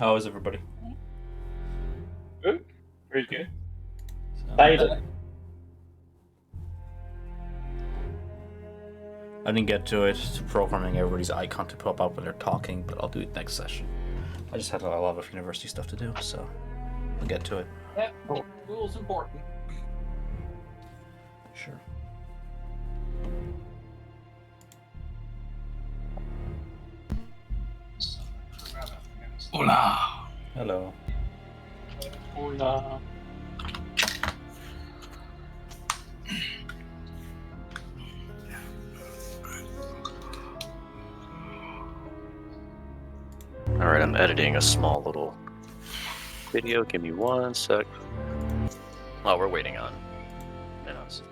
How is everybody? Good. Very good. So, I didn't get to it, to programming everybody's icon to pop up when they're talking, but I'll do it next session. I just had a lot of university stuff to do, so I'll get to it. Yeah, school's important. Sure. Hola. Hello. Hola. Alright, I'm editing a small little video. Give me 1 sec. Oh, we're waiting on minutes.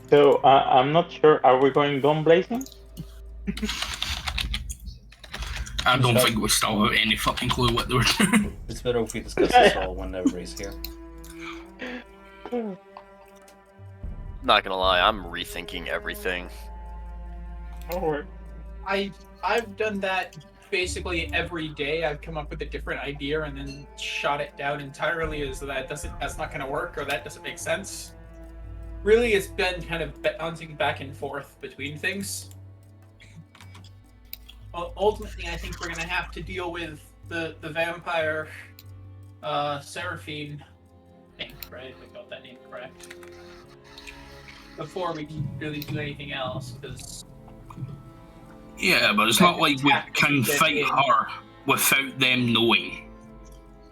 So I'm not sure. Are we going Dawn Blazing? I don't think we still have any fucking clue what they were doing. It's better if we discuss this all when everybody's here. Not gonna lie, I'm rethinking everything. Oh, I've done that basically every day. I've come up with a different idea and then shot it down entirely as that's not gonna work or that doesn't make sense. Really, it's been kind of bouncing back and forth between things. Well, ultimately, I think we're gonna have to deal with the vampire Seraphine thing, right? If I got that name correct. Before we can really do anything else, because Yeah, but it's not like we can fight her without them knowing.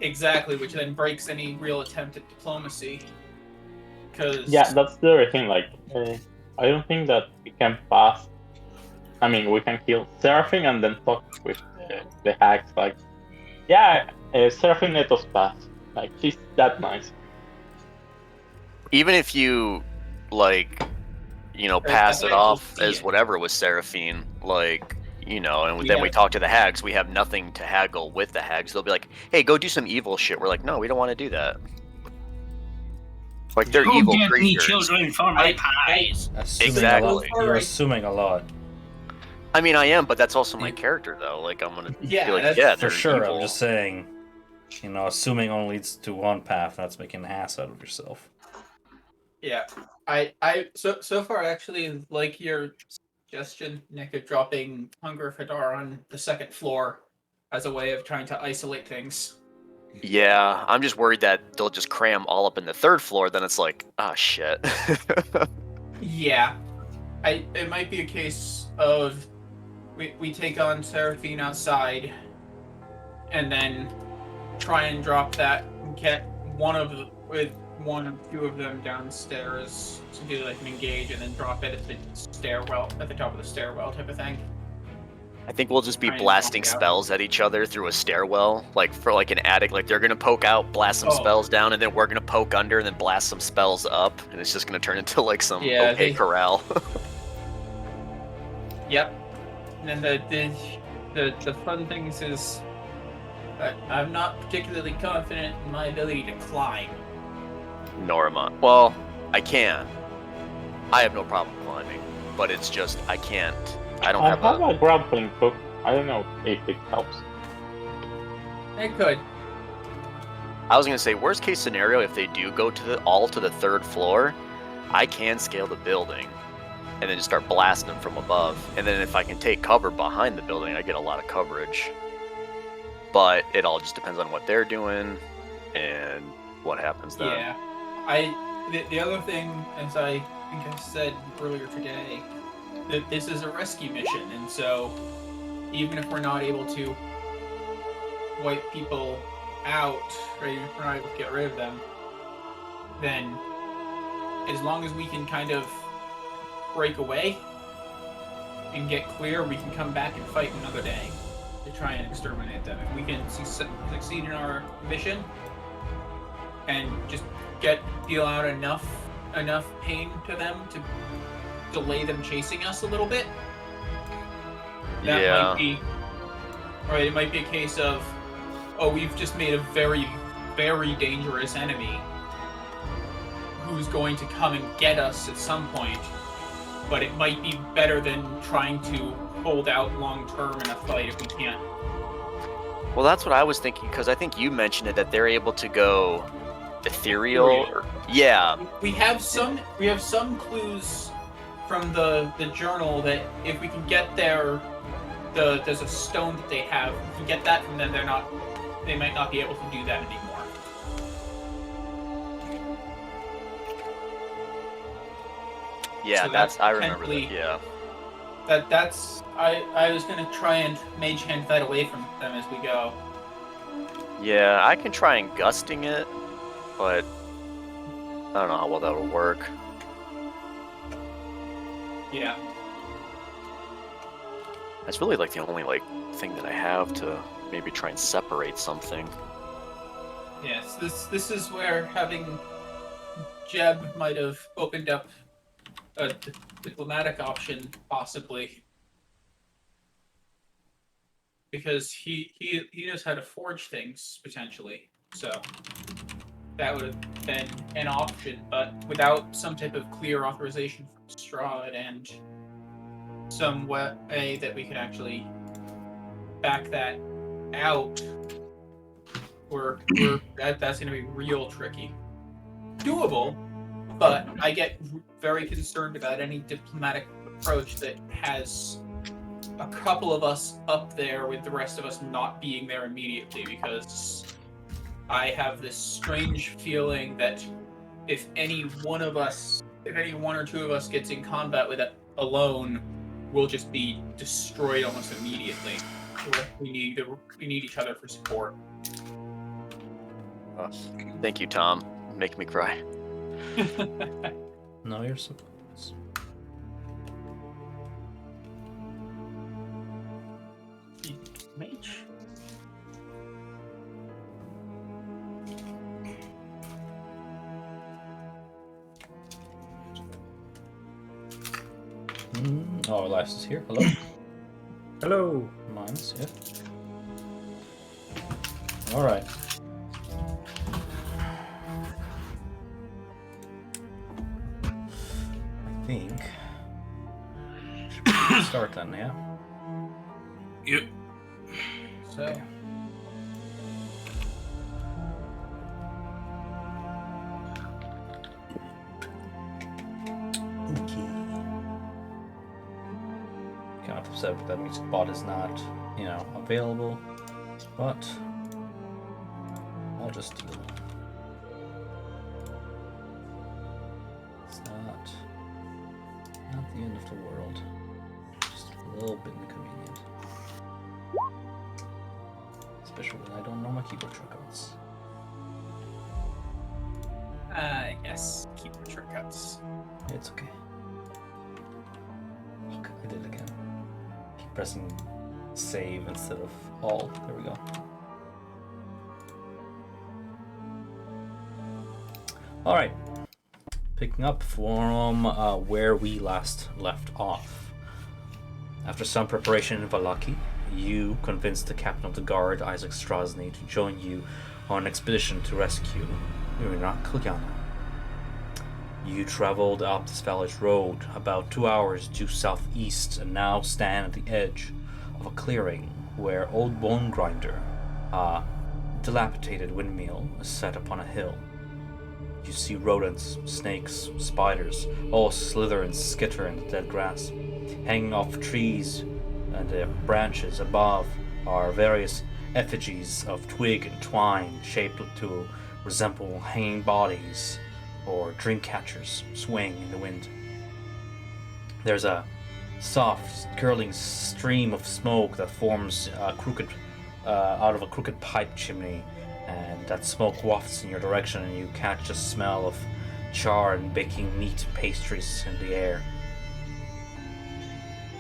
exactly, which then breaks any real attempt at diplomacy. Because yeah, that's the other thing. Like, I don't think that we can pass. I mean, we can kill Seraphine and then talk with the hags. Like, yeah, Seraphine let us pass. Like, she's that nice. Even if you, like, you know, pass it off as whatever with Seraphine, like, you know, and then we talk to the hags, we have nothing to haggle with the hags. They'll be like, hey, go do some evil shit. We're like, no, we don't want to do that. Like, they're evil get me creatures. children for my pies. Exactly. You're assuming a lot. I mean, I am, but that's also my character, though. Like, I'm gonna be like, yeah, for they're sure. evil. I'm just saying, you know, assuming only leads to one path. That's making an ass out of yourself. Yeah, so far actually like your suggestion, Nick, of dropping Hunger Fedar on the second floor as a way of trying to isolate things. Yeah, I'm just worried that they'll just cram all up in the third floor. Then it's like, ah, shit. Yeah, it might be a case of we take on Seraphine outside, and then try and drop that and get one or two of them downstairs to do like an engage, and then drop it at the stairwell, at the top of the stairwell type of thing. I think we'll just be blasting spells at each other through a stairwell, like for like an attic. Like they're gonna poke out, blast some spells down, and then we're gonna poke under and then blast some spells up, and it's just gonna turn into like some corral. Yep. And then the fun things is that I'm not particularly confident in my ability to climb. Nor am I. Well, I can. I have no problem climbing, but it's just I can't. I don't have a grappling hook. I don't know if it helps. It could. I was gonna say, worst case scenario, if they do go to the third floor, I can scale the building, and then just start blasting them from above. And then if I can take cover behind the building, I get a lot of coverage. But it all just depends on what they're doing and what happens then. Yeah, the other thing, as I think I said earlier today, that this is a rescue mission, and so even if we're not able to wipe people out, or even if we're not able to get rid of them, then as long as we can kind of break away and get clear, we can come back and fight another day to try and exterminate them. If we can succeed in our mission and just deal out enough pain to them to delay them chasing us a little bit, that might be Right? It might be a case of, oh, we've just made a very, very dangerous enemy who's going to come and get us at some point, but it might be better than trying to hold out long term in a fight if we can't. Well, that's what I was thinking, because I think you mentioned it, that they're able to go ethereal. Yeah. We have some clues from the journal that if we can get there's a stone that they have. If we can get that from them, they might not be able to do that anymore. Yeah, So I remember that. Yeah. I was gonna try and mage hand that away from them as we go. Yeah, I can try and gusting it, but I don't know how well that'll work. Yeah. That's really like the only thing that I have to maybe try and separate something. Yes, this is where having Jeb might have opened up a diplomatic option, possibly, because he knows how to forge things potentially. So that would have been an option, but without some type of clear authorization from Strahd and some way that we can actually back that out, that's going to be real tricky. Doable, but I get very concerned about any diplomatic approach that has a couple of us up there with the rest of us not being there immediately, because I have this strange feeling that if any one or two of us gets in combat with it alone, we'll just be destroyed almost immediately. We need each other for support. Thank you, Tom. Make me cry. No, you're supposed. Mage. Oh, Elias is here. Hello. Hello. Mines, yeah. All right. I think should start then, yeah. Yep. So. Okay. Kind of upset that music bot is not, available, but I'll just do it. It's not the end of the world. Just a little bit inconvenient. Especially when I don't know my keyboard shortcuts. Yes, keyboard shortcuts. It's okay. Fuck, I did it again. Keep pressing save instead of alt. There we go. Alright. Picking up from where we last left off. After some preparation in Valaki, you convinced the captain of the guard, Isaac Strasny, to join you on an expedition to rescue Irina Kulyana. You traveled up this village road about 2 hours due southeast and now stand at the edge of a clearing where Old Bone Grinder, a dilapidated windmill, is set upon a hill. You see rodents, snakes, spiders, all slither and skitter in the dead grass. Hanging off trees and the branches above are various effigies of twig and twine shaped to resemble hanging bodies or dream catchers swaying in the wind. There's a soft, curling stream of smoke that forms out of a crooked pipe chimney, and that smoke wafts in your direction, and you catch a smell of char and baking meat pastries in the air.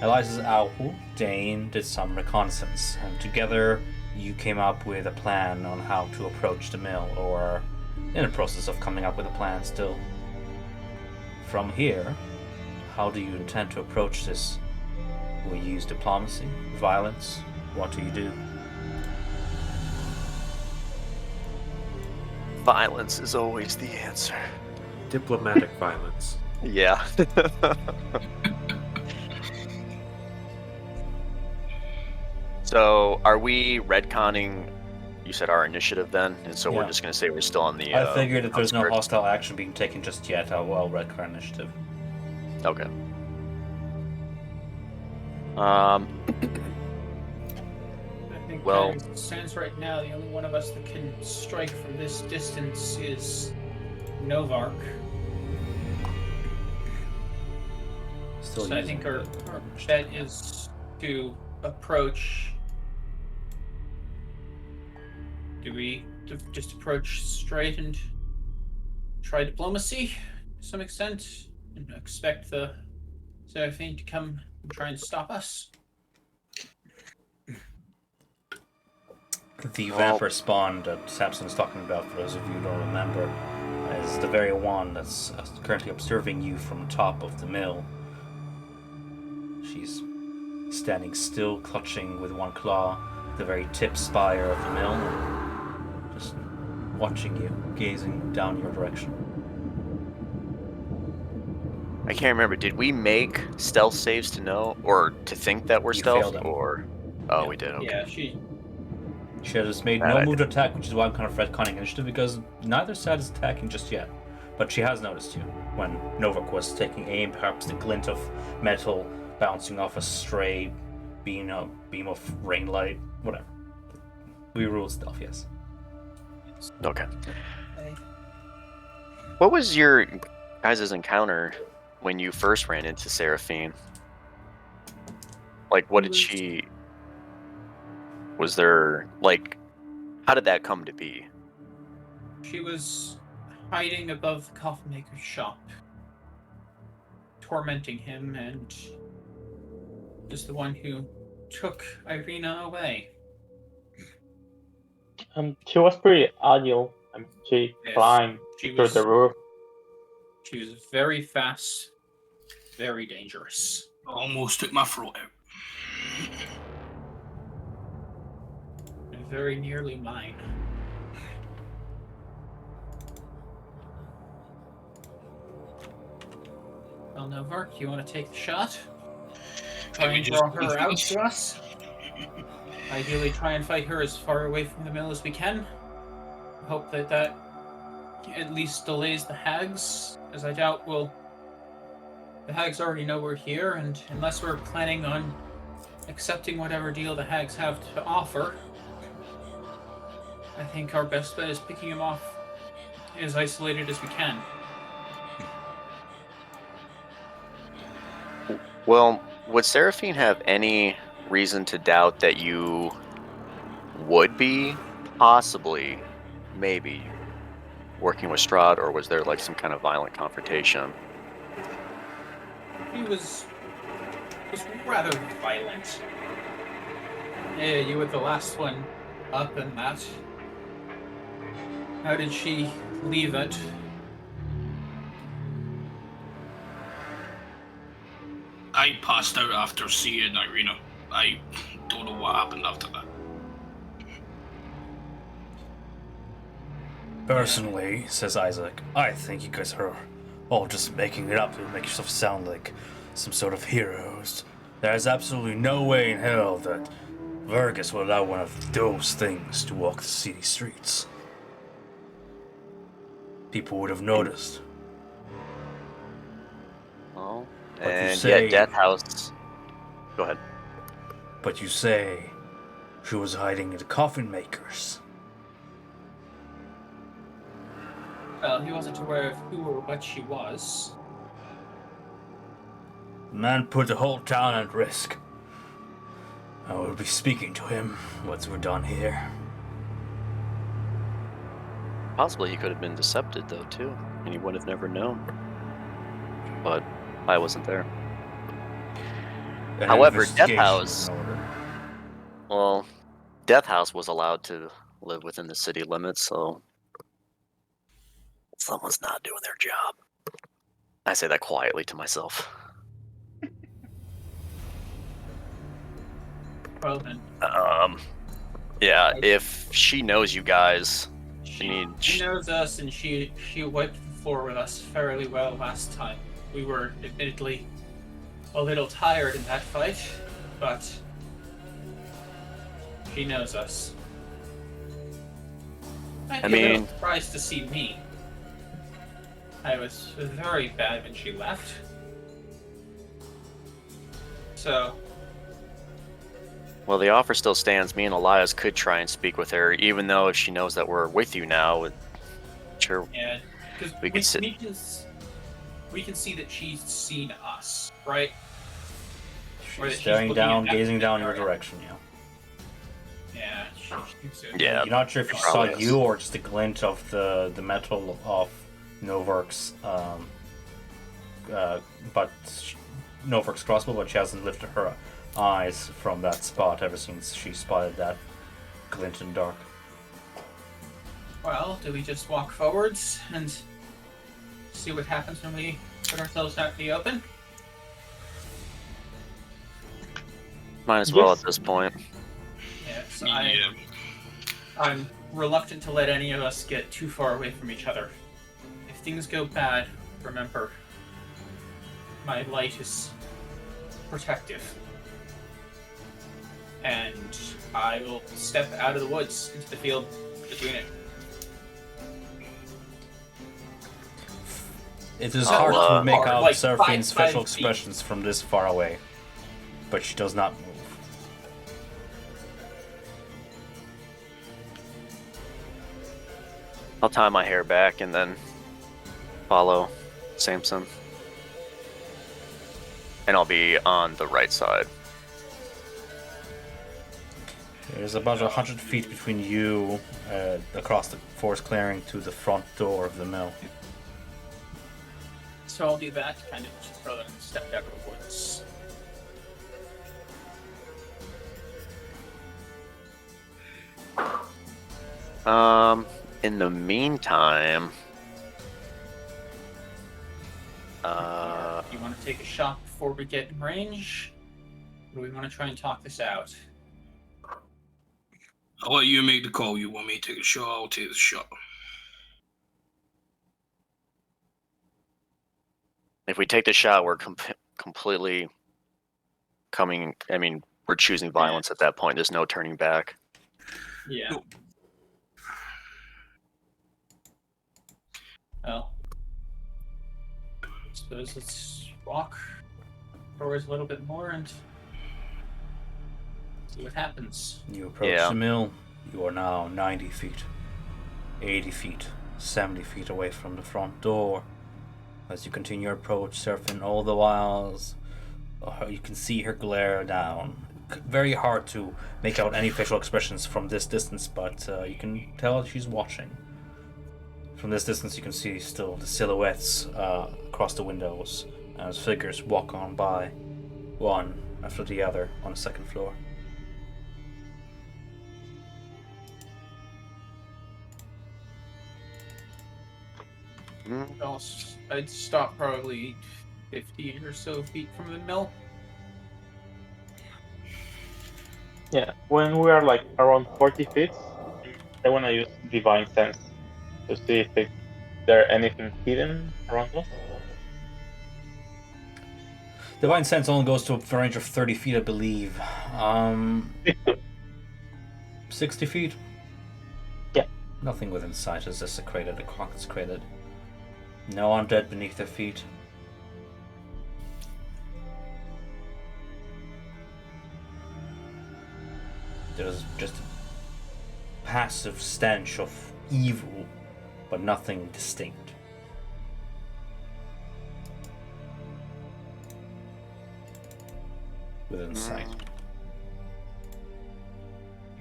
Elias's owl, Dane, did some reconnaissance, and together you came up with a plan on how to approach the mill, or in the process of coming up with a plan still. From here, how do you intend to approach this? Will you use diplomacy? Violence? What do you do? Violence is always the answer. Diplomatic violence. Yeah. So, are we retconning? You said our initiative then, and so we're Yeah. just going to say we're still on the. I figured if there's no outskirts. hostile action being taken just yet, I'll retcon initiative. Okay. I think Well- as it stands right now, the only one of us that can strike from this distance is Novark. Still So I using think our the- bet is to approach. Do we just approach straight and try diplomacy to some extent and expect the Seraphine to come and try and stop us? The Well- vampire spawn that Samson's talking about, for those of you who don't remember, is the very one that's currently observing you from top of the mill. She's standing still, clutching with one claw the very tip spire of the mill, and just watching you, gazing down your direction. I can't remember. Did we make stealth saves to know or to think that we're You stealth? failed them. Or oh, Yeah. we did. Okay. Yeah, she. She has made That no I move to attack, which is why I'm kind of retconning initiative, because neither side is attacking just yet. But she has noticed you when Novak was taking aim, perhaps the glint of metal bouncing off a stray beam of rain light, whatever. We ruled stealth, yes. Okay. What was your guys' encounter when you first ran into Seraphine? Like, what did she? Was there like? How did that come to be? She was hiding above the coffin maker's shop, tormenting him, and is the one who took Irina away. She was pretty agile. She Yes, climbed she through was- the roof. She was very fast, very dangerous. Almost took my throat out. And very nearly mine. Well, Novark, you want to take the shot? Try Can we and just draw go her out first? to us? Ideally, try and fight her as far away from the mill as we can. Hope that at least delays the hags, as I doubt the hags already know we're here, and unless we're planning on accepting whatever deal the hags have to offer, I think our best bet is picking him off as isolated as we can. Well, would Seraphine have any reason to doubt that you would be possibly, maybe, working with Strahd, or was there like some kind of violent confrontation? He was rather violent. Yeah, you were the last one up and that. How did she leave it? I passed out after seeing Irina. I don't know what happened after that. Personally, says Isaac, I think you guys are all just making it up to make yourself sound like some sort of heroes. There's absolutely no way in hell that Vergus would allow one of those things to walk the city streets. People would have noticed. Well, But you and say- yet Death House. Go ahead. But you say she was hiding in the coffin makers. Well, he wasn't aware of who or what she was. The man put the whole town at risk. I will be speaking to him once we're done here. Possibly he could have been decepted though too, and he would have never known. But I wasn't there. An However, Death investigation House- in order. Well, Death House was allowed to live within the city limits, so someone's not doing their job. I say that quietly to myself. Well then, Yeah, if she knows you guys, She knows us, and she wiped the floor with us fairly well last time. We were admittedly a little tired in that fight, but she knows us. Might be a little surprised to see me. I was very bad when she left. So. Well, the offer still stands. Me and Elias could try and speak with her, even though if she knows that we're with you now, sure. Yeah, because we can see that she's seen us, right? She's staring down, gazing down your direction, yeah. Yeah. You're not sure if she saw you or just a glint of the metal of Noverk's, Noverk's crossbow, but she hasn't lifted her eyes from that spot ever since she spotted that glint in dark. Well, do we just walk forwards and see what happens when we put ourselves out in the open? Might as well at this point. Yes, I'm reluctant to let any of us get too far away from each other. If things go bad, remember, my light is protective. And I will step out of the woods into the field between it. It is hard to make out like Seraphine's facial 5 feet. expressions from this far away, but she does not move. I'll tie my hair back and then follow Samson. And I'll be on the right side. There's about 100 feet between you across the forest clearing to the front door of the mill. So I'll do that, kind of just rather than step out of the woods. In the meantime, You want to take a shot before we get in range? Or do we want to try and talk this out? I'll let you make the call. You want me to take a shot? I'll take the shot. if we take the shot, we're completely coming. I mean, we're choosing violence at that point. There's no turning back. Yeah. Well, I suppose let's walk forwards a little bit more and see what happens. You approach the mill. You are now 90 feet, 80 feet, 70 feet away from the front door. As you continue your approach, Seraphine, all the whiles, you can see her glare down. Very hard to make out any facial expressions from this distance, but you can tell she's watching. From this distance, you can see still the silhouettes across the windows as figures walk on by, one after the other, on the second floor. I'd stop probably 50 or so feet from the mill. Yeah, when we are like around 40 feet, I want to use Divine Sense to see if there anything hidden around us. Divine Sense only goes to a range of 30 feet, I believe. 60 feet? Yeah. Nothing within sight is desecrated or consecrated. No undead beneath their feet. There's just a passive stench of evil, but nothing distinct. Within sight.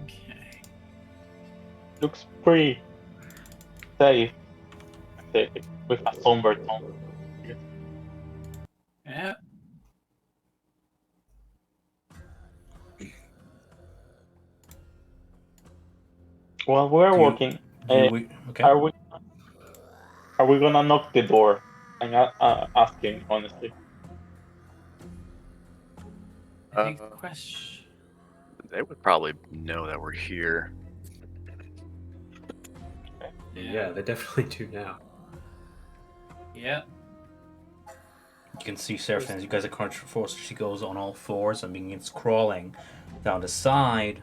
Okay. Looks pretty safe with a somber tone. Yeah. While we're walking, are we gonna knock the door? I'm asking honestly. I think the question. They would probably know that we're here. Yeah, they definitely do now. Yeah. You can see Seraphine as you guys are crouched forward. She goes on all fours and begins crawling down the side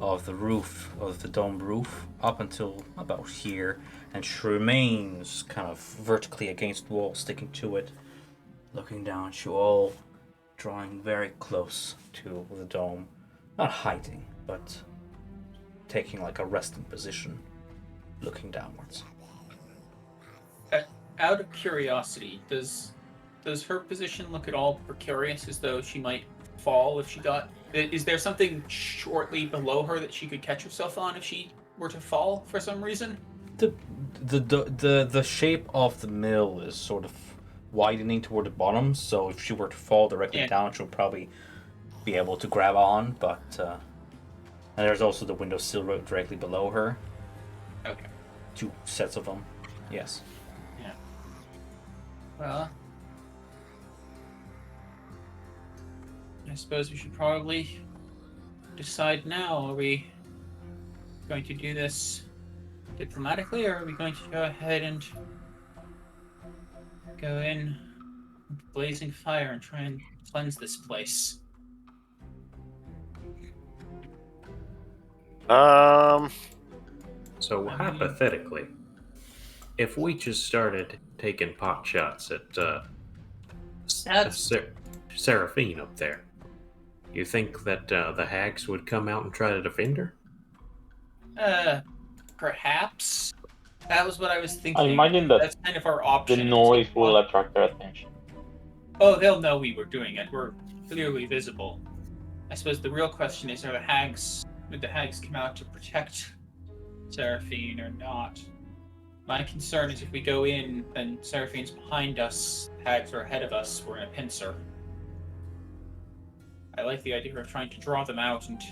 of the roof, of the dome roof, up until about here, and she remains kind of vertically against the wall, sticking to it, looking down at you all, drawing very close to the dome. Not hiding, but taking like a resting position, looking downwards. Out of curiosity, does her position look at all precarious, as though she might fall if she got? Is there something shortly below her that she could catch herself on if she were to fall for some reason? The shape of the mill is sort of widening toward the bottom, so if she were to fall directly down, she'll probably be able to grab on. But and there's also the windowsill directly below her. Okay. 2 sets of them. Yes. Yeah. Well, I suppose we should probably decide now. Are we going to do this diplomatically, or are we going to go ahead and go in with blazing fire and try and cleanse this place? So hypothetically, if we just started taking pot shots at Seraphine up there, you think that the hags would come out and try to defend her? Perhaps. That was what I was thinking. I imagine that that's kind of our option. the noise will attract their attention. Oh, they'll know we were doing it. We're clearly visible. I suppose the real question is, would the hags come out to protect Seraphine or not? My concern is if we go in and Seraphine's behind us, the hags are ahead of us, we're in a pincer. I like the idea of trying to draw them out and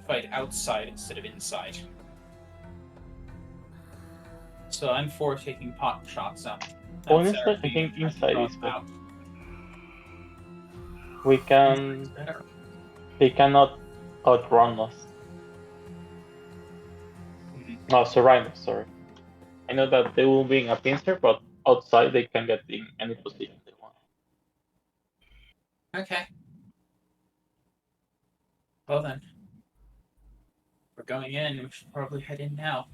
fight outside instead of inside. So I'm for taking pot shots up. Honestly, I think inside is better. They cannot outrun us. Oh, surround us, sorry. I know that they will be in a pincer, but outside they can get in any position they want. Okay. Well then. We're going in, we should probably head in now.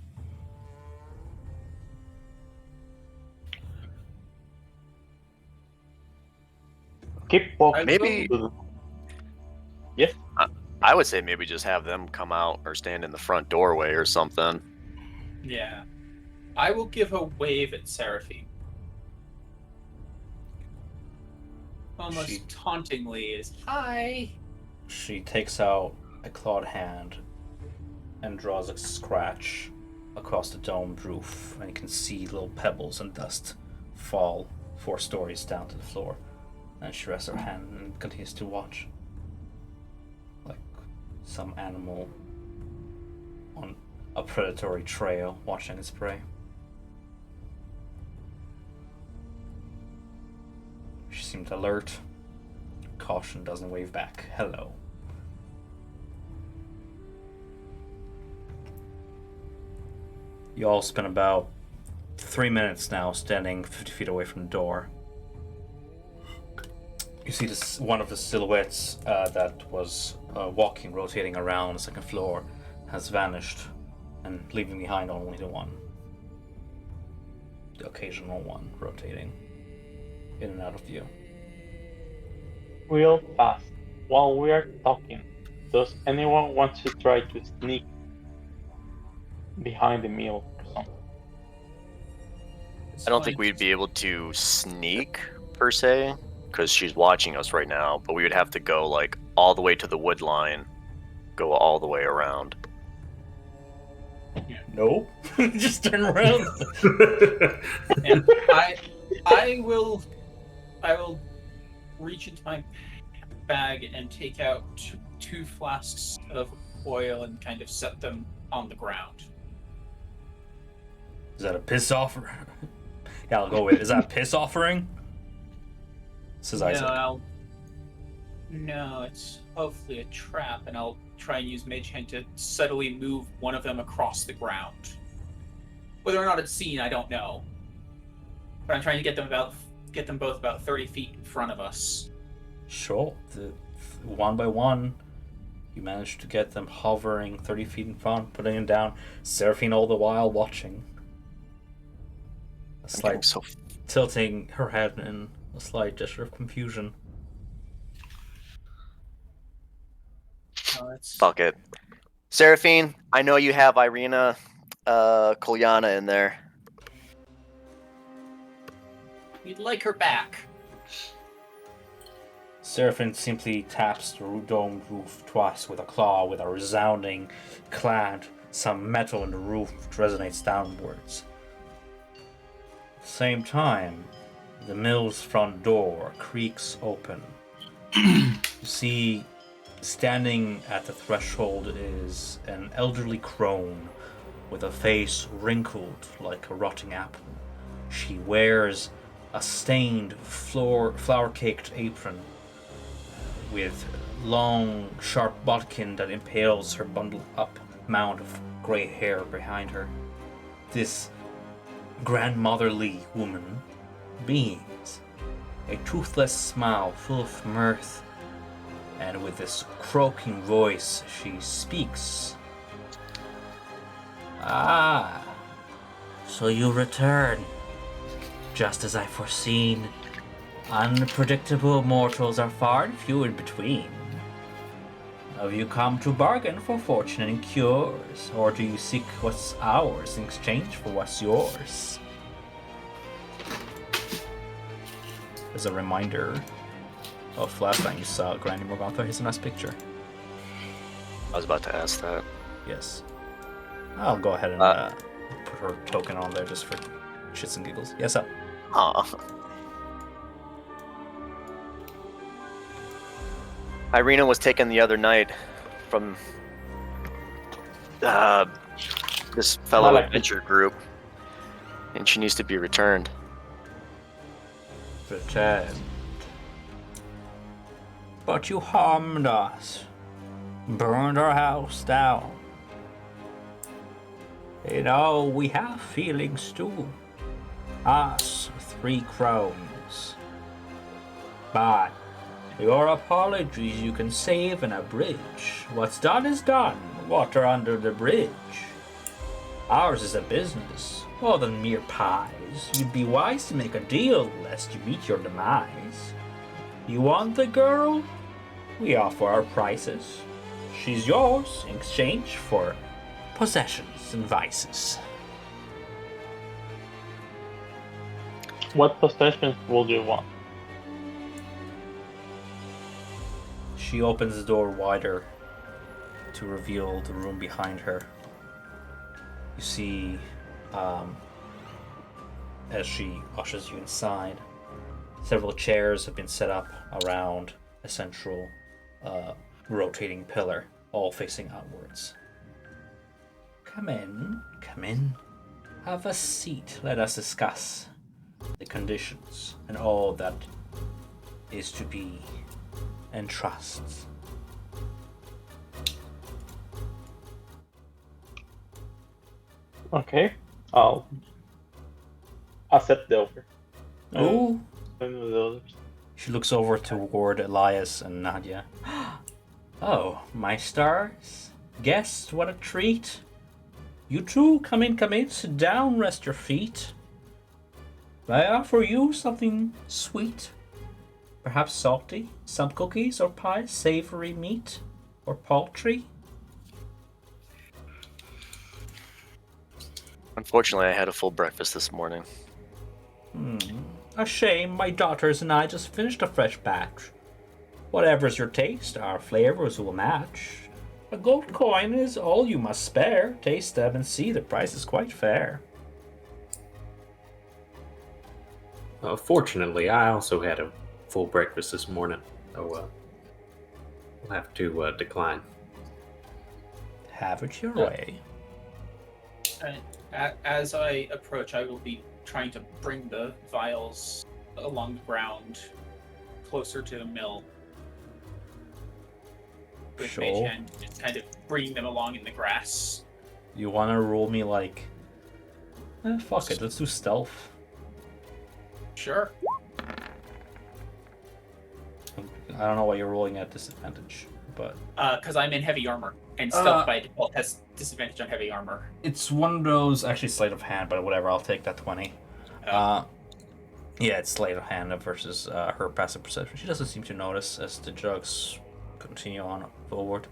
Keep walking. Maybe. Yes? I would say maybe just have them come out or stand in the front doorway or something. Yeah. I will give a wave at Seraphine. Almost tauntingly is, hi! She takes out a clawed hand and draws a scratch across the domed roof, and you can see little pebbles and dust fall 4 stories down to the floor. And she rests her hand and continues to watch. Like some animal on a predatory trail watching its prey. She seemed alert. Caution doesn't wave back. Hello. You all spend about 3 minutes now standing 50 feet away from the door. You see this one of the silhouettes that was walking, rotating around the 2nd floor, has vanished, and leaving behind only the occasional one rotating in and out of view. Real fast. While we are talking, does anyone want to try to sneak behind the mill or something? I don't think we'd be able to sneak, per se, because she's watching us right now, but we would have to go, like, all the way to the wood line, go all the way around. Nope. Just turn around. And I will reach into my bag and take out 2 flasks of oil and kind of set them on the ground. Is that a piss offer? Yeah, I'll go with it. Is that a piss offering? Says Isaac. No, it's hopefully a trap, and I'll try and use Mage Hand to subtly move one of them across the ground. Whether or not it's seen, I don't know. But I'm trying to get them both about 30 feet in front of us. Sure. One by one, you managed to get them hovering 30 feet in front, putting them down, Seraphine all the while watching. A slight tilting her head in a slight gesture of confusion. Fuck it. Seraphine, I know you have Irina Kolyana in there. We'd like her back. Seraphine simply taps the domed roof twice with a claw with a resounding clang. Some metal in the roof resonates downwards. At the same time, the mill's front door creaks open. You see, standing at the threshold is an elderly crone with a face wrinkled like a rotting apple. She wears a stained flour-caked apron with long, sharp bodkin that impales her bundled-up mound of grey hair behind her. This grandmotherly woman beams, a toothless smile full of mirth, and with this croaking voice she speaks. Ah, so you return. Just as I foreseen, unpredictable mortals are far and few in between. Have you come to bargain for fortune and cures, or do you seek what's ours in exchange for what's yours? As a reminder of last time you saw Granny Morgantha, here's a nice picture. I was about to ask that. Yes. I'll go ahead and put her token on there just for shits and giggles. Yes, sir. Irina was taken the other night from this fellow adventure group, and she needs to be returned. Returned. But you harmed us. Burned our house down. You know, we have feelings too. Us, 3 crones. But your apologies you can save in a bridge. What's done is done. Water under the bridge. Ours is a business, more than mere pies. You'd be wise to make a deal lest you meet your demise. You want the girl? We offer our prices. She's yours in exchange for possessions and vices. What possessions would you want? She opens the door wider to reveal the room behind her. You see, as she ushers you inside, several chairs have been set up around a central rotating pillar, all facing outwards. Come in, come in. Have a seat. Let us discuss the conditions and all that is to be and trusts. Okay, I'll accept the offer. Oh, And the others. she looks over toward Elias and Nadia. Oh, my stars. Guests, what a treat. You two, come in, sit down, rest your feet. May I offer you something sweet? Perhaps salty? Some cookies or pies, savory meat or poultry? Unfortunately, I had a full breakfast this morning. A shame, my daughters and I just finished a fresh batch. Whatever's your taste, our flavors will match. A gold coin is all you must spare. Taste them and see the price is quite fair. Fortunately, I also had a full breakfast this morning, so we'll have to decline. Have it your way. As I approach, I will be trying to bring the vials along the ground closer to the mill. With Sure. Mage Hand, just kind of bringing them along in the grass. You wanna roll me like Fuck it, let's do stealth. Sure. I don't know why you're rolling at disadvantage, but... Because I'm in heavy armor, and stealth by default has disadvantage on heavy armor. It's one of those, actually sleight of hand, but whatever, I'll take that 20. Yeah, it's sleight of hand versus her passive perception. She doesn't seem to notice as the jugs continue on forward.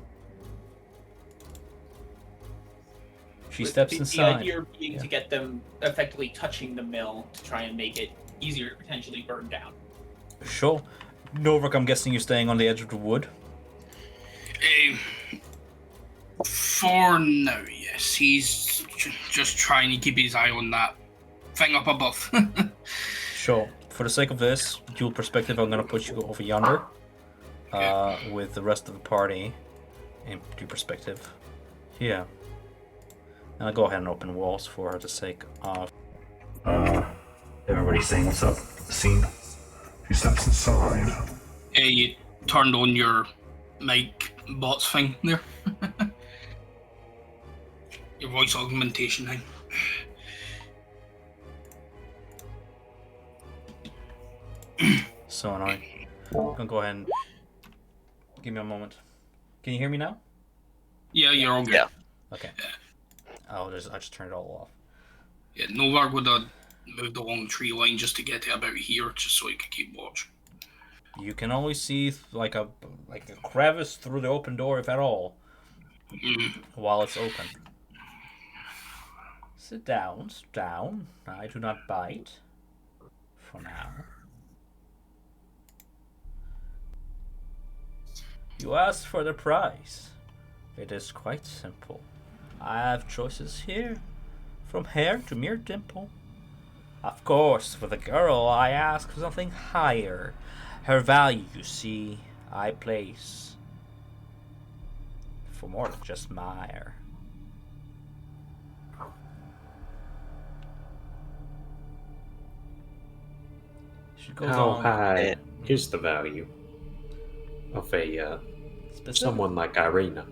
She steps The inside. idea being to get them effectively touching the mill to try and make it easier to potentially burn down. Sure. Novak, I'm guessing you're staying on the edge of the wood? For now, yes. He's just trying to keep his eye on that thing up above. Sure. For the sake of this dual perspective, I'm going to put you over yonder with the rest of the party in dual perspective. Yeah. And I'll go ahead and open walls for the sake of... everybody saying what's up. Scene. He steps inside. You turned on your mic bots thing there. Your voice augmentation thing. So annoying. I'm gonna go ahead and give me a moment. Can you hear me now? Yeah, you're all good. Yeah. Okay. I just turned it all off. Yeah, Novak would have moved along the tree line just to get to about here, just so he could keep watch. You can only see like a crevice through the open door, if at all, while it's open. Sit down, sit down. I do not bite. For now. You asked for the price. It is quite simple. I have choices here, from hair to mere dimple. Of course, for the girl, I ask for something higher. Her value, you see, I place for more than just mire. She goes How on. high is the value of a someone like Irina?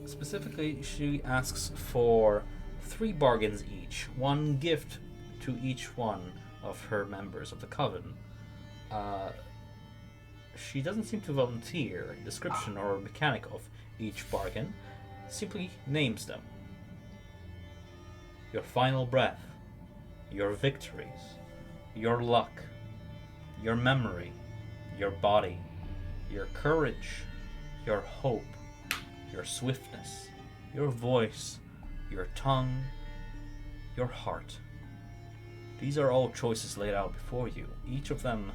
Specifically, she asks for 3 bargains each, 1 gift to each one of her members of the Coven. She doesn't seem to volunteer a description or mechanic of each bargain, simply names them. Your final breath, your victories, your luck, your memory, your body, your courage, your hope, your swiftness, your voice, your tongue, your heart. These are all choices laid out before you. Each of them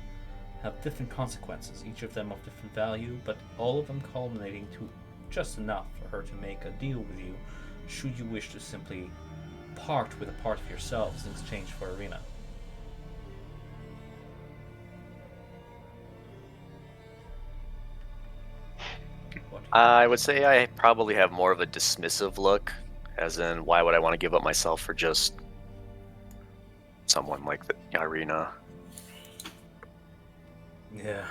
have different consequences, each of them of different value, but all of them culminating to just enough for her to make a deal with you, should you wish to simply part with a part of yourselves in exchange for Irina. I would say I probably have more of a dismissive look, as in, why would I want to give up myself for just someone like Irina? Yeah,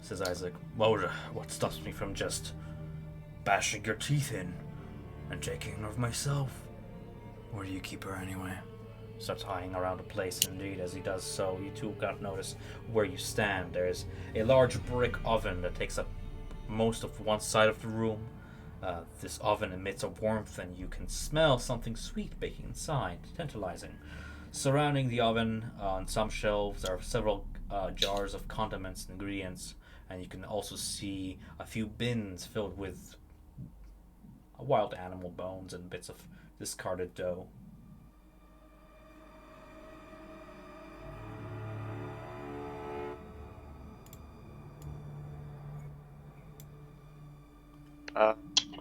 says Isaac. Well, what stops me from just bashing your teeth in and taking her of myself? Where do you keep her anyway? Starts eyeing around the place. Indeed, as he does so, you two can't notice where you stand. There's a large brick oven that takes up most of one side of the room. This oven emits a warmth, and you can smell something sweet baking inside, tantalizing. Surrounding the oven, on some shelves, are several jars of condiments and ingredients, and you can also see a few bins filled with wild animal bones and bits of discarded dough.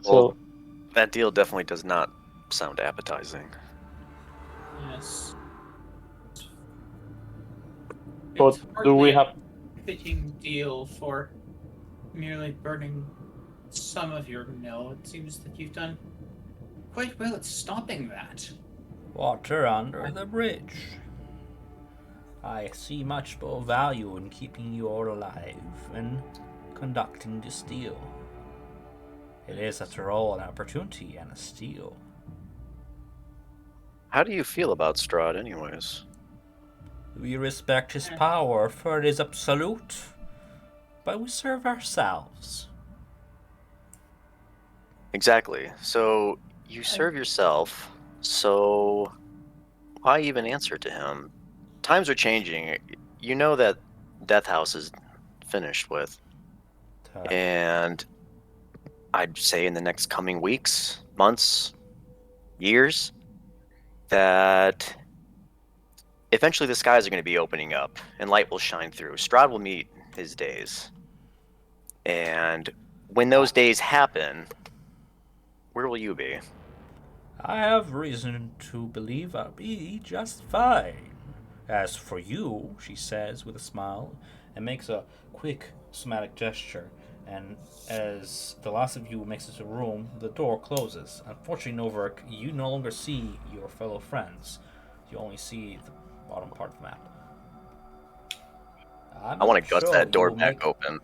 Well, that deal definitely does not sound appetizing. Yes. But It's do we hardly have... a fitting deal for merely burning some of your mill? It seems that you've done quite well at stopping that. Water under the bridge. I see much more value in keeping you all alive and conducting this deal. It is, after all, an opportunity and a steal. How do you feel about Strahd, anyways? We respect his power, for it is absolute, but we serve ourselves. Exactly. So you serve yourself, so why even answer to him? Times are changing. You know that Death House is finished with. And I'd say in the next coming weeks, months, years, that eventually the skies are going to be opening up and light will shine through. Strahd will meet his days. And when those days happen, where will you be? I have reason to believe I'll be just fine. As for you, she says with a smile, and makes a quick somatic gesture, and as the last of you makes it to the room, the door closes. Unfortunately, Novark, you no longer see your fellow friends. You only see the bottom part of the map. I want to gut that door back open.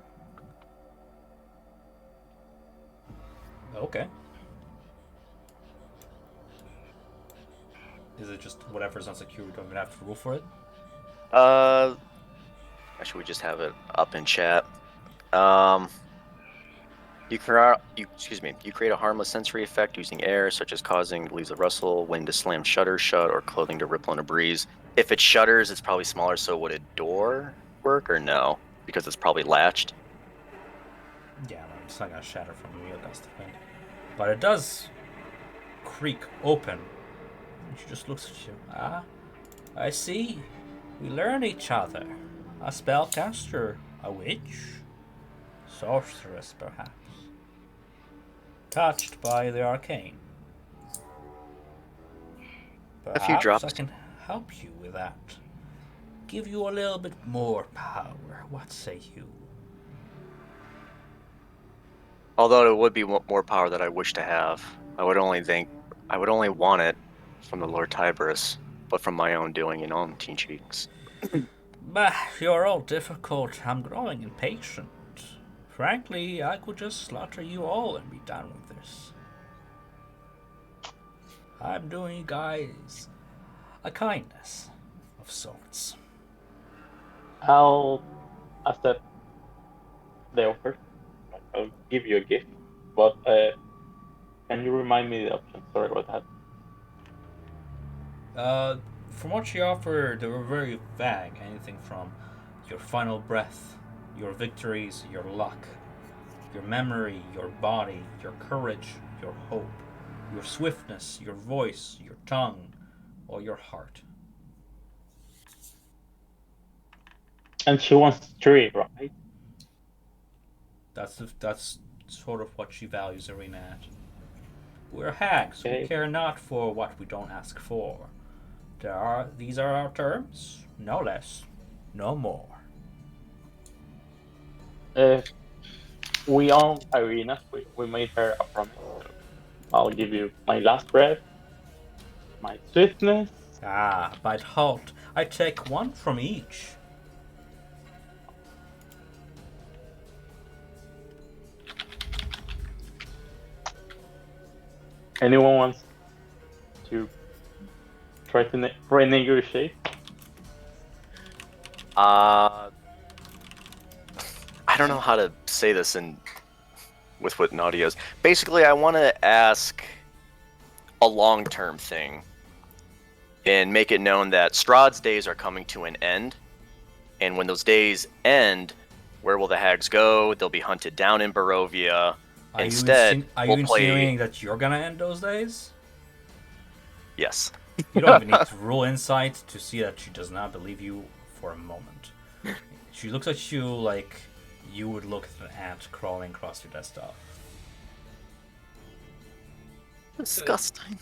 Okay. Is it just whatever's unsecure? We don't even have to rule for it? Actually, we just have it up in chat. You create a harmless sensory effect using air, such as causing leaves to rustle, wind to slam shutters shut, or clothing to ripple in a breeze. If it shutters, it's probably smaller, so would a door work, or no? Because it's probably latched. Yeah, it's not gonna shatter from a real gust of wind. But it does creak open. And she just looks at you. Ah, I see. We learn each other. A spellcaster, a witch, sorceress, perhaps. Touched by the arcane. A few drops. Perhaps I can help you with that. Give you a little bit more power. What say you? Although it would be more power that I wish to have. I would only want it from the Lord Tiberius, but from my own doing, teen cheeks. Bah, you're all difficult. I'm growing impatient. Frankly, I could just slaughter you all and be done with this. I'm doing you guys a kindness of sorts. I'll accept the offer. I'll give you a gift, but can you remind me the options? Sorry about that. From what she offered, they were very vague. Anything from your final breath, your victories, your luck, your memory, your body, your courage, your hope, your swiftness, your voice, your tongue, or your heart. And she wants 3, right? That's sort of what she values Arena at. We're hags. Okay. We care not for what we don't ask for. These are our terms, no less, no more. We own Irina. We made her a promise. I'll give you my last breath, my swiftness. Ah, but halt. I take one from each. Anyone wants to try to renegotiate? I don't know how to say this with what Nadia is. Basically, I want to ask a long-term thing and make it known that Strahd's days are coming to an end. And when those days end, where will the hags go? They'll be hunted down in Barovia. Are Instead, you we'll insinuating play... that you're gonna end those days? Yes. You don't even need to roll insight to see that she does not believe you for a moment. She looks at you like you would look at an ant crawling across your desktop. Disgusting.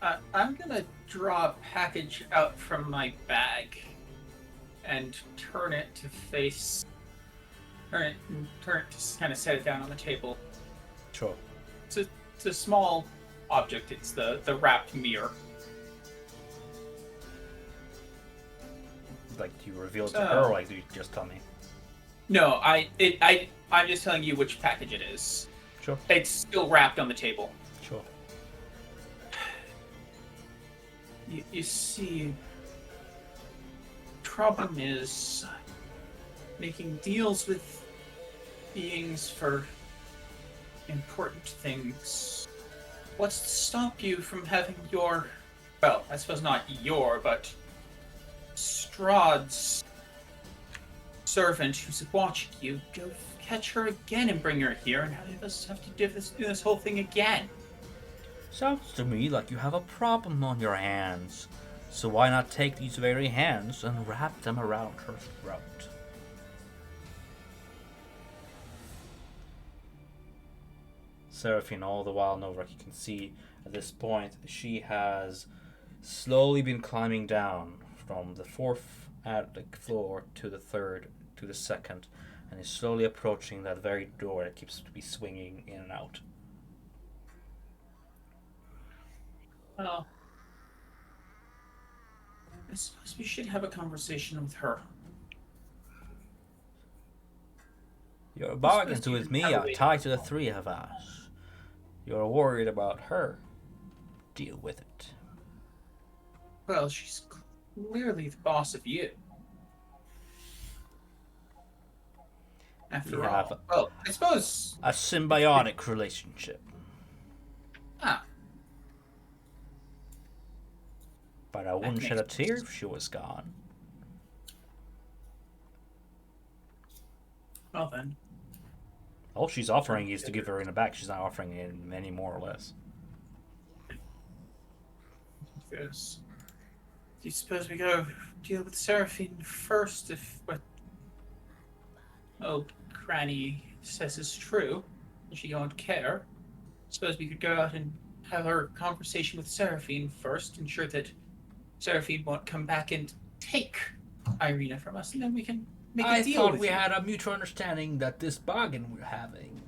I'm gonna draw a package out from my bag and turn it to kind of set it down on the table. Sure. It's a small object. It's the wrapped mirror. Like, do you reveal it to her, or like, do you just tell me? No, I'm just telling you which package it is. Sure. It's still wrapped on the table. Sure. You see, problem is making deals with beings for important things. What's to stop you from having your, well, I suppose not your, but Strahd's servant who's watching you go catch her again and bring her here and have us have to do this whole thing again? Sounds to me like you have a problem on your hands. So why not take these very hands and wrap them around her throat? Seraphine, all the while, Novak, you can see at this point she has slowly been climbing down from the fourth attic floor to the third to the second, and is slowly approaching that very door that keeps to be swinging in and out. Well, I suppose we should have a conversation with her. Your bargains with me are tied to the three of us. You're worried about her. Deal with it. Well, she's clearly the boss of you. After We all. have Well, I suppose. a symbiotic relationship. Ah, But I wouldn't shed a tear if she was gone. well then. All she's offering is to give her in the back. She's not offering any more or less. Yes. Do you suppose we go deal with Seraphine first if what Granny says is true? And she don't care. Suppose we could go out and have our conversation with Seraphine first, ensure that Seraphine won't come back and take Irina from us, and then we can make a I deal thought with we you. had a mutual understanding that this bargain we're having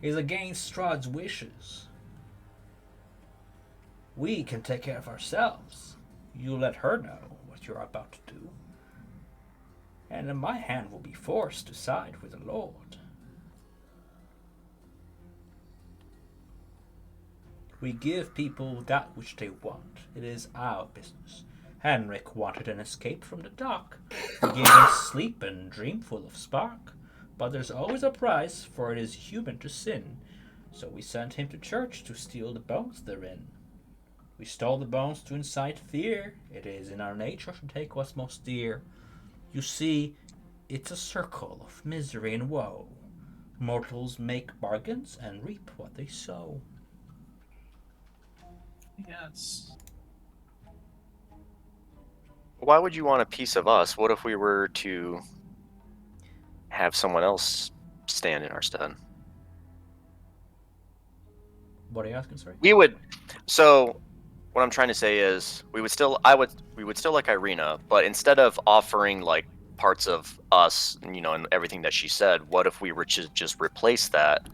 is against Strahd's wishes. We can take care of ourselves. You let her know what you're about to do. And then my hand will be forced to side with the Lord. We give people that which they want. It is our business. Henrik wanted an escape from the dock. We gave him sleep and dream full of spark. But there's always a price, for it is human to sin. So we sent him to church to steal the bones therein. We stole the bones to incite fear. It is in our nature to take what's most dear. You see, it's a circle of misery and woe. Mortals make bargains and reap what they sow. Yes. Why would you want a piece of us? What if we were to have someone else stand in our stead? What are you asking, sorry? We would. So, what I'm trying to say is, we would still like Irina, but instead of offering like parts of us, and everything that she said, what if we were to just replace that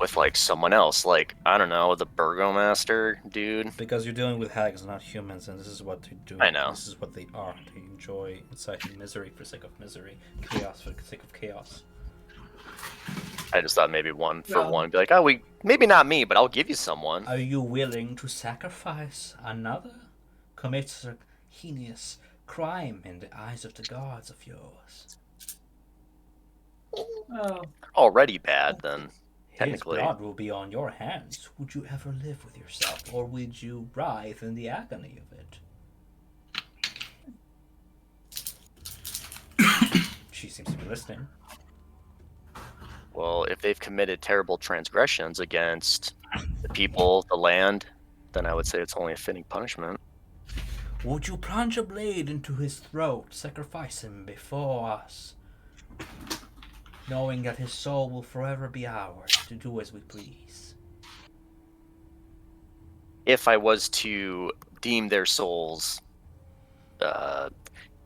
with like someone else, like I don't know, the Burgomaster dude? Because you're dealing with hags, not humans, and this is what they do. I know. This is what they are. They enjoy inciting misery for the sake of misery, chaos for the sake of chaos. I just thought maybe one for one, be like, oh, maybe not me, but I'll give you someone. Are you willing to sacrifice another? Commit a heinous crime in the eyes of the gods of yours. Oh, Already bad, then. His Technically. blood will be on your hands. Would you ever live with yourself, or would you writhe in the agony of it? She seems to be listening. Well, if they've committed terrible transgressions against the people, the land, then I would say it's only a fitting punishment. Would you plunge a blade into his throat, sacrifice him before us, knowing that his soul will forever be ours to do as we please? If I was to deem their souls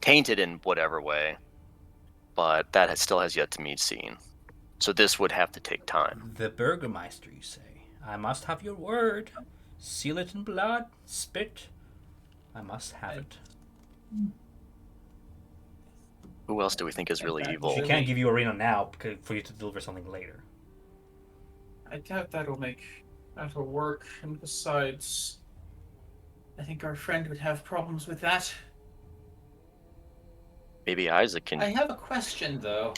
tainted in whatever way, but that still has yet to be seen. So this would have to take time. The Burgermeister, you say? I must have your word. Seal it in blood, spit. I must have it. Who else do we think is really evil? She can't give you Arena now for you to deliver something later. I doubt that'll work. And besides, I think our friend would have problems with that. Maybe Isaac can. I have a question, though.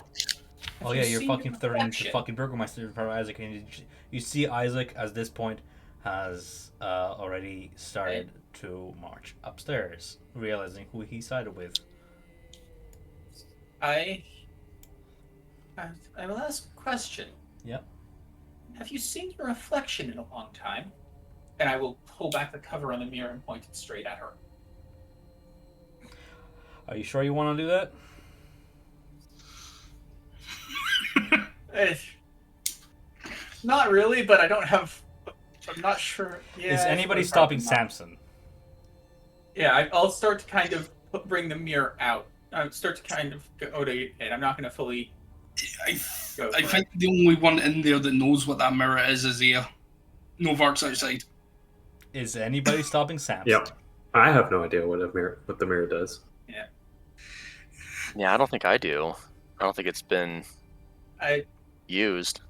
Oh Have yeah, you you're seen fucking the third into reflection? fucking Burgermeister in front of Isaac, and you see Isaac at this point has already started to march upstairs, realizing who he sided with. I will ask a question. Yep. Have you seen your reflection in a long time? And I will pull back the cover on the mirror and point it straight at her. Are you sure you want to do that? Not really, but I don't have. I'm not sure. Yeah, Is I anybody suppose stopping probably not. Samson? Yeah, I'll start to kind of bring the mirror out. Start to kind of go to it. I'm not going to fully. I Go I for think the only one in there that knows what that mirror is here. Novark's outside. Is anybody stopping Samson? Yep. I have no idea what the mirror does. Yeah. Yeah, I don't think I do. I don't think it's been I used.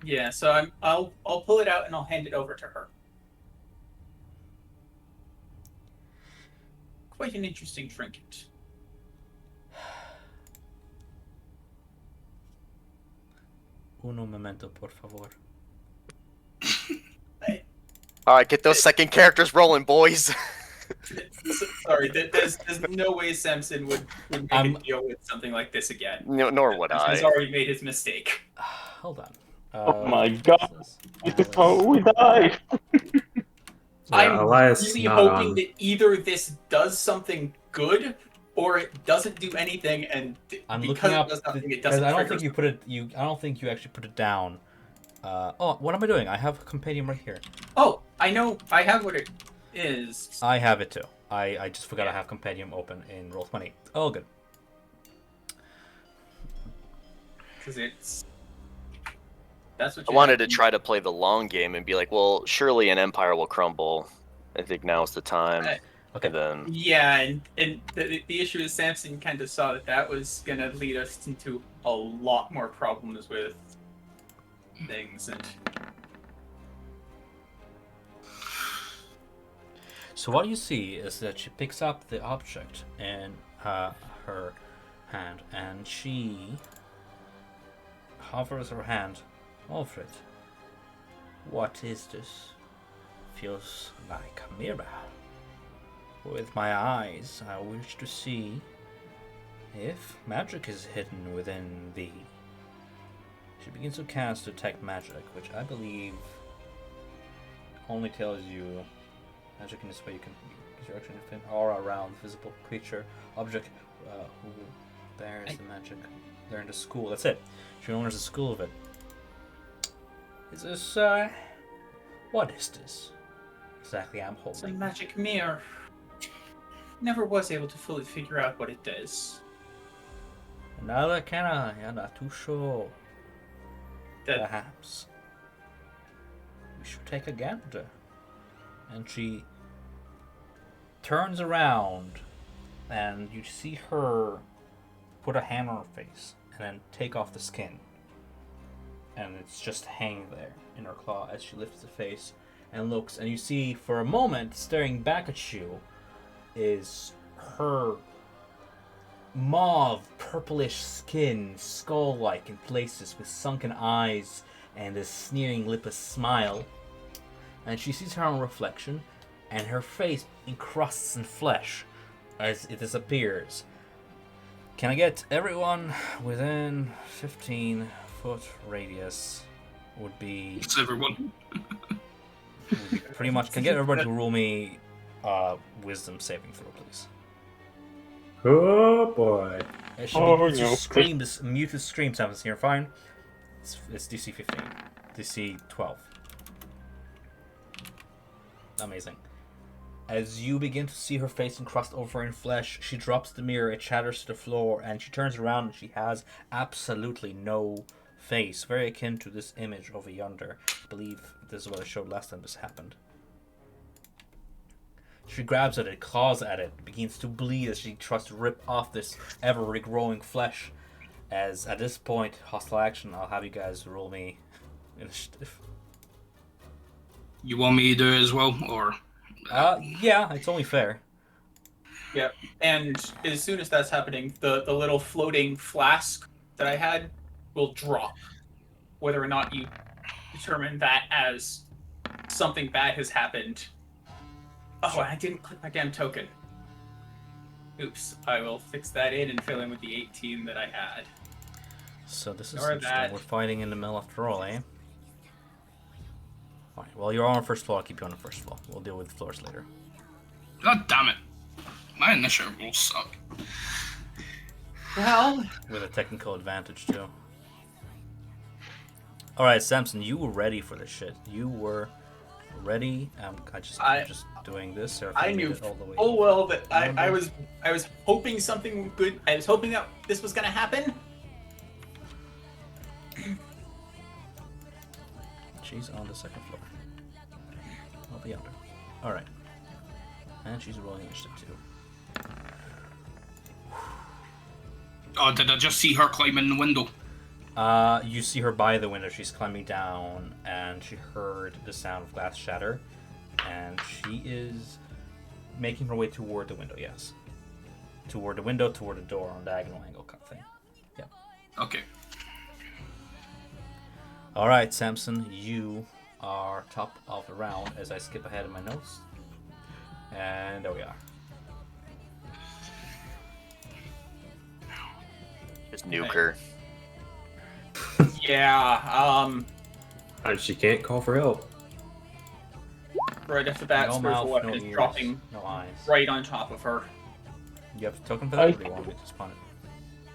Yeah, so I'll pull it out and I'll hand it over to her. Quite an interesting trinket. Uno momento, por favor. All right, get those second characters rolling, boys. Sorry, there's no way Samson would make a deal with something like this again. No, nor would He's I. already made his mistake. Hold on. Oh my god. This is how we die. I'm Elias really not hoping on. that either this does something good or it doesn't do anything, and I'm because looking it up. does nothing, it Because doesn't. I don't trigger think you put it. I don't think you actually put it down. Oh, what am I doing? I have a compendium right here. Oh, I know. I have what it is. I have it too. I just forgot I have compendium open in Roll20. Oh, good. Because it's. That's what I you wanted to have. try to play the long game and be like, well, surely an empire will crumble. I think now's the time. Okay. And then Yeah, and the issue is Samson kind of saw that was going to lead us into a lot more problems with things. And So what you see is that she picks up the object in her hand, and she hovers her hand over it. What is this? Feels like a mirror. With my eyes, I wish to see if magic is hidden within thee. She begins to cast Detect Magic, which I believe only tells you magic in this way you can use your action to defend aura around visible creature, object who bears the magic. Learn the school. That's it. She learns the school of it. Is this what is this? Exactly, I'm it's a holding. magic mirror. Never was able to fully figure out what it does. Neither can I. I'm not too sure. That Perhaps we should take a gander. And she turns around, and you see her put a hand on her face and then take off the skin. And it's just hanging there in her claw as she lifts the face and looks. And you see for a moment, staring back at you, is her mauve, purplish skin, skull-like in places with sunken eyes and a sneering lipless smile. And she sees her own reflection, and her face encrusts in flesh as it disappears. Can I get everyone within 15-foot radius? Would be It's everyone. pretty much. Can I get everybody to roll me wisdom saving throw, please? Oh boy. It should Oh, be no. scream, this muted scream sounds here. Fine. It's DC 15, DC 12. Amazing. As you begin to see her face encrust over in flesh, she drops the mirror, it shatters to the floor, and she turns around and she has absolutely no face. Very akin to this image over yonder. I believe this is what I showed last time this happened. She grabs at it, claws at it, begins to bleed as she tries to rip off this ever regrowing flesh. As at this point, hostile action, I'll have you guys roll me initiative. You want me to do it as well, or Yeah, it's only fair. Yep. And as soon as that's happening, the little floating flask that I had will drop. Whether or not you determine that as something bad has happened. Oh, and I didn't click my damn token. Oops. I will fix that in and fill in with the 18 that I had. So this is Ignore interesting. that. We're fighting in the middle after all, eh? Alright, well, you're on the first floor. I'll keep you on the first floor. We'll deal with the floors later. God damn it. My initiative will suck. Well, With a technical advantage, too. Alright, Samson, you were ready for this shit. You were ready. I'm just doing this. So I made knew it all the way. full well that I was hoping something good. I was hoping that this was gonna happen. She's on the second floor. I'll be under. Alright. And she's rolling initiative too. Oh, did I just see her climbing the window? You see her by the window. She's climbing down, and she heard the sound of glass shatter, and she is making her way toward the window. Yes, toward the window, toward the door on diagonal angle kind of thing. Yeah. Okay. All right, Samson, you are top of the round as I skip ahead in my notes, and there we are. Just nuke her. Yeah. And she can't call for help. Right off the bat, No spiritual mouth, weapon no is ears, dropping no eyes. right on top of her. You have a token for that, or do you want me to spawn it?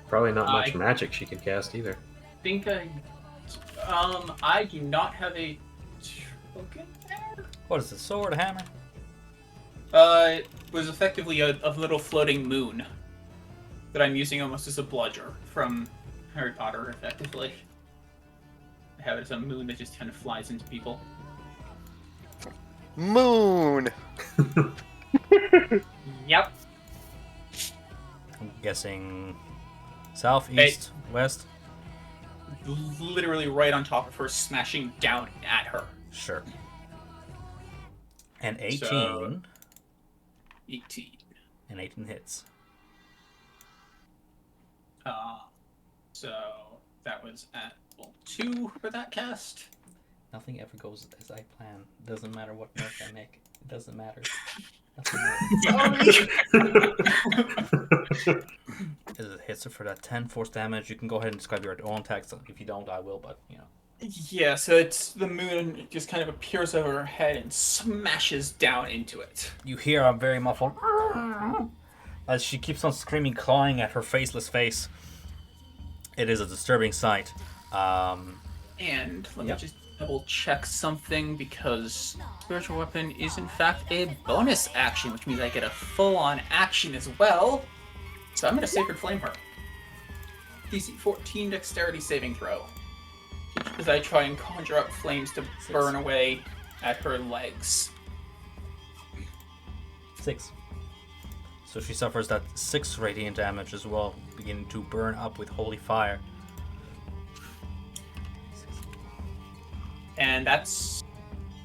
Probably not much I- magic she can cast either. Think I do not have a token there. What is it? Sword, hammer? It was effectively a little floating moon that I'm using almost as a bludger from Harry Potter, effectively. I have it as a moon that just kind of flies into people. Moon! Yep. I'm guessing south, east, west. Literally right on top of her, smashing down at her. Sure. And 18. So- 18. And 18 hits. So that was at level 2 for that cast. Nothing ever goes as I plan. Doesn't matter what note I make. It doesn't matter. Nothing matters. As it hits her for that 10 force damage, you can go ahead and describe your own attacks. If you don't, I will, but you know. Yeah, so it's the moon just kind of appears over her head and smashes down into it. You hear a very muffled as she keeps on screaming, clawing at her faceless face. It is a disturbing sight. And let me just double check something, because spiritual weapon is in fact a bonus action, which means I get a full-on action as well. So I'm gonna Sacred Flame her. DC 14 Dexterity saving throw. As I try and conjure up flames to burn away at her legs. 6. So she suffers that 6 radiant damage as well, beginning to burn up with holy fire. And that's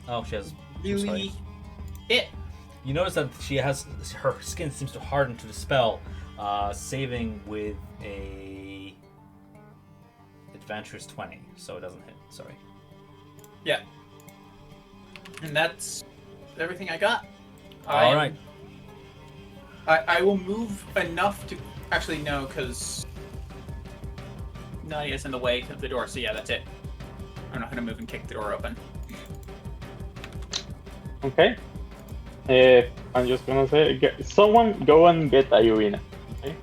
Oh, she has. really it. You notice that she has her skin seems to harden to the spell, saving with a adventurous 20, so it doesn't hit. Sorry. Yeah. And that's everything I got. All right. I will move enough to actually no, because Nadia's in the way of the door. So yeah, that's it. I'm not gonna move and kick the door open. Okay. I'm just gonna say, someone go and get Ayuina. Okay.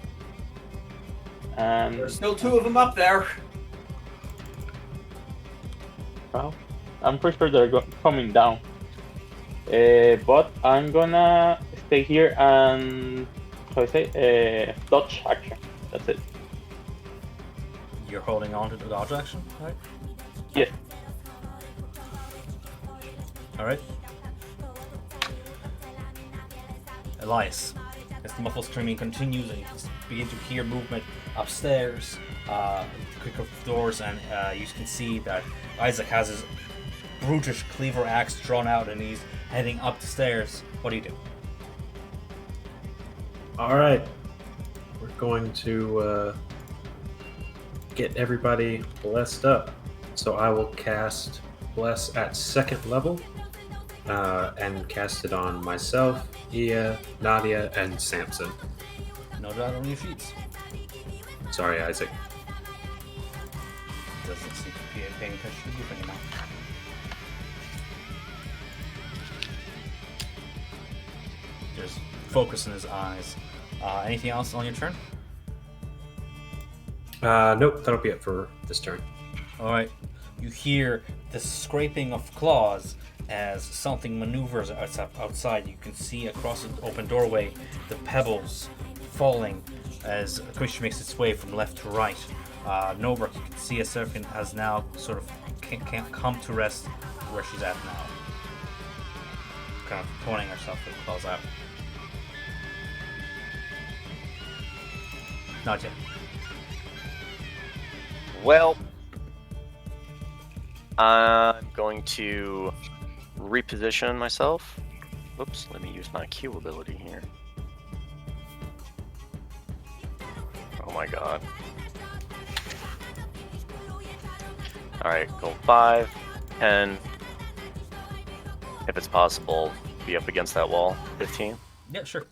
And There's still 2 of them up there. well, I'm pretty sure they're coming down. But I'm gonna stay here and how do I say dodge action. That's it. You're holding on to the dodge action, right? Yes. All right. Elias, as the muffled screaming continues, and you begin to hear movement upstairs, the click of doors, and you can see that Isaac has his brutish cleaver axe drawn out, and he's heading up the stairs. What do you do? All right. We're going to get everybody blessed up. So I will cast Bless at 2nd level and cast it on myself, Ia, Nadia, and Samson. No doubt on your sheets. Sorry, Isaac. Doesn't seem to be paying attention to you anymore. There's focus in his eyes. Anything else on your turn? Nope, that'll be it for this turn. All right. You hear the scraping of claws as something maneuvers outside. You can see across the open doorway the pebbles falling as a creature makes its way from left to right. Norbert, you can see a Seraphine has now sort of can't come to rest where she's at now. Kind of pointing herself with claws out. Not yet. Well, I'm going to reposition myself. Oops, let me use my Q ability here. Oh my god. Alright, go 5, 10. If it's possible, be up against that wall. 15. Yeah, sure.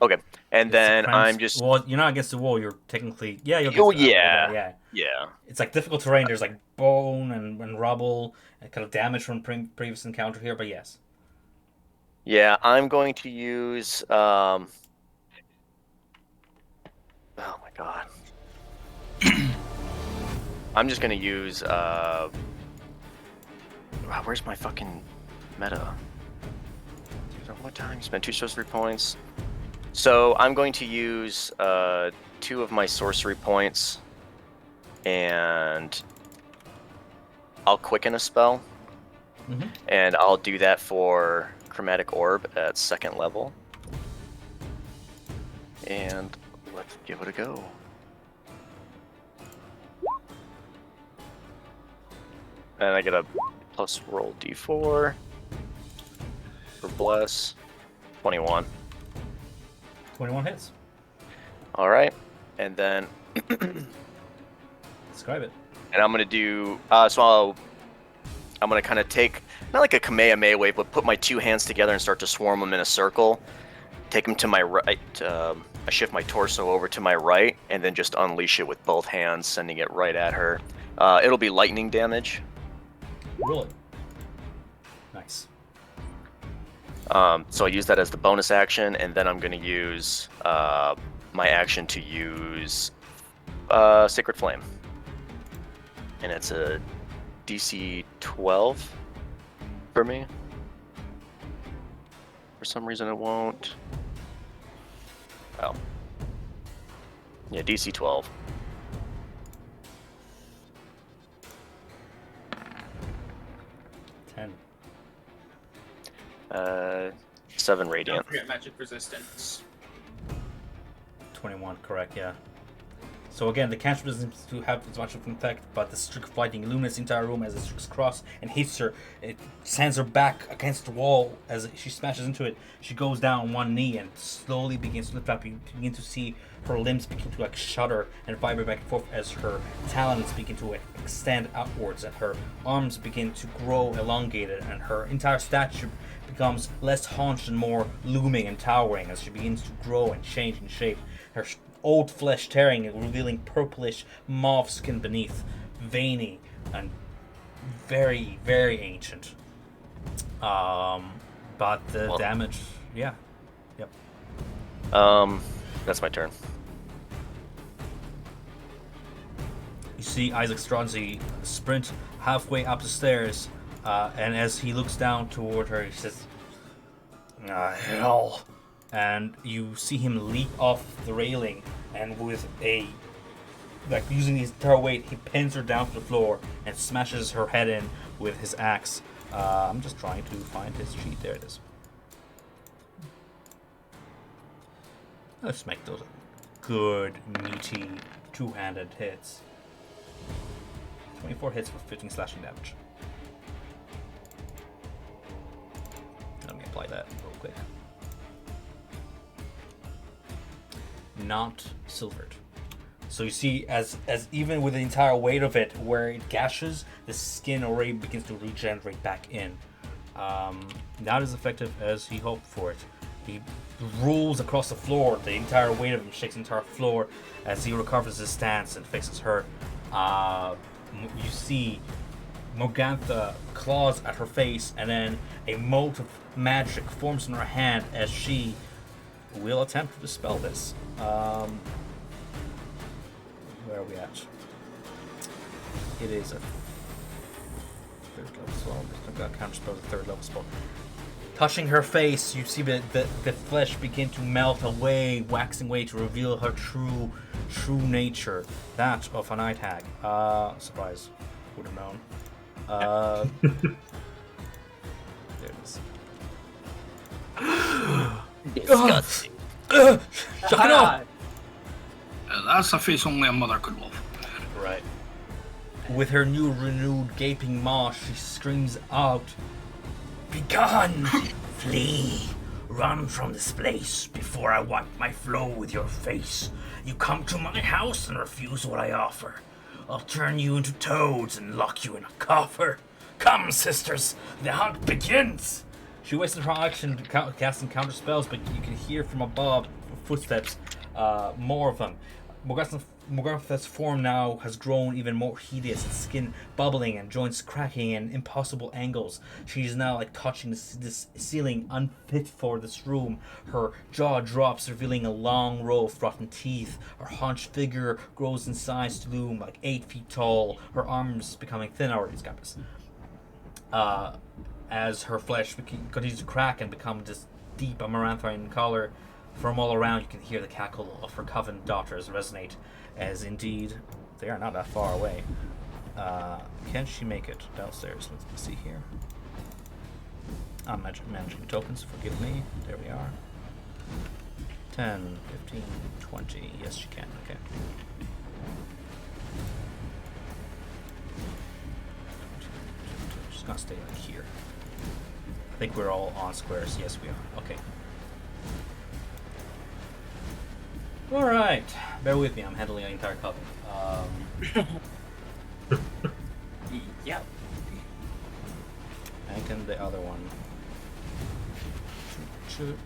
Okay, and then Cramps. I'm just... Well, you're not against the wall. You're technically you're against Oh, the wall, yeah. yeah. Yeah. It's like difficult terrain. There's like bone and rubble and kind of damage from previous encounter here, but yes. Yeah, I'm going to use... Oh my god. I'm just going to use... Where's my fucking meta? What time? Spend 2 sorcery points. So I'm going to use 2 of my sorcery points, and I'll quicken a spell, and I'll do that for Chromatic Orb at 2nd level. And let's give it a go. And I get a plus roll d4 for Bless. 21. 21 hits. All right, and then Describe it. and I'm gonna do I'm gonna kind of take not like a Kamehameha wave, but put my 2 hands together and start to swarm them in a circle. Take them to my right. I shift my torso over to my right, and then just unleash it with both hands, sending it right at her. It'll be lightning damage. Roll it. Nice. So I use that as the bonus action, and then I'm going to use my action to use Sacred Flame. And it's a DC 12 for me. For some reason it won't. Oh. Yeah, DC 12. Ten. 7 Don't radiant. forget magic resistance. 21, correct, yeah. So again, the cantrip doesn't seem to have as much of an effect, but the streak of lightning illuminates the entire room as it streaks across and hits her. It sends her back against the wall as she smashes into it. She goes down on one knee and slowly begins to lift up. You begin to see her limbs begin to like shudder and vibrate back and forth as her talons begin to extend outwards and her arms begin to grow elongated and her entire statue becomes less hunched and more looming and towering as she begins to grow and change in shape. Her old flesh tearing and revealing purplish mauve skin beneath, veiny and very, very ancient. But the damage, yeah, yep. That's my turn. You see Isaac Strahd sprint halfway up the stairs, and as he looks down toward her, he says, hell. And you see him leap off the railing, and with using his entire weight, he pins her down to the floor and smashes her head in with his axe. I'm just trying to find his sheet. There it is. Let's make those good, meaty, two-handed hits. 24 hits for 15 slashing damage. Let me apply that real quick. not silvered. So you see, as even with the entire weight of it, where it gashes, the skin already begins to regenerate back in. Not as effective as he hoped for it. He rolls across the floor. The entire weight of him shakes the entire floor as he recovers his stance and faces her. You see Morgantha claws at her face, and then a mote of magic forms in her hand as she will attempt to dispel this. Where are we at? It is a third level spell. I've got counter spell, a third level spell. Touching her face, you see the flesh begin to melt away, waxing away to reveal her true nature, that of a night hag. Surprise, would have known. There it is. Disgusting. Shut it up! That's a face only a mother could love. Right. With her new renewed gaping maw, she screams out, "Begone! Flee! Run from this place before I wipe my flow with your face. You come to my house and refuse what I offer. I'll turn you into toads and lock you in a coffer. Come, sisters, the hunt begins!" She wasted her action casting counter spells, but you can hear from above footsteps, more of them. Morgantha's form now has grown even more hideous, its skin bubbling and joints cracking in impossible angles. She's now like touching this ceiling unfit for this room. Her jaw drops, revealing a long row of rotten teeth. Her hunched figure grows in size to loom like 8 feet tall. Her arms becoming thinner. These guys. As her flesh continues to crack and become this deep amaranthine color, from all around you can hear the cackle of her Coven daughters resonate, as indeed they are not that far away. Can she make it downstairs? Let's see here. I'm managing tokens, forgive me. There we are. 10, 15, 20. Yes, she can. Okay. Just gonna stay like here. I think we're all on squares. Yes, we are. Okay. Alright. Bear with me. I'm handling the entire Coven. Yep. And then the other one.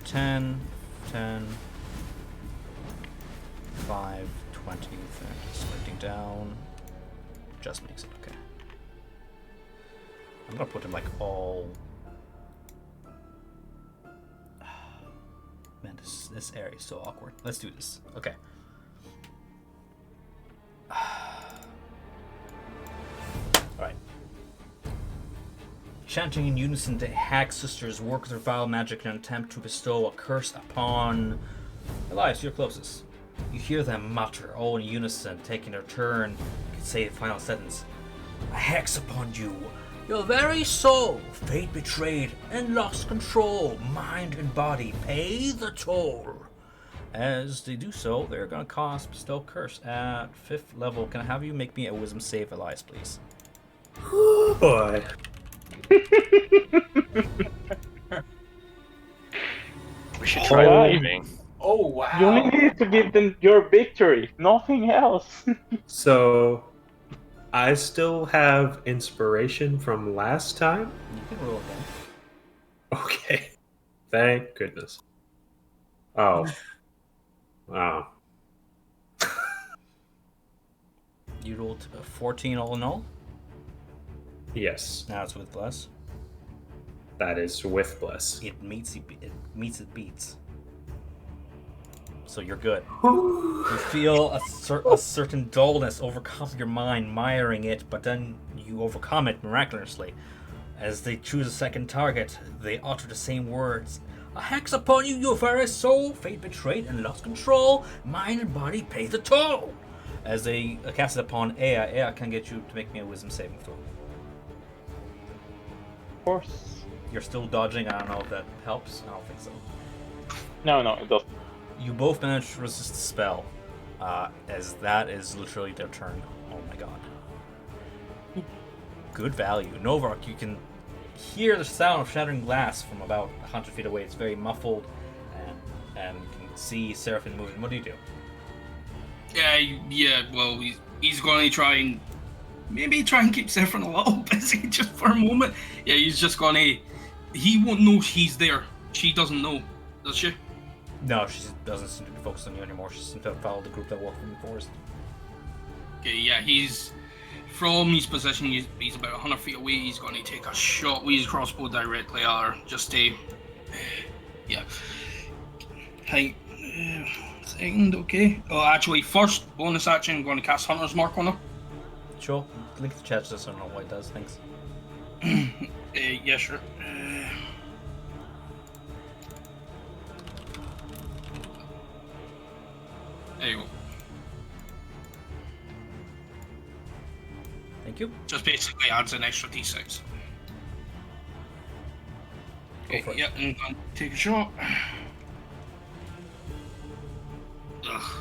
10, 10, 5, 20, 30. Splitting down. Just makes it okay. I'm gonna put him like all. Man, this area is so awkward. Let's do this. Okay. Alright. Chanting in unison, the hag sisters work their vile magic in an attempt to bestow a curse upon Elias, you're closest. You hear them mutter, all in unison, taking their turn to say the final sentence. A hex upon you. Your very soul, fate betrayed and lost control, mind and body, pay the toll. As they do so, they're gonna cast Bestow Curse at 5th level. Can I have you make me a Wisdom save, Elias, please? Oh boy. We should try Oh, leaving. Oh wow. You only need to give them your victory, nothing else. So, I still have inspiration from last time? You can roll again. Okay. Thank goodness. Oh. Wow. You rolled 14 all in all. Yes, Now it's with Bless. that is with bless. It meets it beats. So you're good. You feel a certain dullness overcome your mind, miring it, but then you overcome it miraculously. As they choose a second target, they utter the same words. A hex upon you, your very soul, fate betrayed and lost control, mind and body pay the toll. As they cast it upon Ea, Ea can get you to make me a wisdom saving throw. Of course. You're still dodging, I don't know if that helps, I don't think so. No, it doesn't. You both manage to resist the spell, as that is literally their turn. Oh my god. Good value. Novark, you can hear the sound of shattering glass from about 100 feet away. It's very muffled, and you can see Seraphim moving. What do you do? Yeah. Well, he's going to try and maybe try and keep Zephyrin a little busy just for a moment. Yeah, he's just going to. He won't know he's there. She doesn't know, does she? No, she doesn't seem to be focused on you anymore. She seems to have followed the group that walked in the forest. Okay, yeah, he's from his position. He's about 100 feet away. He's going to take a shot with his crossbow directly at her, just to, yeah. Hey, second, okay. Oh, actually, first bonus action, I'm going to cast Hunter's Mark on her. Sure. Link to chat just so I don't know what it does. Thanks. Yeah, sure. There you go. Thank you. Just basically adds an extra d6. Go for it. Yeah, and take a shot. Ugh.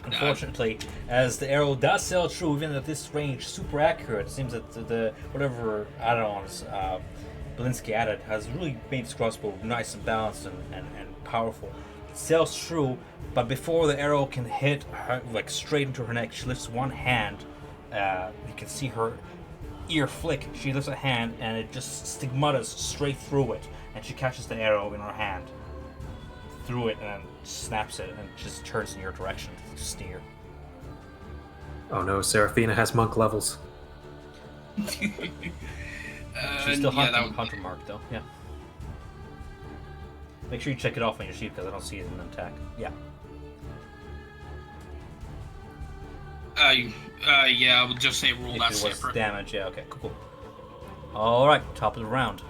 Unfortunately, as the arrow does sail through, even at this range, super accurate. It seems that the whatever add-ons Belinsky added has really made this crossbow nice and balanced and powerful. It sails through, but before the arrow can hit her, like straight into her neck, she lifts one hand. You can see her ear flick. She lifts a hand, and it just stigmatas straight through it, and she catches the arrow in her hand. Through it and snaps it and just turns in your direction to steer. Oh no, Seraphina has monk levels. She's still yeah, hunter mark though. Yeah. Make sure you check it off on your sheet because I don't see it in an attack. Yeah. Yeah, I would just say roll If that it was separate. damage, yeah. Okay, cool. All right, top of the round.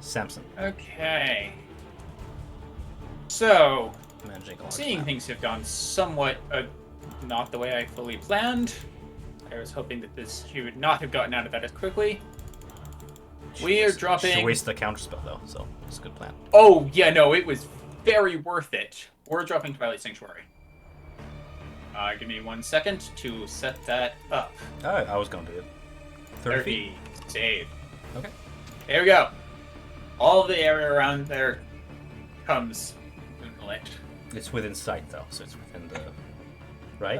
Samson. Okay. So, Managing a large seeing map. things have gone somewhat not the way I fully planned. I was hoping that she would not have gotten out of that as quickly. We are dropping. She wasted the counter spell though, so it's a good plan. Oh yeah, no, it was very worth it. We're dropping Twilight Sanctuary. Give me 1 second to set that up. Alright, I was going to do it. 30 feet. Save. Okay. There we go. All of the area around there comes moonlit. It's within sight though, so it's within the. Right?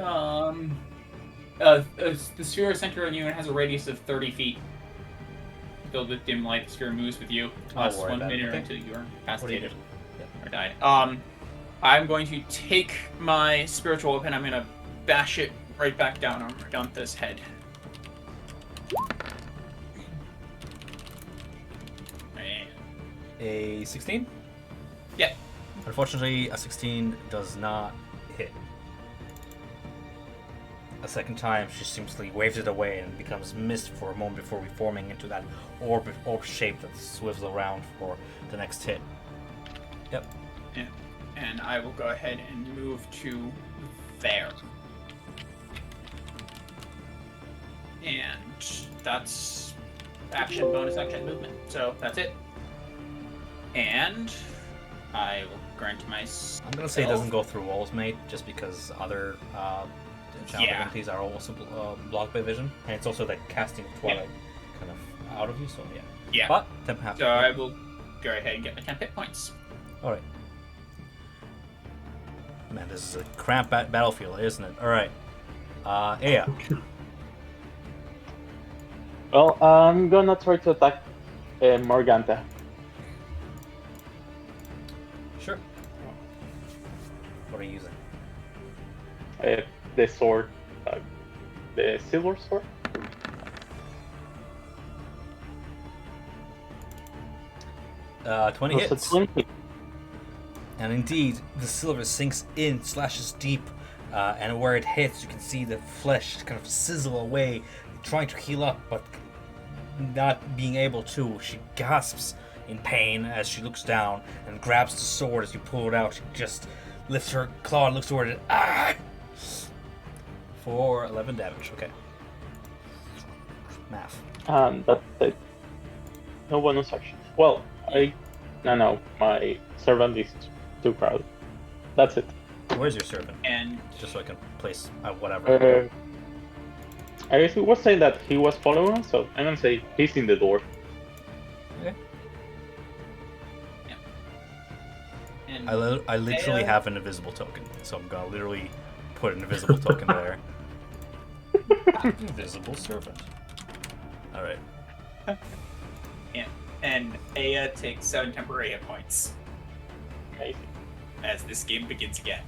The sphere center on you has a radius of 30 feet. Filled with dim light, the sphere moves with you. I'll Plus worry 1 about it, minute okay. until you're What do you incapacitated do? or died. I'm going to take my spiritual weapon. I'm going to bash it right back down on Morgantha's head. And A 16? yeah, Unfortunately, a 16 does not hit. A second time, she simply waves it away and becomes mist for a moment before reforming into that orb shape that swivels around for the next hit. Yep. and I will go ahead and move to there. And that's action, bonus action, movement. So that's it. And I will grant myself. I'm gonna say it doesn't go through walls, mate, just because other channel Yeah. abilities are also blocked by vision, and it's also like casting Twilight kind of out of you. So yeah. Yeah. But temp half. So I will go ahead and get my 10 hit points. All right. Man, this is a cramped battlefield, isn't it? All right. Aya. Well, I'm gonna try to attack Morgantha. Sure. What are you using? The sword, the silver sword. 20 Also hits. 20. And indeed, the silver sinks in, slashes deep, and where it hits, you can see the flesh kind of sizzle away, trying to heal up, but not being able to. She gasps in pain as she looks down and grabs the sword as you pull it out. She just lifts her claw and looks toward it. Ah! For 11 damage. Okay. Math. And that's it. No bonus action. Well, no, my servant is too crowded. That's it. Where's your servant? And Just so I can place whatever. I guess he was saying that he was following us, so I'm gonna say he's in the door. Okay. And I literally Aya- have an invisible token, so I'm gonna literally put an invisible token there. Invisible servant. All right. and Aya takes 7 temporary hit points Amazing. as this game begins again.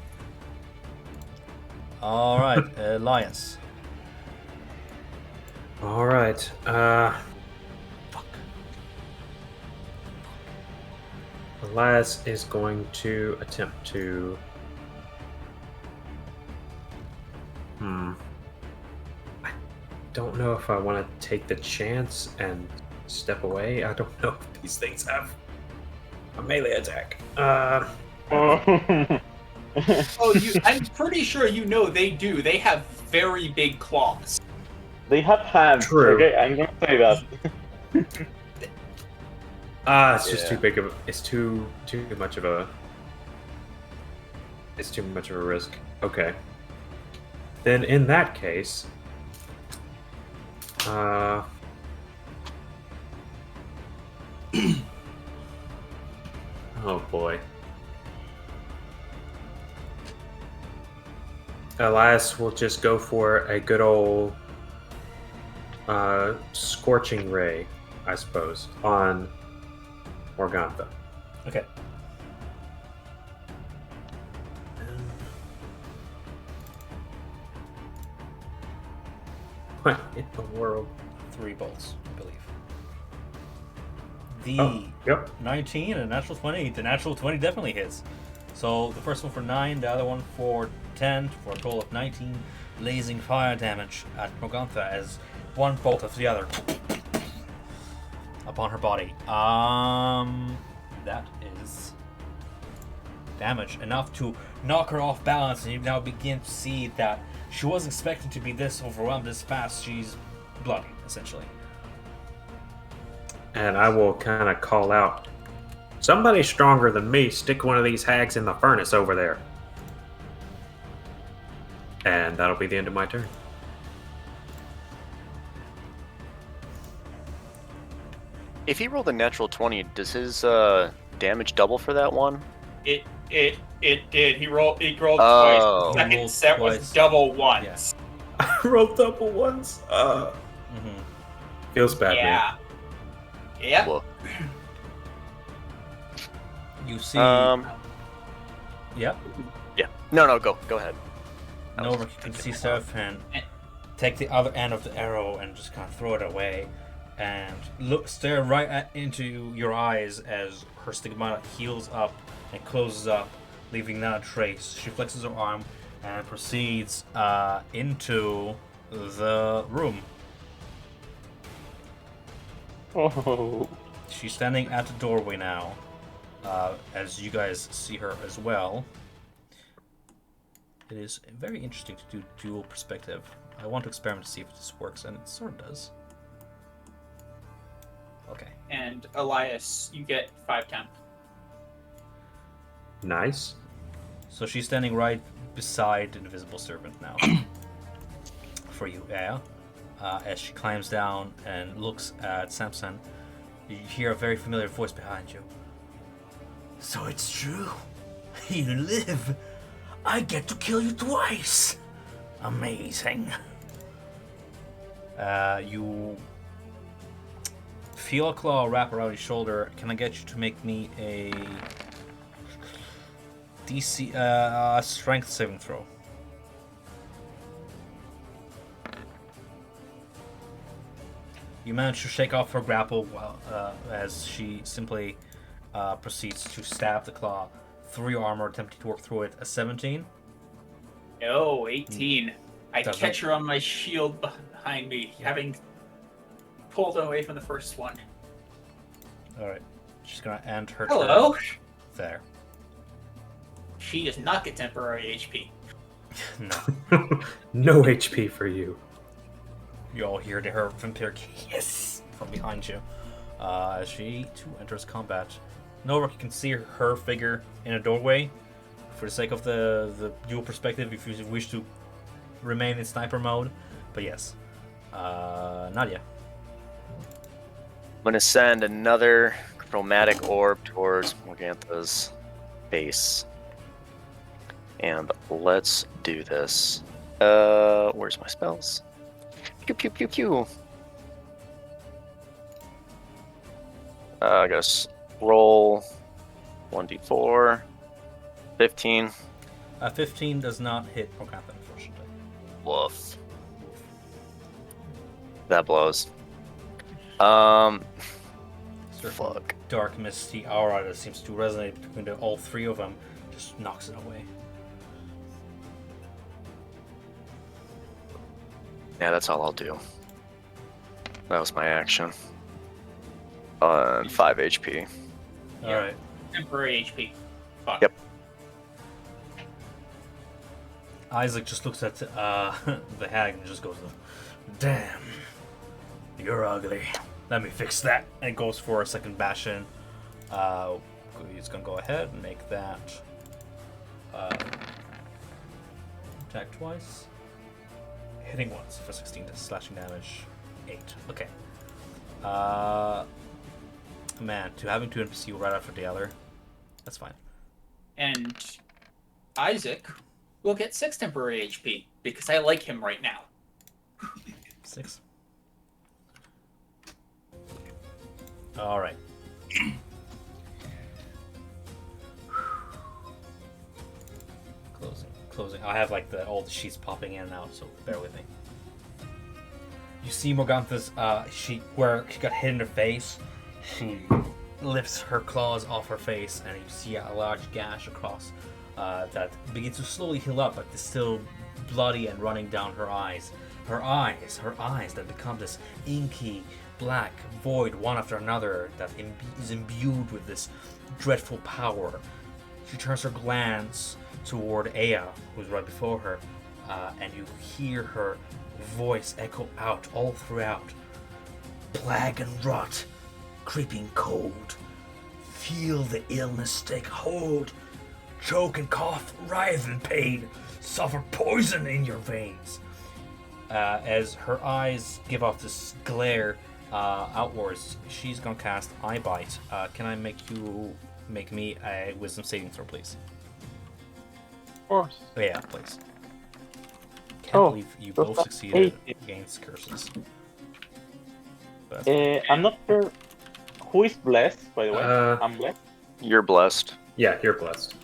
All right, Elias. All right. Fuck. Elias is going to attempt to. I don't know if I want to take the chance and step away. I don't know if these things have a melee attack. Oh, I'm pretty sure you know they do. They have very big claws. They have hands. True. Okay, I'm gonna say that. It's just too Yeah. big of. It's too much of a. It's too much of a risk. Okay. Then in that case, oh boy. Elias will just go for a good old scorching ray, I suppose, on Morgantha. Okay. What in the world? 3 bolts, I believe. The Oh, yep. 19 and a natural 20. The natural 20 definitely hits. So the first one for 9, the other one for 10, for a total of 19 blazing fire damage at Morgantha as one bolt after the other upon her body. That is damage enough to knock her off balance, and you now begin to see that she wasn't expecting to be this overwhelmed this fast. She's bloody, essentially. And I will kind of call out, somebody stronger than me, stick one of these hags in the furnace over there. And that'll be the end of my turn. If he rolled a natural 20, does his damage double for that one? It did. He rolled Oh. twice. The second Rolled set twice. was double once. Yes. I rolled double once. Feels bad, man. Yeah. Yeah. Well, You see. um, Yep. yeah. No, go ahead. Nova can see Seraphin take the other end of the arrow and just kind of throw it away, and stare right into your eyes as her stigmata heals up and closes up, leaving not a trace. She flexes her arm and proceeds into the room. Oh. She's standing at the doorway now, as you guys see her as well. It is very interesting to do dual perspective. I want to experiment to see if this works, and it sort of does. Okay. And Elias, you get 5 temp. Nice. So she's standing right beside the invisible servant now. For you, Aya. As she climbs down and looks at Samson, you hear a very familiar voice behind you. So it's true. You live. I get to kill you twice. Amazing. You feel a claw wrap around your shoulder. Can I get you to make me a DC strength saving throw? You manage to shake off her grapple while, as she simply proceeds to stab the claw through your armor, attempting to work through it. A 17? No, 18. I Doesn't- catch her on my shield behind me, having pulled away from the first one. Alright. She's gonna end her Hello. turn there. She does not get temporary HP. No. No HP for you. You all hear her vampiric hiss from behind you. As she too enters combat. Nora, you can see her figure in a doorway. For the sake of the dual perspective, if you wish to remain in sniper mode. But yes. Nadia. I'm gonna send another chromatic orb towards Morgantha's base. And let's do this. Where's my spells? Pew pew pew pew. I gotta roll 1d4. 15. 15 does not hit Morgantha, unfortunately. Woof. That blows. Fuck. Dark, misty aura that seems to resonate between all three of them just knocks it away. Yeah, that's all I'll do. That was my action. On 5 HP. Yeah. Alright. Temporary HP. Fuck. Yep. Isaac just looks at the hag and just goes, "Damn, you're ugly. Let me fix that." And goes for a second bastion. He's gonna go ahead and make that attack twice. Hitting once for 16 slashing damage. 8. Okay. Man, to having two NPC right after the other, that's fine. And Isaac will get 6 temporary HP because I like him right now. 6. Alright. Closing. I have like all the sheets popping in and out, so bear with me. You see Morgantha's where she got hit in her face. She lifts her claws off her face, and you see a large gash across that begins to slowly heal up, but it's still bloody and running down her eyes. Her eyes that become this inky black void one after another that is imbued with this dreadful power. She turns her glance toward Aya, who's right before her, and you hear her voice echo out all throughout. Plague and rot, creeping cold. Feel the illness take hold. Choke and cough, writhe in pain. Suffer poison in your veins. As her eyes give off this glare outwards, she's gonna cast Eye Bite. Can I make me a Wisdom saving throw, please? Of course. Oh, yeah, please. Can't Oh, believe you those both are succeeded 8. against curses. But I'm not sure who is blessed, by the way. Uh, I'm blessed. You're blessed. Yeah, you're blessed.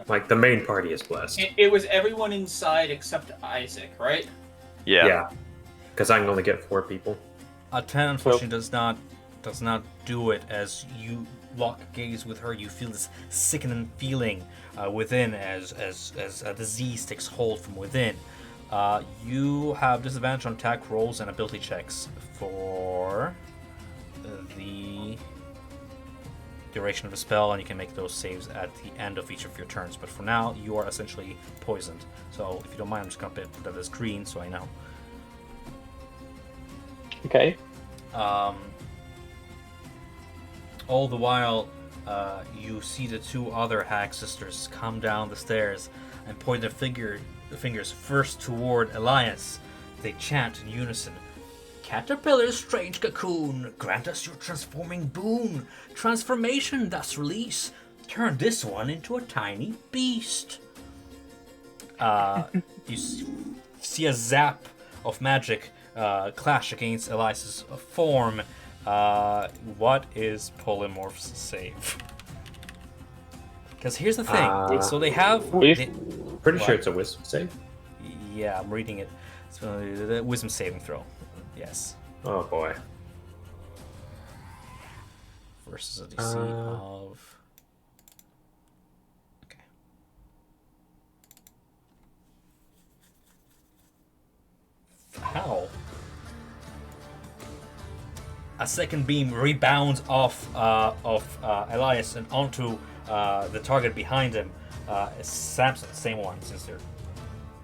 Like, the main party is blessed. It was everyone inside except Isaac, right? Yeah. Because I can only get 4 people. a 10 unfortunately does not do it. As you lock gaze with her, you feel this sickening feeling within as a disease takes hold from within. You have disadvantage on attack rolls and ability checks for the duration of the spell, and you can make those saves at the end of each of your turns. But for now, you are essentially poisoned. So if you don't mind, I'm just going to put that as green so I know. Okay. All the while, you see the 2 other hag sisters come down the stairs and point their fingers first toward Elias. They chant in unison. Caterpillar's strange cocoon, grant us your transforming boon. Transformation thus release. Turn this one into a tiny beast. You see a zap of magic clash against Elias's form. What is Polymorph's save? Because here's the thing. So they have... Pretty sure it's a wisdom save. Yeah, I'm reading it. It's the wisdom saving throw. Yes. Oh boy. Versus a DC of... Okay. How? A second beam rebounds off Elias and onto the target behind him. Samson, same one, since they're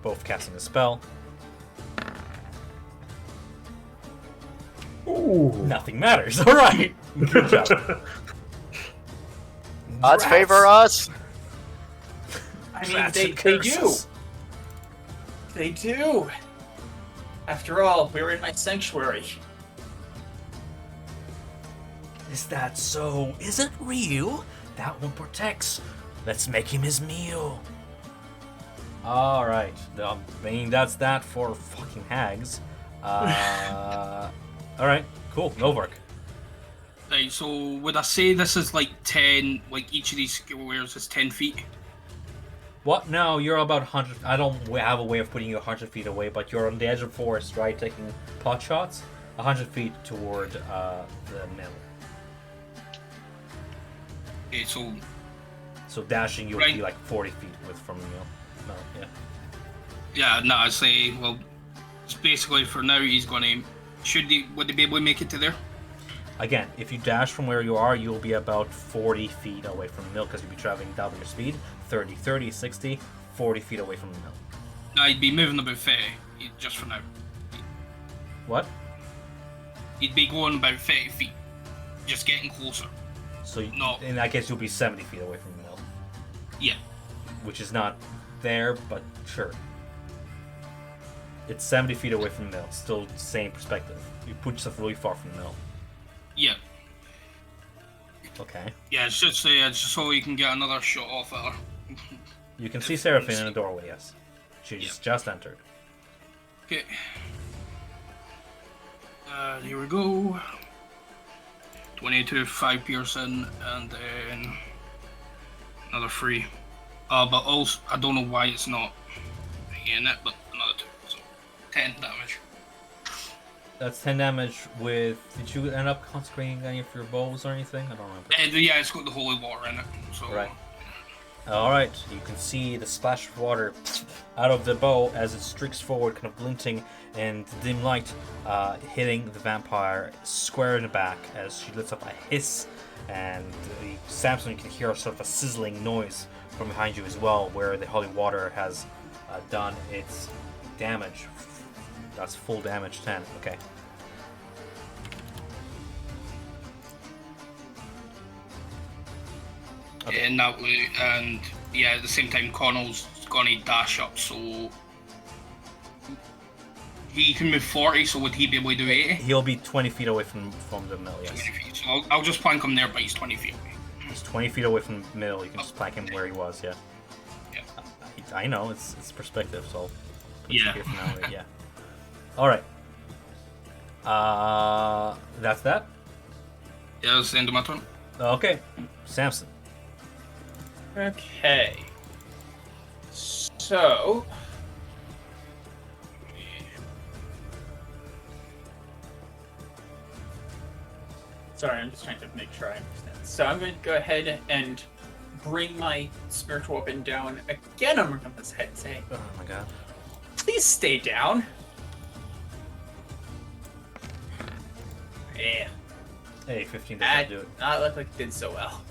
both casting a spell. Ooh. Nothing matters. All right. Good job. Odds favor us. I mean, Rats they and do. curses. They do. After all, we're in my sanctuary. Is that so? Is it real? That one protects. Let's make him his meal. All right. I mean, that's that for fucking hags. All right. Cool. Novark. Right, so would I say this is like 10, like each of these squares is 10 feet? What? No, you're about 100. I don't have a way of putting you 100 feet away, but you're on the edge of the forest, right? Taking pot shots. 100 feet toward the mill. Okay, so So dashing, you'll Right. be like 40 feet from the mill. No, yeah. yeah, no, I'd say, well, it's basically for now he's gonna, would they be able to make it to there? Again, if you dash from where you are, you'll be about 40 feet away from the mill because you'll be traveling double your speed. 30, 30, 60, 40 feet away from the mill. No, he'd be moving about 30, just for now. What? He'd be going about 30 feet, just getting closer. So No. in that case, you'll be 70 feet away from the mill, Yeah. which is not there, but sure. It's 70 feet away from the mill. Still the same perspective. You put yourself really far from the mill. Yeah. Okay. Yeah, it's just so you can get another shot off at her. You can see Seraphine in the doorway, yes. She's just entered. Okay. Here we go. 22, 5 piercing, and then another 3. But also, I don't know why it's not in it, but another 2. So 10 damage. That's 10 damage with... Did you end up consecrating any of your bows or anything? I don't remember. Yeah, it's got the holy water in it. So Right. Alright, you can see the splash of water out of the bow as it streaks forward, kind of glinting in the dim light, hitting the vampire square in the back as she lets up a hiss, and Samson, you can hear sort of a sizzling noise from behind you as well, where the holy water has done its damage. That's full damage, 10. Okay. Okay. in that way, and yeah, at the same time, Connell's gonna dash up, so he can move 40. So would he be able to do 80? He'll be 20 feet away from the mill, yes. 20 feet. So I'll just plank him there, but he's 20 feet away. He's 20 feet away from the mill. You can just plank him where he was, yeah. Yeah. I know, it's perspective, so I'll put Yeah. you here for now, yeah. Alright. That's that? Yeah, that's the end of my turn. Okay. Samson. Okay. So. Sorry, I'm just trying to make sure I understand. So I'm going to go ahead and bring my spiritual weapon down again on Morgantha's head and say, Oh my god. please stay down. Yeah. Hey, 15 That doesn't do it. not look like it did so well.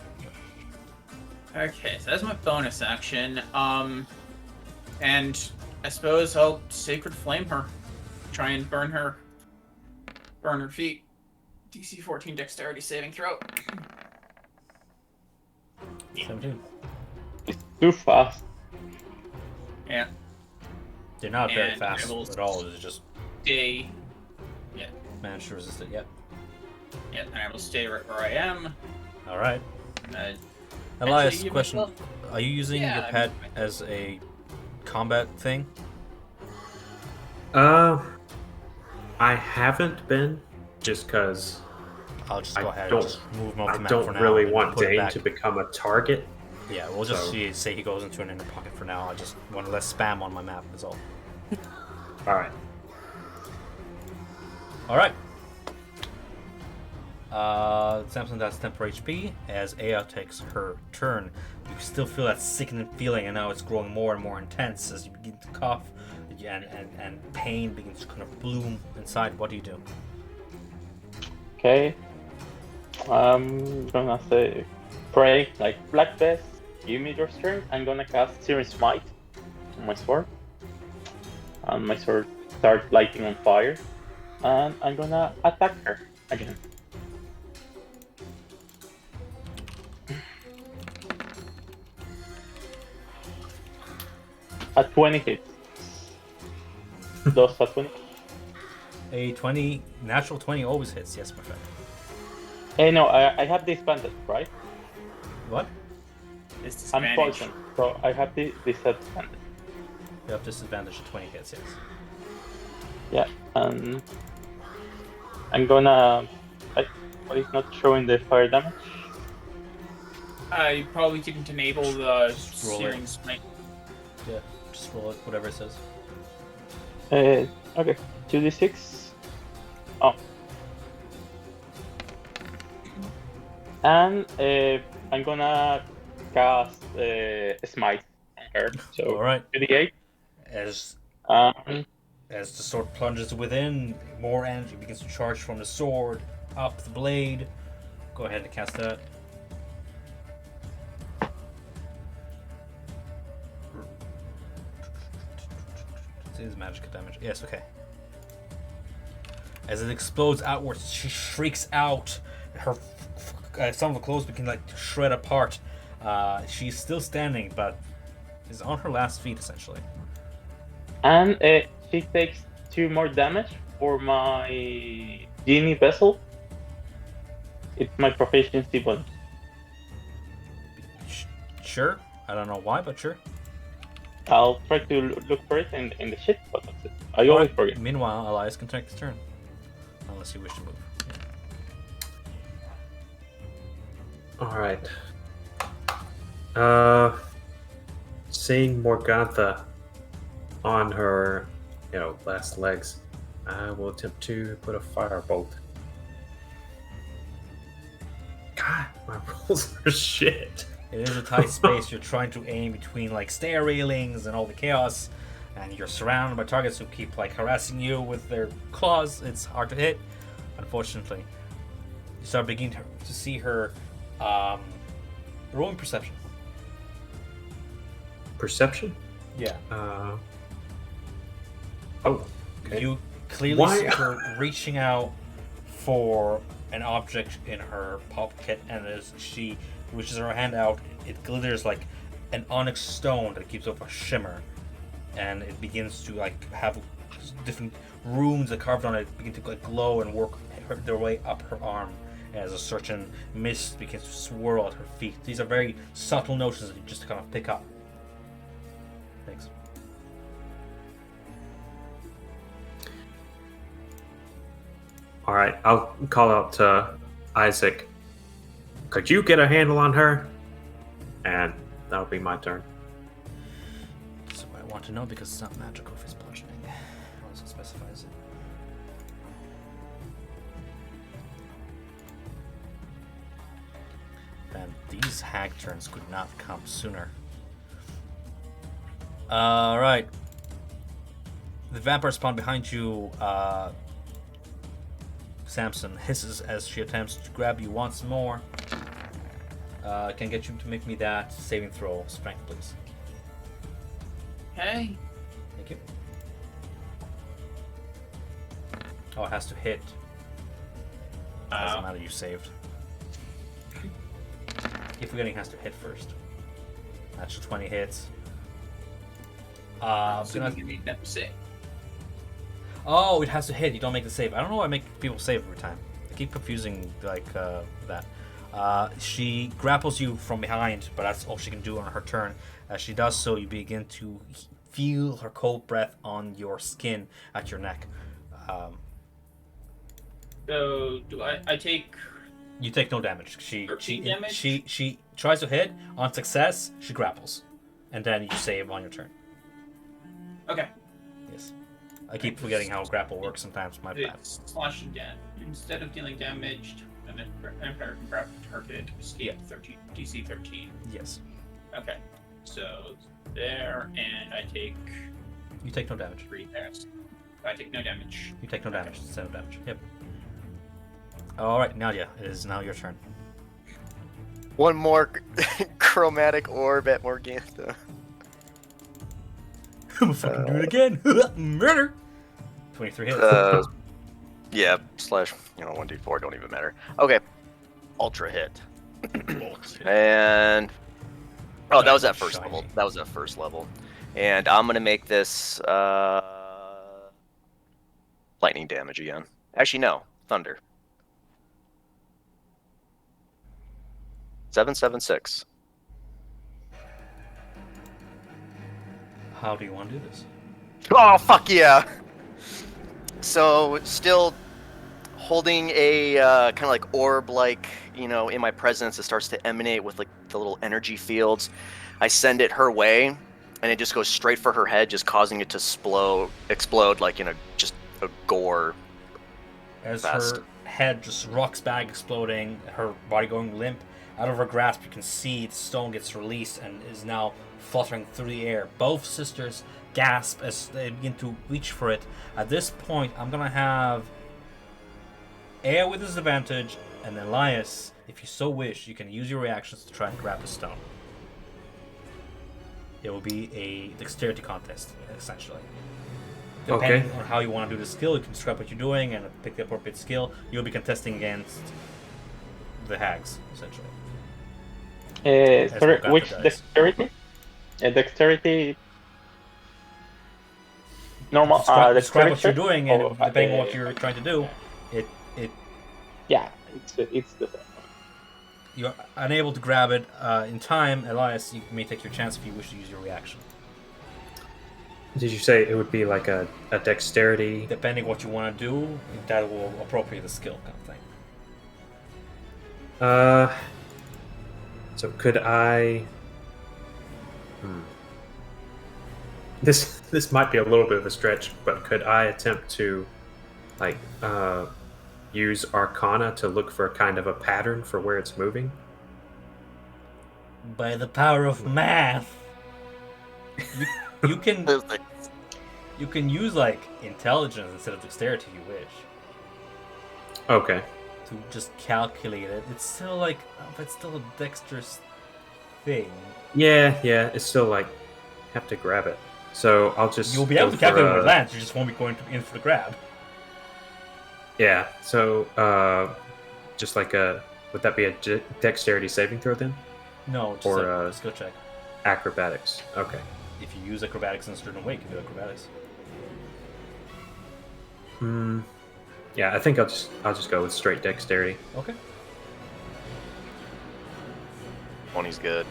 Okay, so that's my bonus action. And I suppose I'll Sacred Flame her. Try and burn her feet. DC 14 Dexterity saving throw. 17. It's too fast. Yeah. They're not very And fast I will at all. It's just Stay. managed to resist it. Yep. Yeah, and I will stay right where I am. Alright. Uh, Elias, actually, you question. might Are you using Yeah, your I pet mean- as a combat thing? I haven't been, just because I'll just I go ahead don't- and just move him off I the map don't for now. really and want put it Dane back. to become a target. Yeah, we'll just So- say he goes into an inner pocket for now. I just want less spam on my map, that's all. Alright. Alright. Samson does temporary HP as Aya takes her turn. You still feel that sickening feeling, and now it's growing more and more intense as you begin to cough, and pain begins to kind of bloom inside. What do you do? Okay. I'm gonna say, pray like Black Best. Give me your strength. I'm gonna cast Searing Smite on my sword, and my sword starts lighting on fire, and I'm gonna attack her again. At 20 hits. Those at 20. A 20, natural 20 always hits. Yes, my friend. Hey, no, I have disbanded, right? What? This I'm disadvantage. poisoned, so I have the disadvantage. You have disadvantage at 20 hits, yes. Yeah, and I'm gonna. But it's not showing the fire damage. I probably didn't enable the Just roll searing it. smite. Yeah, just roll it, whatever it says. Okay, 2d6. Oh. And I'm gonna cast Smite on her. So Alright. 2d8. As Um, as the sword plunges within, more energy begins to charge from the sword up the blade. Go ahead and cast that. It is magical damage. Yes, okay. As it explodes outwards, she shrieks out. Her some of the clothes begin like to shred apart. She's still standing, but is on her last feet essentially. and she takes 2 more damage for my genie vessel. It's my proficiency bonus. Sure. I don't know why, but sure. I'll try to look for it in the shit, but that's it. I always Alright. forget. Meanwhile, Elias can take his turn, unless you wish to move. All right. Seeing Morgantha on her, last legs, I will attempt to put a firebolt. God, my rolls are shit. It is a tight space. You're trying to aim between like stair railings and all the chaos, and you're surrounded by targets who keep like harassing you with their claws. It's hard to hit, unfortunately. You start beginning to see her rolling perception. Perception? Yeah. Oh, okay. You clearly Why- see her reaching out for an object in her pocket, and as she reaches her hand out, it glitters like an onyx stone that keeps up a shimmer, and it begins to like have different runes that carved on it begin to like glow and work their way up her arm as a certain mist begins to swirl at her feet. These are very subtle notions that you just kind of pick up. Thanks. All right, I'll call out to Isaac. Could you get a handle on her? And that'll be my turn. So I want to know because it's not magical if it's bludgeoning. Unless it specifies it. Then these hag turns could not come sooner. Alright. The vampire spawn behind you, Samson hisses as she attempts to grab you once more. Can get you to make me that saving throw. Strength, please. Okay. Thank you. Oh, it has to hit. Doesn't matter, you saved. Keep forgetting it has to hit first. Natural 20 hits. So you can make that save. Oh, it has to hit. You don't make the save. I don't know why I make people save every time. I keep confusing that. She grapples you from behind, but that's all she can do on her turn. As she does so, you begin to feel her cold breath on your skin at your neck. So do I take? You take no damage. She 13 damage? she tries to hit. On success, she grapples, and then you save on your turn. Okay. Yes. I keep forgetting how grapple works sometimes. My bad. It's slashing down. Instead of dealing damage, and then vampire can grab the target. Escape 13. DC 13. Yes. Okay. So there, and I take You take no damage. 3 there. I take no damage. You take no damage. Instead of damage. Yep. All right, Nadia. It is now your turn. One more chromatic orb at Morgantha. I'm gonna fucking do it again. Murder. 23 hits. Yeah, slash, 1d4, don't even matter. Okay. Ultra hit. And that was at first level. That was at first level. And I'm gonna make this lightning damage again. Actually no, thunder. 776. How do you want to do this? Oh, fuck yeah! So, still holding a kind of like orb-like, in my presence, it starts to emanate with like the little energy fields. I send it her way, and it just goes straight for her head, just causing it to explode like in just a gore. As Fast. her head just rocks back, exploding, her body going limp, out of her grasp, you can see the stone gets released and is now fluttering through the air. Both sisters gasp as they begin to reach for it. At this point, I'm going to have Air with disadvantage, and Elias, if you so wish, you can use your reactions to try and grab the stone. It will be a dexterity contest, essentially. Depending on how you want to do the skill, you can describe what you're doing and pick the appropriate skill. You'll be contesting against the hags, essentially. Sorry, Morgantha which does. dexterity? Dexterity. Normal. Describe what you're check? doing, and Oh, depending on what you're trying to do, it Yeah, it's the same. you're unable to grab it in time. Elias, you may take your chance if you wish to use your reaction. Did you say it would be like a dexterity? Depending what you want to do, that will appropriate the skill kind of thing. So could I? This might be a little bit of a stretch, but could I attempt to, like, use Arcana to look for kind of a pattern for where it's moving? By the power of math, you can you can use like intelligence instead of dexterity if you wish Okay. to just calculate it. It's still like, it's still a dexterous thing. Yeah. It's still like have to grab it. So I'll just. You'll be able to calculate when it lands. You just won't be going in for the grab. Yeah. So just like would that be a dexterity saving throw then? No, just Or, a skill check. Acrobatics. Okay. If you use acrobatics in a certain way, you can do acrobatics. Yeah, I think I'll just go with straight dexterity. Okay. 20's good.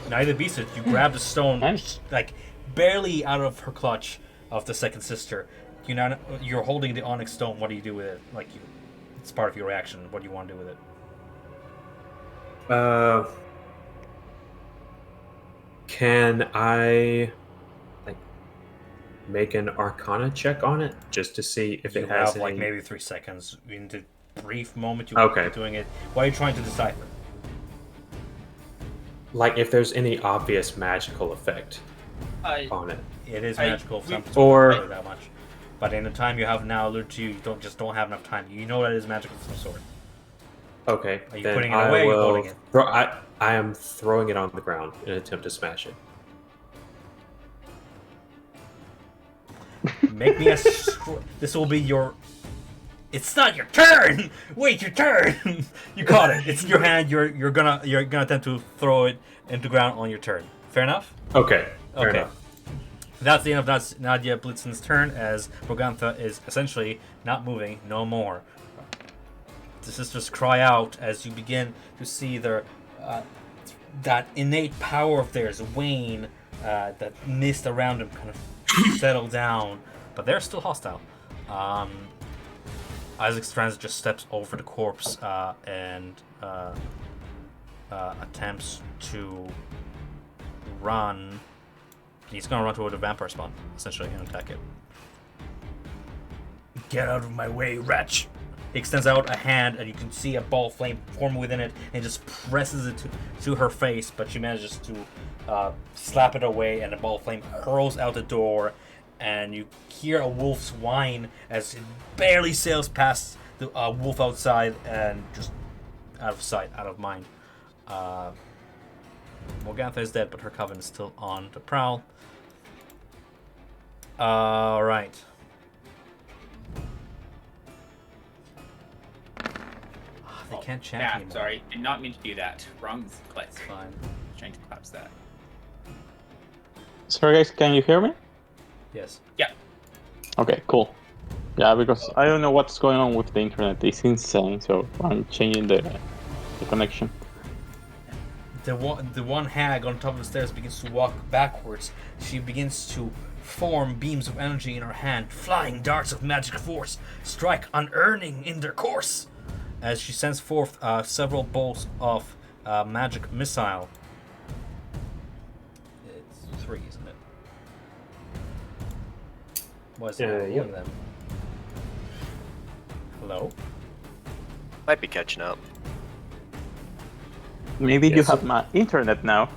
Neither beats it. You grab the stone, Nice. like barely out of her clutch of the second sister. You're holding the onyx stone. What do you do with it? It's part of your reaction. What do you want to do with it? Can I like make an Arcana check on it just to see if You it has have like any... maybe 3 seconds in the brief moment you Okay. are doing it. What are you trying to decipher? like if there's any obvious magical effect on it. It is I- magical. we- Some Or- don't that much, but in the time you have now alluded to, you don't have enough time. You know that it is magical of some sort. Okay, Are you then putting it I away or are you will holding it? I am throwing it on the ground in an attempt to smash it. Make me a. This will be your. It's not your turn. Wait, your turn. You caught it. It's in your hand. You're gonna attempt to throw it into the ground on your turn. Fair enough. Okay, fair Okay. enough. That's the end of Nadia Blitzen's turn, as Morgantha is essentially not moving no more. The sisters cry out as you begin to see that innate power of theirs wane, that mist around them kind of settle down, but they're still hostile. Isaac Strahd just steps over the corpse and attempts to run. He's gonna run toward the vampire spawn, essentially, and attack it. Get out of my way, wretch! He extends out a hand, and you can see a ball of flame form within it, and just presses it to her face, but she manages to slap it away, and the ball of flame hurls out the door, and you hear a wolf's whine as it barely sails past the wolf outside, and just out of sight, out of mind. Morgantha is dead, but her coven is still on the prowl. Alright. They can't chant Yeah, anymore. sorry. Did not mean to do that. Wrong click. It's fine. Trying to collapse that. Sorry guys, can you hear me? Yes. Yeah. Okay, cool. Yeah, because I don't know what's going on with the internet. It's insane, so I'm changing the connection. The one hag on top of the stairs begins to walk backwards. She begins to form beams of energy in her hand. Flying darts of magic force strike unearning in their course. As she sends forth several bolts of magic missile. It's 3, isn't it? What's yep. them? Hello? Might be catching up. Maybe you Yes. have my internet now.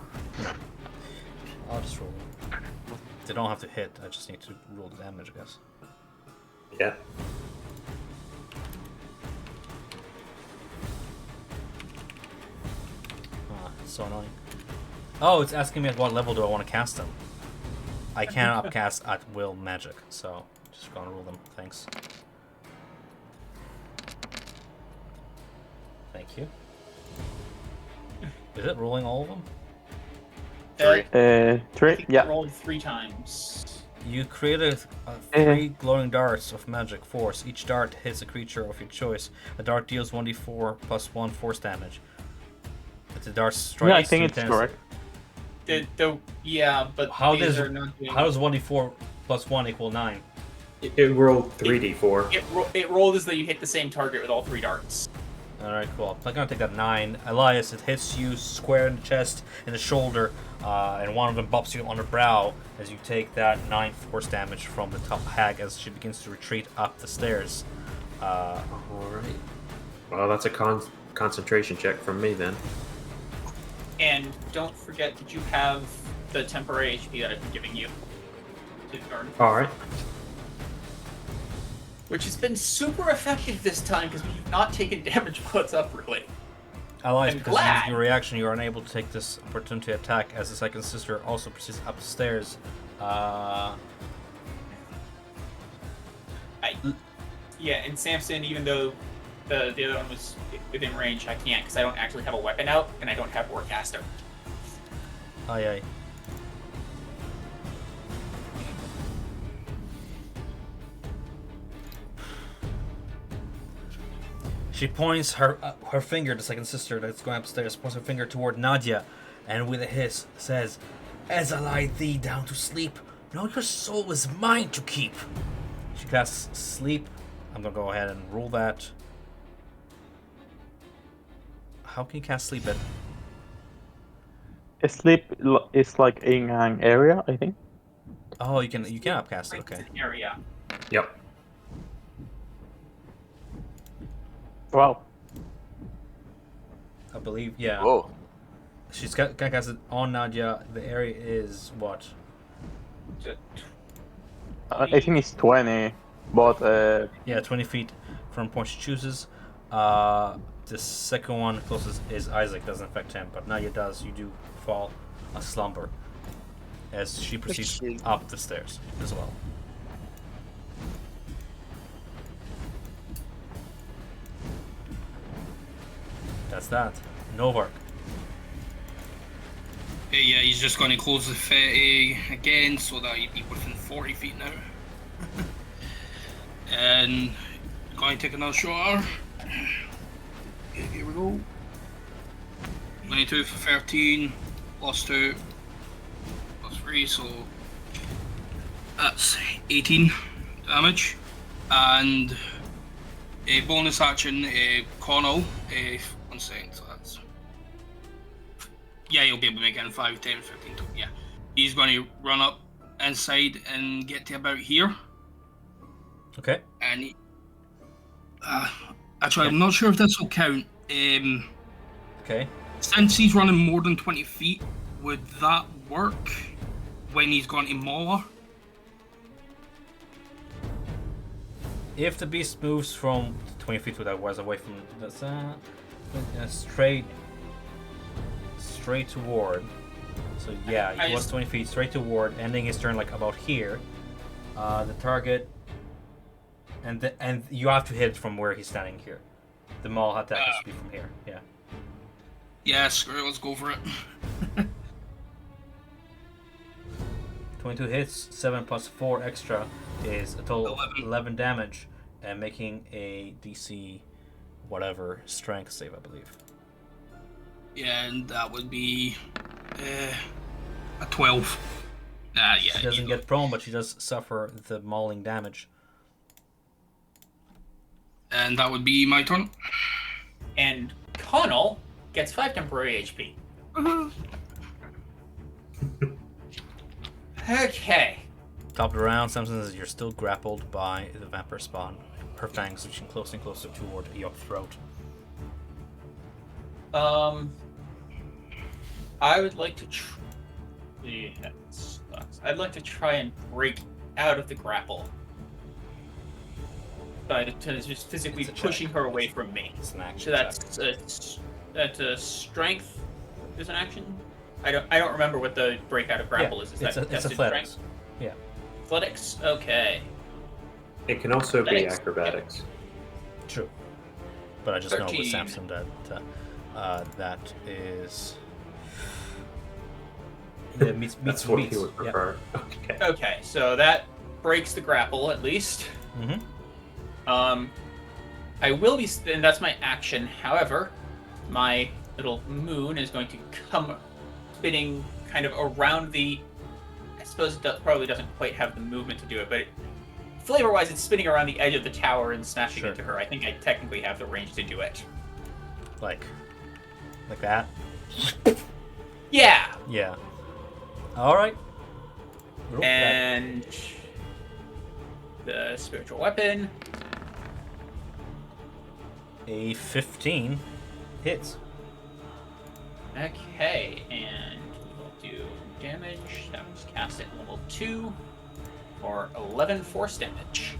I'll just roll. They don't have to hit. I just need to roll the damage, I guess. Yeah. It's so annoying. Oh, it's asking me at what level do I want to cast them. I can upcast at will magic, so just gonna roll them. Thanks. Thank you. Is it rolling all of them? 3. 3. I think Yeah. rolled 3 times. You created 3 glowing darts of magic force. Each dart hits a creature of your choice. A dart deals 1d4 plus 1 force damage. If the darts strike, Yeah, I think it's correct. Yeah, but How these does are not doing. how does 1d4 plus 1 equal 9? It rolled 3d4. It rolled as though you hit the same target with all 3 darts. Alright, cool. I'm gonna take that 9. Elias, it hits you square in the chest, in the shoulder, and one of them bops you on the brow as you take that 9 force damage from the top hag as she begins to retreat up the stairs. Alright. Well, that's a concentration check from me then. And don't forget that you have the temporary HP that I've been giving you to guard, Alright. which has been super effective this time because we've not taken damage while it's up really. Elias, I'm because glad. of your reaction, you are unable to take this opportunity attack as the second sister also proceeds up the stairs. Yeah, and Samson, even though the other one was within range, I can't because I don't actually have a weapon out and I don't have Warcaster. Aye. She points her finger, the second sister that's going upstairs, points her finger toward Nadia, and with a hiss says, "As I lie thee down to sleep, know your soul is mine to keep." She casts sleep. I'm gonna go ahead and roll that. How can you cast sleep at? Sleep is like in an area, I think. Oh, you can upcast it. Okay. Area. Yep. Wow. I believe, yeah. Whoa. She's got cast it on Nadia. The area is what? I think it's 20, but Yeah, 20 feet from point she chooses. The second one closest is Isaac. Doesn't affect him, but Nadia does. You do fall a slumber as she proceeds up the stairs as well. That's that. Novark. Yeah, he's just going to close the 30 again so that he'd be within 40 feet now. And going to take another shot. Okay, here we go. 22 for 13, plus 2, plus 3, so that's 18 damage. And a bonus action, Connell, 1 second, so that's... Yeah, he'll be able to make it in 5, 10, 15, 20, yeah. He's going to run up inside and get to about here. Okay. And he, actually, I'm not sure if this will count. Okay. Since he's running more than 20 feet, would that work when he's gone to Mauler? If the beast moves from 20 feet to that was away from that's straight toward. So yeah, he was 20 feet straight toward, ending his turn like about here. The target, and you have to hit from where he's standing here. The maul attack has to be from here. Yeah. Yeah, screw it, let's go for it. 22 hits, 7 plus 4 extra is a total of 11 damage, and making a DC whatever strength save, I believe. Yeah, and that would be a 12. Yeah, She doesn't get prone, but she does suffer the mauling damage. And that would be my turn. And Connell gets 5 temporary HP. Okay. Top of the round, Samson says you're still grappled by the vampire spawn. Her fangs reaching closer and closer toward your throat. I would like to yeah, that sucks. I'd like to try and break out of the grapple. By just physically It's a check. pushing her away from me. It's an action. So that's a strength is an action. I don't remember what the breakout of grapple is. Is it's that tested athletics. strength? Yeah. Athletics. Okay. It can also be Athletics. acrobatics. True. But I just know with 13. Samson that that is. Yeah, meets That's what meets. he would prefer. Okay. Okay. So that breaks the grapple at least. Mm-hmm. I will be, and that's my action. However, my little moon is going to come spinning kind of around the. I suppose it probably doesn't quite have the movement to do it, but flavor-wise, it's spinning around the edge of the tower and smashing Sure. into her. I think I technically have the range to do it. Like that. Yeah. Yeah. All right. Roll that. And the spiritual weapon. A 15 hits. Okay, and we'll do damage. That was cast at level 2 for 11 force damage.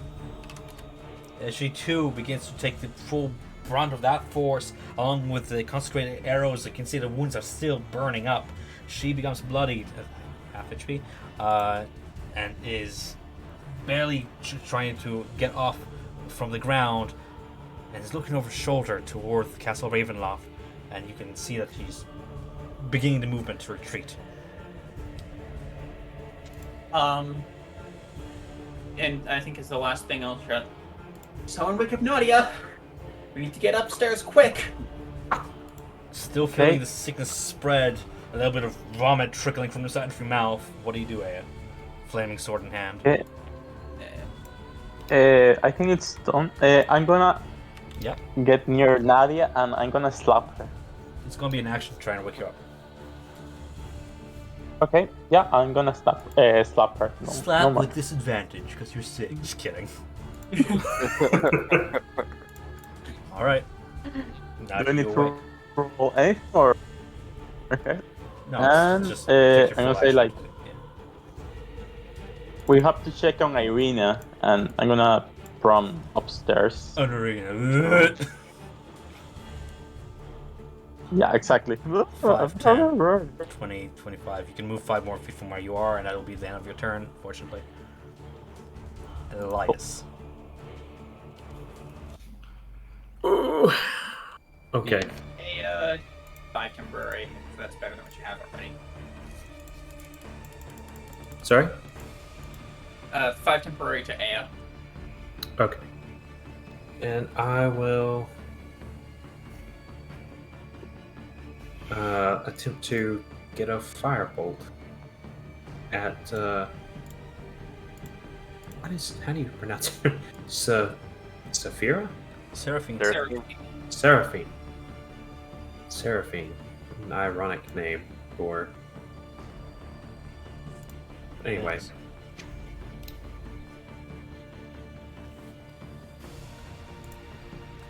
As she too begins to take the full brunt of that force, along with the concentrated arrows, you can see the wounds are still burning up. She becomes bloodied, half HP, and is barely trying to get off from the ground, and is looking over her shoulder toward the Castle Ravenloft, and you can see that she's beginning the movement to retreat. And I think is the last thing I'll try. Someone wake up Nadia! We need to get upstairs quick! Still feeling the sickness spread, a little bit of vomit trickling from the side of your mouth. What do you do, Aya? Flaming sword in hand. I think it's done. I'm gonna get near Nadia and I'm gonna slap her. It's gonna be an action to try and wake you up. Okay, yeah, I'm gonna slap her. No, Slap no more. with disadvantage because you're sick. Just kidding. All right. Now Do I need you're to awake. roll anything or? Okay. No, And, just take your I'm gonna full say, action. like, Yeah. We have to check on Irina, and I'm gonna from upstairs. Honorina. Yeah, exactly. 5, 10, 20, 25. You can move 5 more feet from where you are, and that'll be the end of your turn, fortunately. Elias. Okay. A 5 temporary. So that's better than what you have already. Sorry? 5 temporary to Aya. Okay. And I will attempt to get a firebolt at how do you pronounce it? Saphira? Seraphine. Seraphine. Seraphine. An ironic name for. Anyways.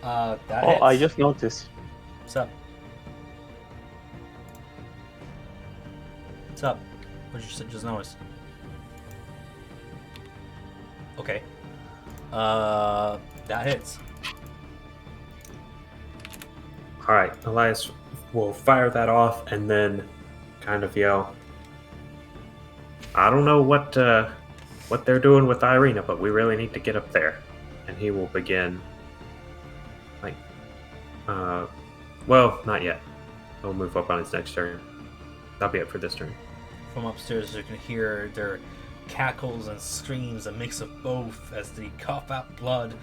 That Oh, hits. I just noticed. What's up? What's up? What did you just notice? Okay. That hits. Alright, Elias will fire that off and then kind of yell, I don't know what they're doing with Irina, but we really need to get up there. And he will begin well, not yet. He'll move up on his next turn. That'll be it for this turn. From upstairs, you can hear there cackles and screams, a mix of both, as they cough out blood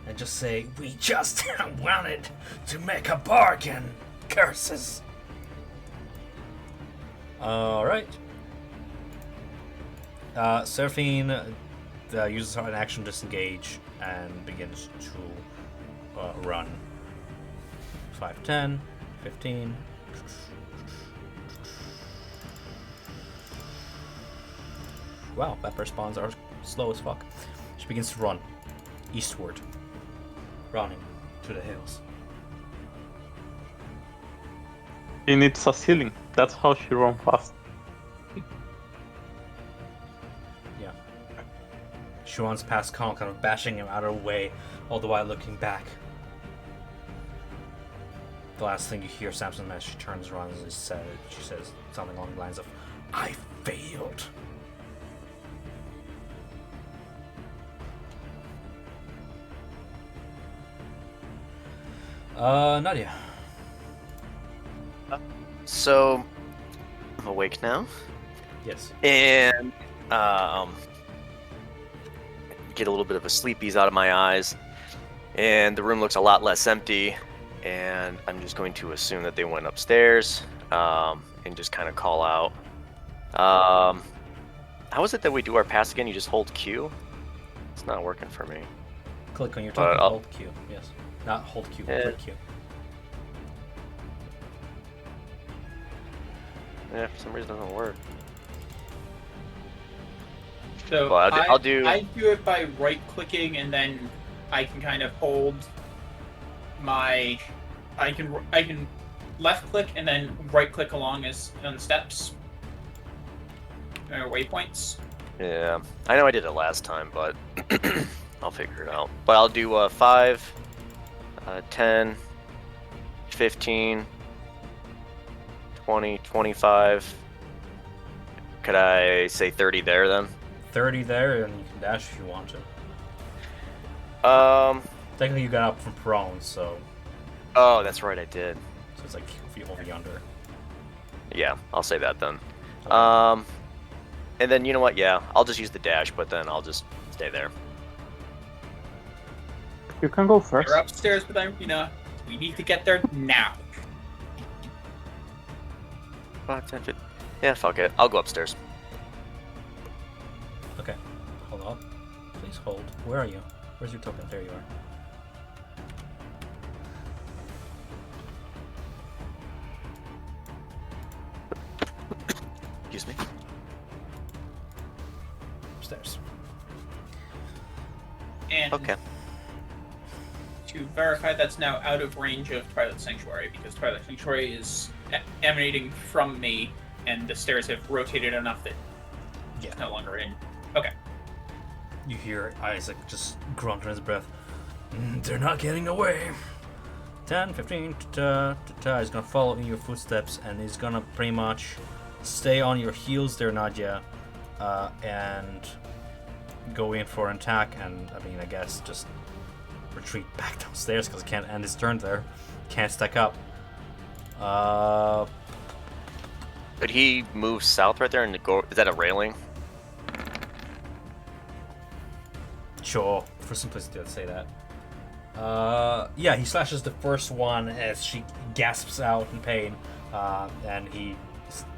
and just say, "We just wanted to make a bargain. Curses." Alright. Seraphine uses an action disengage and begins to run. 5, 10, 15. Wow, that spawns are slow as fuck. She begins to run eastward, running to the hills. She needs a ceiling. That's how she runs fast. Yeah. She runs past Kong, kind of bashing him out of the way, all the while looking back. The last thing you hear Samson as she turns around is she says something along the lines of, "I failed." Nadia. So, I'm awake now, Yes. and get a little bit of a sleepies out of my eyes, and the room looks a lot less empty, and I'm just going to assume that they went upstairs, and just kind of call out. How is it that we do our pass again? You just hold Q? It's not working for me. Click on your token, hold Q. Yes. Not hold Q, click Q. Yeah, for some reason it doesn't work. So Well, I'll do. I do it by right-clicking, and then I can kind of hold my. I can left-click and then right-click along on the steps. Waypoints. Yeah, I know I did it last time, but I'll figure it out. But I'll do 5, 10, 15, 20, 25. Could I say 30 there then? 30 there, and you can dash if you want to. Technically, you got up from prone, so. Oh, that's right, I did. So it's like over yonder. Yeah, I'll say that then. Okay. And then you know what? Yeah, I'll just use the dash, but then I'll just stay there. You can go first. You're upstairs, but we need to get there now. 5, 10, 15. Yeah, fuck it. I'll go upstairs. Okay. Hold up. Please hold. Where are you? Where's your token? There you are. Excuse me. Upstairs. And Okay. to verify, that's now out of range of Twilight Sanctuary, because Twilight Sanctuary is emanating from me, and the stairs have rotated enough that Yeah. it's no longer in. Okay. You hear Isaac just grunt under his breath. They're not getting away. 10, 15, he's gonna follow in your footsteps, and he's gonna pretty much stay on your heels there, Nadia, and go in for an attack, and I guess just retreat back downstairs because he can't end his turn there. Can't stack up. Could he move south right there and go? Is that a railing? Sure, for simplicity, I'd say that. Yeah, he slashes the first one as she gasps out in pain, and he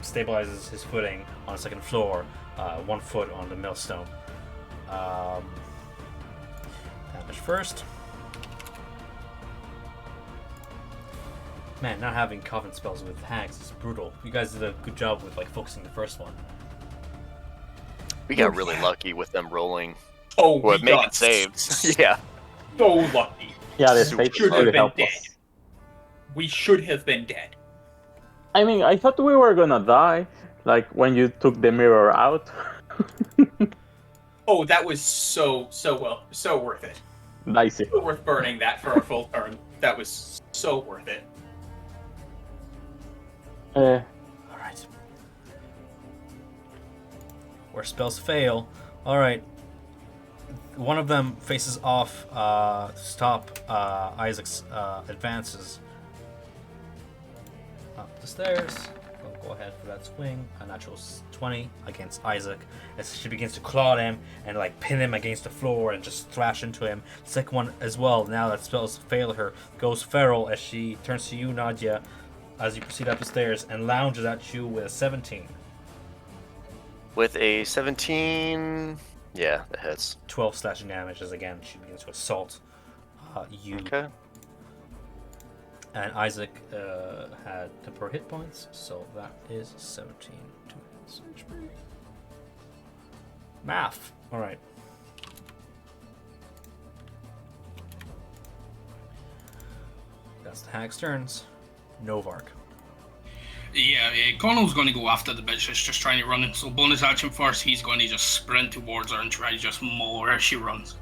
stabilizes his footing on the second floor, 1 foot on the millstone. Damage first. Man, not having Coven spells with hags is brutal. You guys did a good job with focusing the first one. We got really lucky with them rolling. Oh, With we making got saves. Yeah. so lucky. Yeah, the Super stage should have really been helped dead. us. We should have been dead. I mean, I thought we were gonna die, like when you took the mirror out. Oh, that was so worth it. Dicey. So worth burning that for a full turn. That was so worth it. Alright. Where spells fail. Alright. One of them faces off to stop Isaac's advances. Up the stairs. I'll go ahead for that swing. A natural 20 against Isaac as she begins to claw at him and like pin him against the floor and just thrash into him. The second one as well, now that spells fail her, goes feral as she turns to you, Nadia, as you proceed up the stairs and lounges at you with a 17. With a 17, yeah, that hits. 12 slashing damage as again she begins to assault you. Okay. And Isaac had temporary hit points, so that is 17 to his HP. Math. All right. That's the hag's turns. Novark. Yeah, Connell's going to go after the bitch that's just trying to run. So bonus action first, he's going to just sprint towards her and try to just maul her as she runs.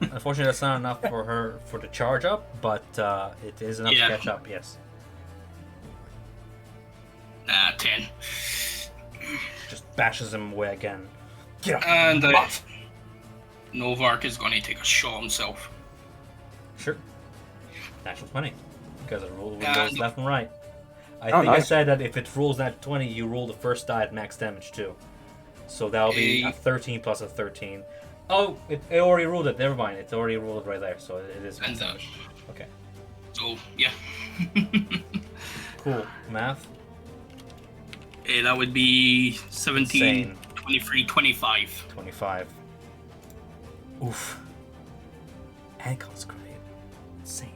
Unfortunately, that's not enough for her for the charge up, but it is enough to catch up. Yes. 10. Just bashes him away again. Get up. And Novark is going to take a shot himself. Sure. Natural 20. Because it rolls And- left and right. I Oh, think I nice. said that if it rolls that 20, you roll the first die at max damage too. So that'll be a 13 plus a 13. Oh, it already ruled it. Never mind. It's already ruled right there. So it is max And damage. Okay. so, yeah. Cool. Math? That would be 17, Insane. 23, 25. 25. Oof. Ankle's great. Insane.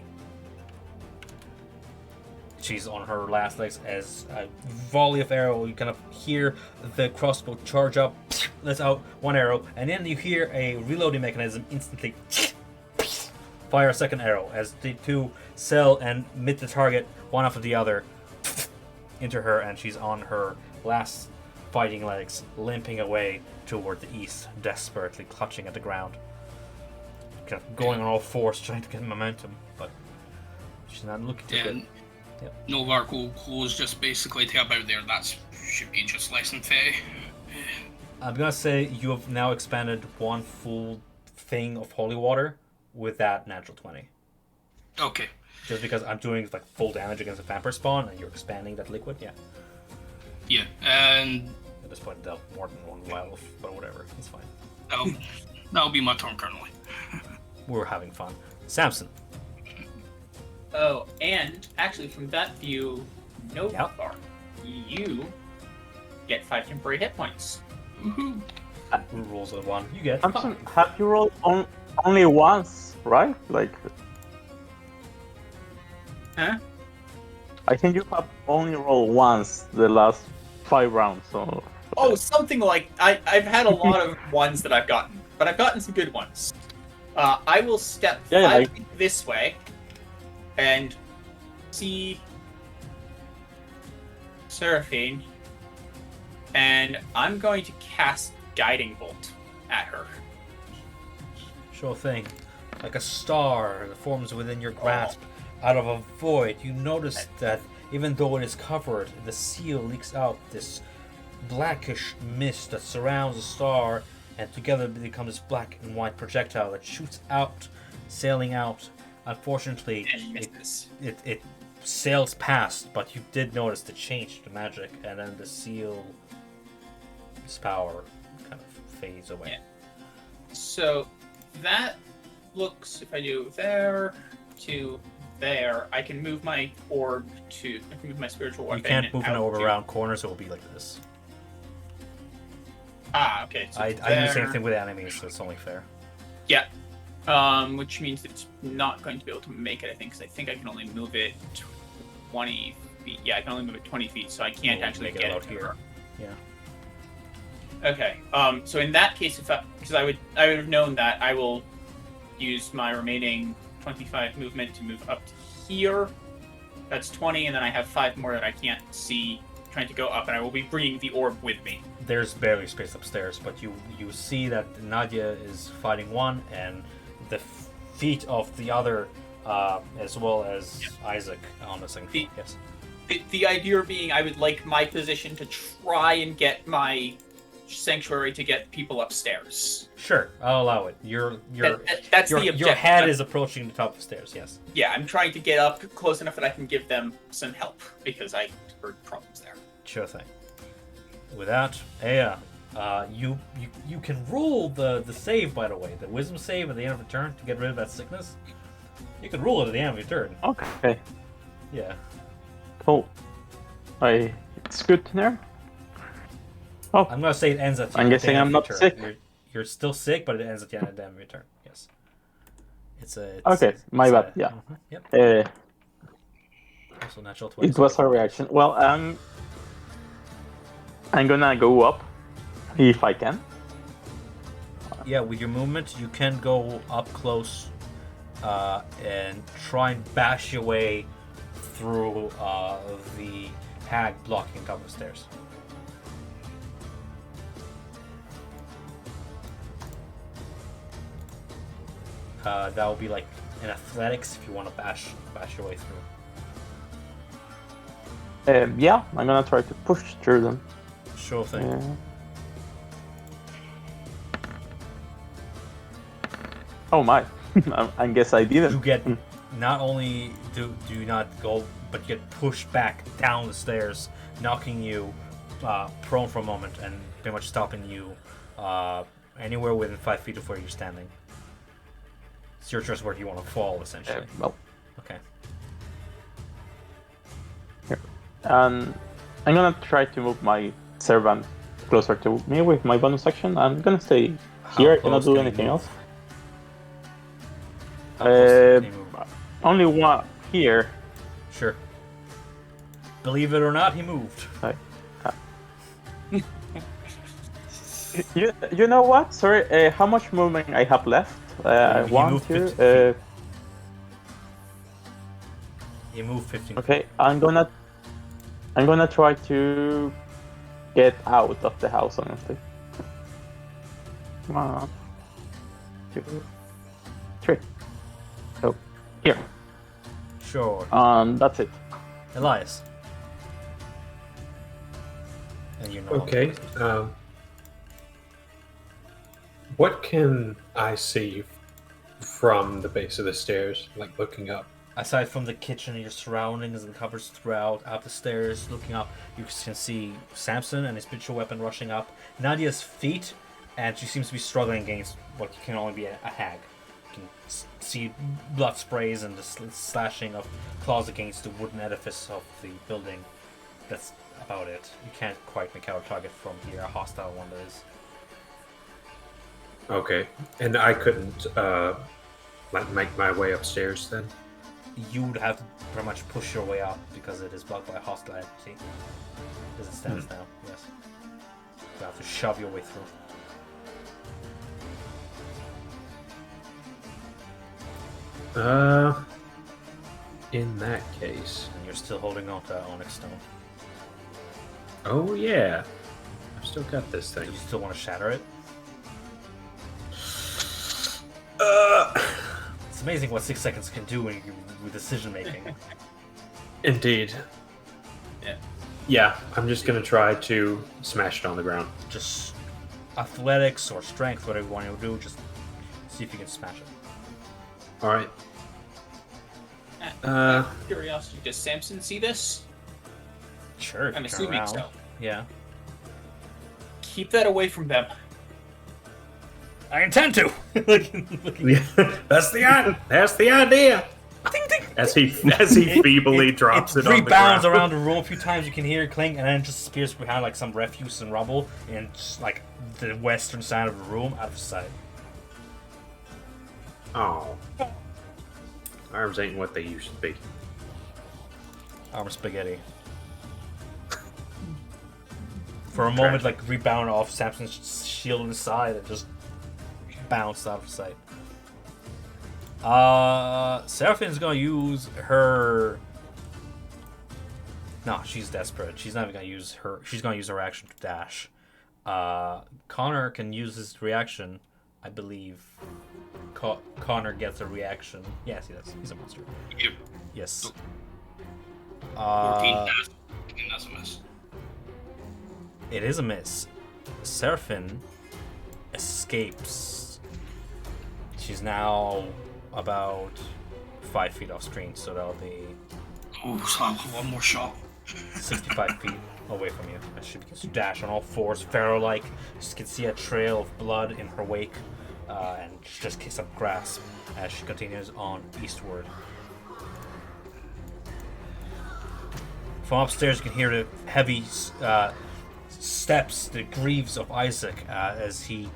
She's on her last legs as a volley of arrow. You kind of hear the crossbow charge up, lets out one arrow, and then you hear a reloading mechanism instantly fire a second arrow as the two sell and meet the target one after the other into her, and she's on her last fighting legs, limping away toward the east, desperately clutching at the ground. Kind of going on all fours, trying to get momentum, but she's not looking too good. And Novark will close just basically to about there. That should be just less than 30. I'm gonna say you have now expanded one full thing of holy water with that natural 20. Okay. Just because I'm doing like full damage against a vampire spawn and you're expanding that liquid, yeah. Yeah, and At this point, dealt more than one wild, but whatever, it's fine. that'll be my turn currently. We're having fun. Samson. Oh, and actually, from that view, no Yep. bar. You get 5 temporary hit points. Woohoo. Who rolls a 1? You get Samson, 5. have you rolled only once, right? Like, Huh? I think you have only rolled once the last 5 rounds. So Oh, something like I've had a lot of ones that I've gotten, but I've gotten some good ones. I will step Yeah, 5 like- feet this way and see Seraphine, and I'm going to cast Guiding Bolt at her. Sure thing. Like a star that forms within your grasp out of a void. You notice that even though it is covered, the seal leaks out this blackish mist that surrounds the star, and together they become this black and white projectile that shoots out, sailing out. Unfortunately, And misses. it sails past, but you did notice the change to magic, and then the seal's power kind of fades away. Yeah. So that looks, if I do there to there, I can move my orb to, I can move my spiritual weapon. You can't move an out orb to- around corners, so it will be like this. Ah, okay. So I do the there. same thing with enemies, so it's only fair. Yeah. Which means it's not going to be able to make it, I think, because I think I can only move it 20 feet. Yeah, I can only move it 20 feet, so I can't We'll actually make it get out it here. here. Yeah. Okay. So in that case, because I would have known that, I will use my remaining 25 movement to move up to here. That's 20, and then I have 5 more that I can't see trying to go up, and I will be bringing the orb with me. There's barely space upstairs, but you see that Nadia is fighting one, and the feet of the other, as well as Isaac on the second floor. Yes. The idea being I would like my position to try and get my sanctuary to get people upstairs. Sure, I'll allow it. That's the objective. Your head is approaching the top of the stairs. Yes. Yeah, I'm trying to get up close enough that I can give them some help because I heard problems there. Sure thing. With that, you can roll the save, by the way, the wisdom save at the end of the turn to get rid of that sickness. You can roll it at the end of your turn. Okay. Yeah. Cool. It's good to know. Oh, I'm gonna say it ends at the I'm end guessing of I'm your not turn. sick. You're still sick, but it ends at the end of your turn. Yes. Okay, my bad. Yeah. Yep. Also natural 20. It was a reaction. Well, I'm gonna go up if I can. Yeah, with your movement, you can go up close and try and bash your way through the hag blocking top of the stairs. That will be like in athletics if you want to bash your way through. Yeah, I'm gonna try to push through them. Sure thing. Yeah. Oh my! I guess I didn't. You get not only do you not go, but you get pushed back down the stairs, knocking you prone for a moment and pretty much stopping you anywhere within 5 feet of where you're standing. It's your choice where you want to fall, essentially. Well, Okay. here. I'm gonna try to move my servant closer to me with my bonus action. I'm gonna stay here. I cannot close do can you anything move? else. How close can you move? Only one here. Sure. Believe it or not, he moved. You know what? Sorry. How much movement I have left? He One, moved 2. 15 feet. He moved 15 Okay, I'm gonna try to get out of the house, honestly. 1, 2, 3. So here. Sure. That's it. Elias. And you know. Okay. What can I see from the base of the stairs, like looking up? Aside from the kitchen and your surroundings and covers throughout, up the stairs, looking up, you can see Samson and his spiritual weapon rushing up. Nadia's feet, and she seems to be struggling against what can only be a hag. You can see blood sprays and the slashing of claws against the wooden edifice of the building. That's about it. You can't quite make out a target from here, a hostile one that is. Okay, and I couldn't make my way upstairs then. You would have to pretty much push your way up because it is blocked by a hostile entity. As it stands now, yes. You have to shove your way through. In that case. And you're still holding on to that onyx stone. Oh yeah, I've still got this Do thing. you still want to shatter it? It's amazing what 6 seconds can do with decision making. Indeed. Yeah. Yeah, I'm just gonna try to smash it on the ground. Just athletics or strength, whatever you want to do, just see if you can smash it. All right. Out of curiosity, does Samson see this? Sure. I'm turn assuming around. so. Yeah. Keep that away from them. I intend to. That's the idea. As he feebly drops it on the rebounds ground. around the room a few times. You can hear it clink, and then it just disappears behind like some refuse and rubble in just like the western side of the room, out of sight. Oh. Arms ain't what they used to be. Armor spaghetti. For a moment, like rebound off Samson's shield on the side and just bounced out of sight. Seraphine's gonna use her. No, she's desperate. She's not even gonna use her. She's gonna use her action to dash. Connor can use his reaction, I believe. Connor gets a reaction. Yes, he does. He's a monster. Yep. Yes. 14 that's a miss. It is a miss. Seraphine escapes. She's now about 5 feet off screen, so that'll be Oh, so I'll have one more shot. 65 feet away from you. As she begins to dash on all fours, pharaoh-like. You can see a trail of blood in her wake, and she just kicks up grass as she continues on eastward. From upstairs, you can hear the heavy steps, the greaves of Isaac, as he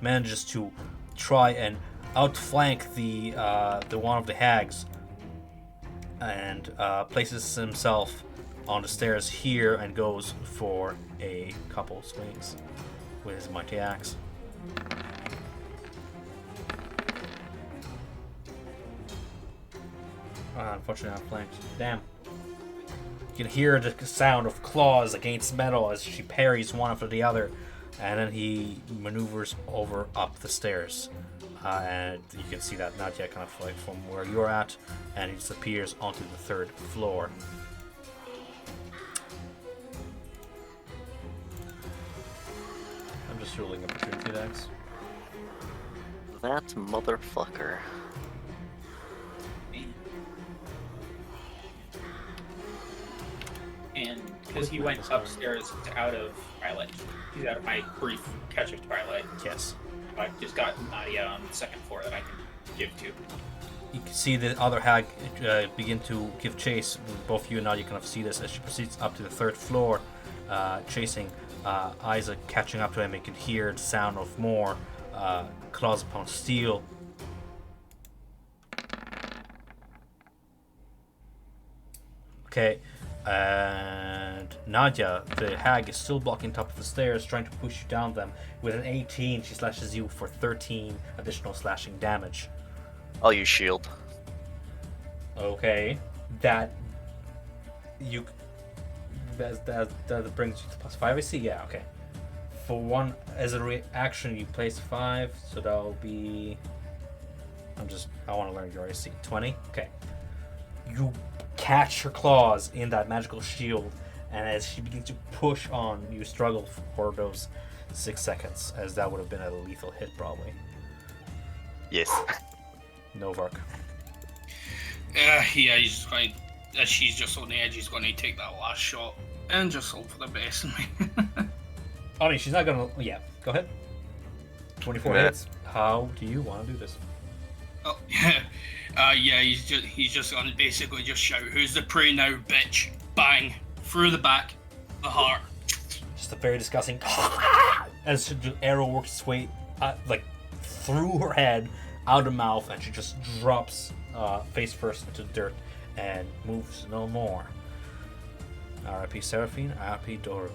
manages to try and outflank the one of the hags, and places himself on the stairs here and goes for a couple swings with his mighty axe. Unfortunately, outflanked. Damn. You can hear the sound of claws against metal as she parries one after the other, and then he maneuvers over up the stairs. And you can see that Nadia kind of like from where you're at, and he disappears onto the 3rd floor. I'm just rolling opportunity attacks. That motherfucker. And because he went upstairs out of Twilight, he's out of my brief catch of Twilight. Yes. I just got Nadia on the 2nd floor that I can give to. You can see the other hag begin to give chase. Both you and Nadia kind of see this as she proceeds up to the 3rd floor, chasing Isaac, catching up to him. You can hear the sound of more claws upon steel. Okay, and Nadia, the hag, is still blocking top of the stairs, trying to push you down them. With an 18, she slashes you for 13 additional slashing damage. I'll use shield. Okay, that brings you to +5. I see. Yeah. Okay. For one, as a reaction, you place 5, so that'll be. I want to learn your AC. 20. Okay. You catch her claws in that magical shield, and as she begins to push on, you struggle for those 6 seconds, as that would have been a lethal hit probably. Yes. Novark. Yeah, he's just going. As she's just on the edge, he's going to take that last shot and just hope for the best. Oh, no, she's not gonna. Yeah, go ahead. 24 Yeah. hits. How do you want to do this? Oh, yeah, he's just going to basically just shout, "Who's the prey now, bitch?" Bang through the back, the heart. Just a very disgusting. As the arrow works its way like through her head, out of mouth, and she just drops face first into the dirt and moves no more. R.I.P. Seraphine, R.I.P. Doro,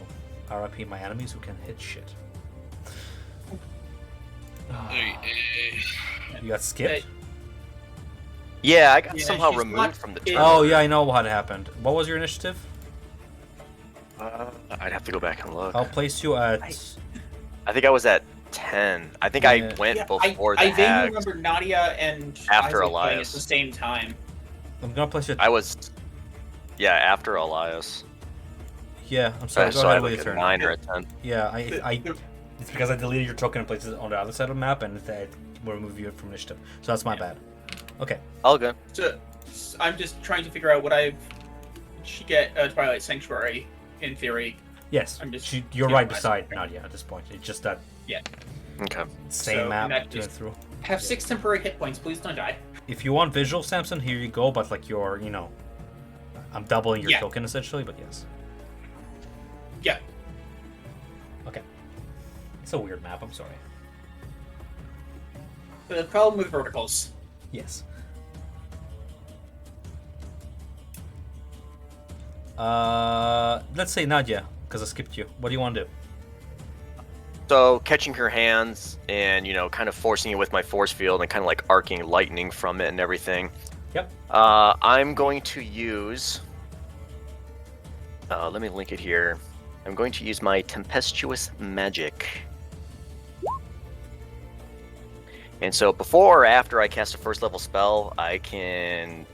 R.I.P. my enemies who can hit shit. You got skipped? Yeah, I got Yeah, somehow she's removed not- from the it- turn. Oh yeah, I know what happened. What was your initiative? I'd have to go back and look. I'll place you at. I think I was at 10. I think I went before the I vaguely hags. remember Nadia and After Isaac playing Elias. at the same time. I'm gonna place you at. I was, yeah, after Elias. Yeah, I'm sorry. Go So I ahead had with like your a turn. 9 or a 10. Yeah, it's because I deleted your token and placed it on the other side of the map, and it will remove you from initiative. So that's my bad. Okay. All good. So I'm just trying to figure out what she get Twilight Sanctuary in theory. Yes, I'm just you're yeah, right I- beside Nadia at this point. It's just that Okay. same So, in map that doing case- through. Have 6 temporary hit points, please don't die. If you want visual, Samson, here you go. But like I'm doubling your Yeah. token essentially. But yes. Yeah. Okay. It's a weird map. I'm sorry. The problem with verticals. Yes. Let's say Nadia, because I skipped you. What do you want to do? So catching her hands and, kind of forcing it with my force field and kind of like arcing lightning from it and everything. Yep. I'm going to use. Let me link it here. I'm going to use my tempestuous magic. And so before or after I cast a first level spell, I can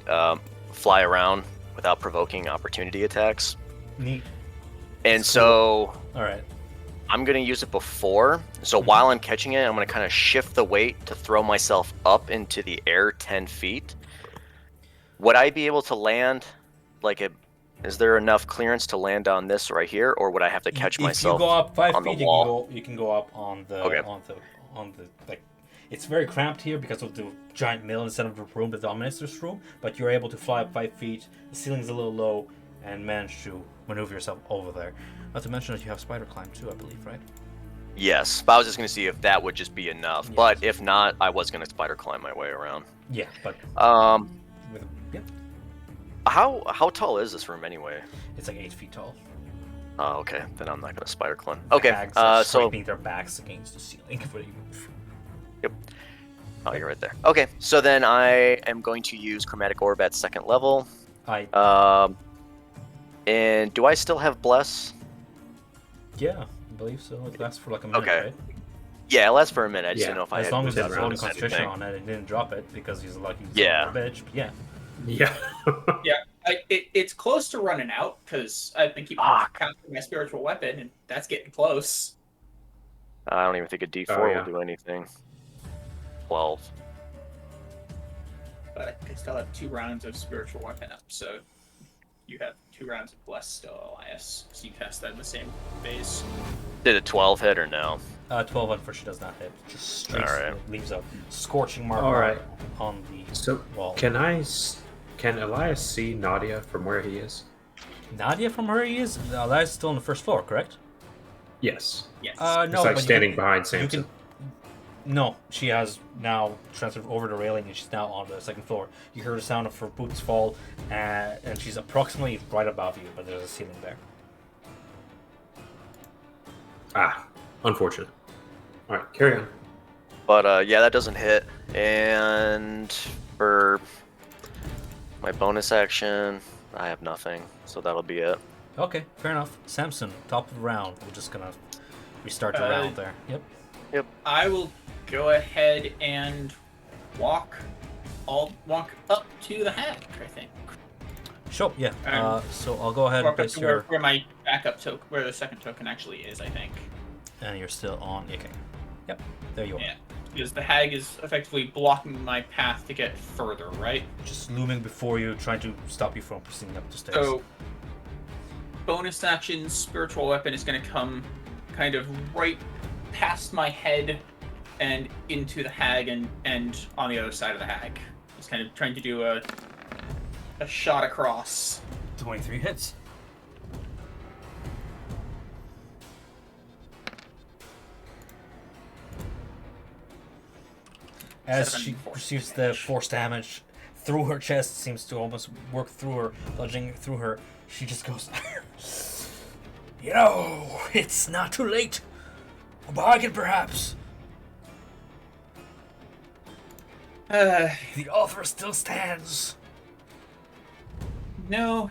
fly around without provoking opportunity attacks. Neat. And That's so All right. I'm gonna use it before. So while I'm catching it, I'm gonna kind of shift the weight to throw myself up into the air 10 feet. Would I be able to land like a? Is there enough clearance to land on this right here, or would I have to catch If myself you go up 5 on the feet, wall? you can go up on the Okay. on the like. It's very cramped here because of the giant mill instead of the room that dominates this room. But you're able to fly up 5 feet. The ceiling's a little low, and manage to maneuver yourself over there. Not to mention that you have spider climb too, I believe, right? Yes, but I was just gonna see if that would just be enough. Yes. But if not, I was gonna spider climb my way around. Yeah, but with, yeah, How tall is this room anyway? it's like 8 feet tall. Oh, okay. Then I'm not gonna spider climb. The Okay. hags are So scraping their backs against the ceiling. When you move. oh, you're right there. Okay. So then I am going to use chromatic orb at 2nd level. And do I still have bless? Yeah, I believe so. It lasts for like a minute, Okay. right? Yeah, it lasts for a minute. I just Yeah, didn't know if I As had long as moved it's around rolling or concentration anything. on it and didn't drop it because he's a lucky Yeah. bitch. But yeah. Yeah. It's close to running out because I've been keeping my spiritual weapon, and that's getting close. I don't even think a D4 Oh, yeah. will do anything. 12. But I still have 2 rounds of spiritual weapon up, so you have 2 rounds of bless still, Elias. So you cast that in the same phase. Did a 12 hit or no? 12 unfortunately does not hit. Just straight Alright. leaves a scorching mark Alright. on the So wall. can Elias see Nadia from where he is? Nadia from where he is? Elias is still on the 1st floor, correct? Yes. Yes. No, It's like but standing behind you Samson. No, she has now transferred over the railing and she's now on the 2nd floor. You hear the sound of her boots fall, and she's approximately right above you, but there's a ceiling there. Ah, unfortunate. All right, carry on. But yeah, that doesn't hit. And for my bonus action, I have nothing. So that'll be it. Okay, fair enough. Samson, top of the round. We're just gonna restart the round there. Yep. I will go ahead and walk up to the hack, I think. Sure, yeah. So I'll go ahead and Walk up place to your... where my backup token, where the 2nd token actually is, I think. And you're still on... Okay. Yep, there you are. Yeah, because the hag is effectively blocking my path to get further, right? Just looming before you, trying to stop you from proceeding up the stairs. So, bonus action, spiritual weapon is going to come kind of right past my head and into the hag and on the other side of the hag. Just kind of trying to do a shot across. 23 hits. As she receives the force damage through her chest, seems to almost work through her, lodging through her, she just goes, you know, it's not too late. A bargain, perhaps. The offer still stands. No,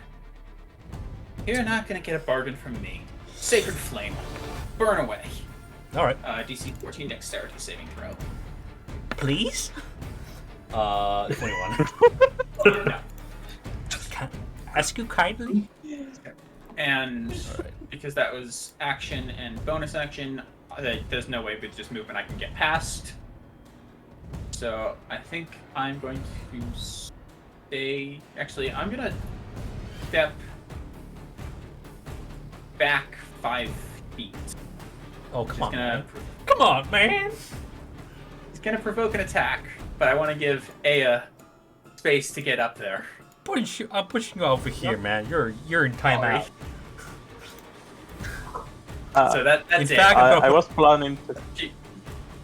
you're not going to get a bargain from me. Sacred Flame. Burn away. All right. DC 14 dexterity saving throw. Please? 21. No. Can I ask you kindly? And because that was action and bonus action, there's no way with just movement I can get past. So I think I'm going to stay. Actually, I'm going to step back 5 feet. Oh, come on, Gonna, man. Come on, man. He's going to provoke an attack, but I want to give Aya space to get up there. I'm pushing you over here, man. You're in timeout. So that's in it. fact, I was planning to.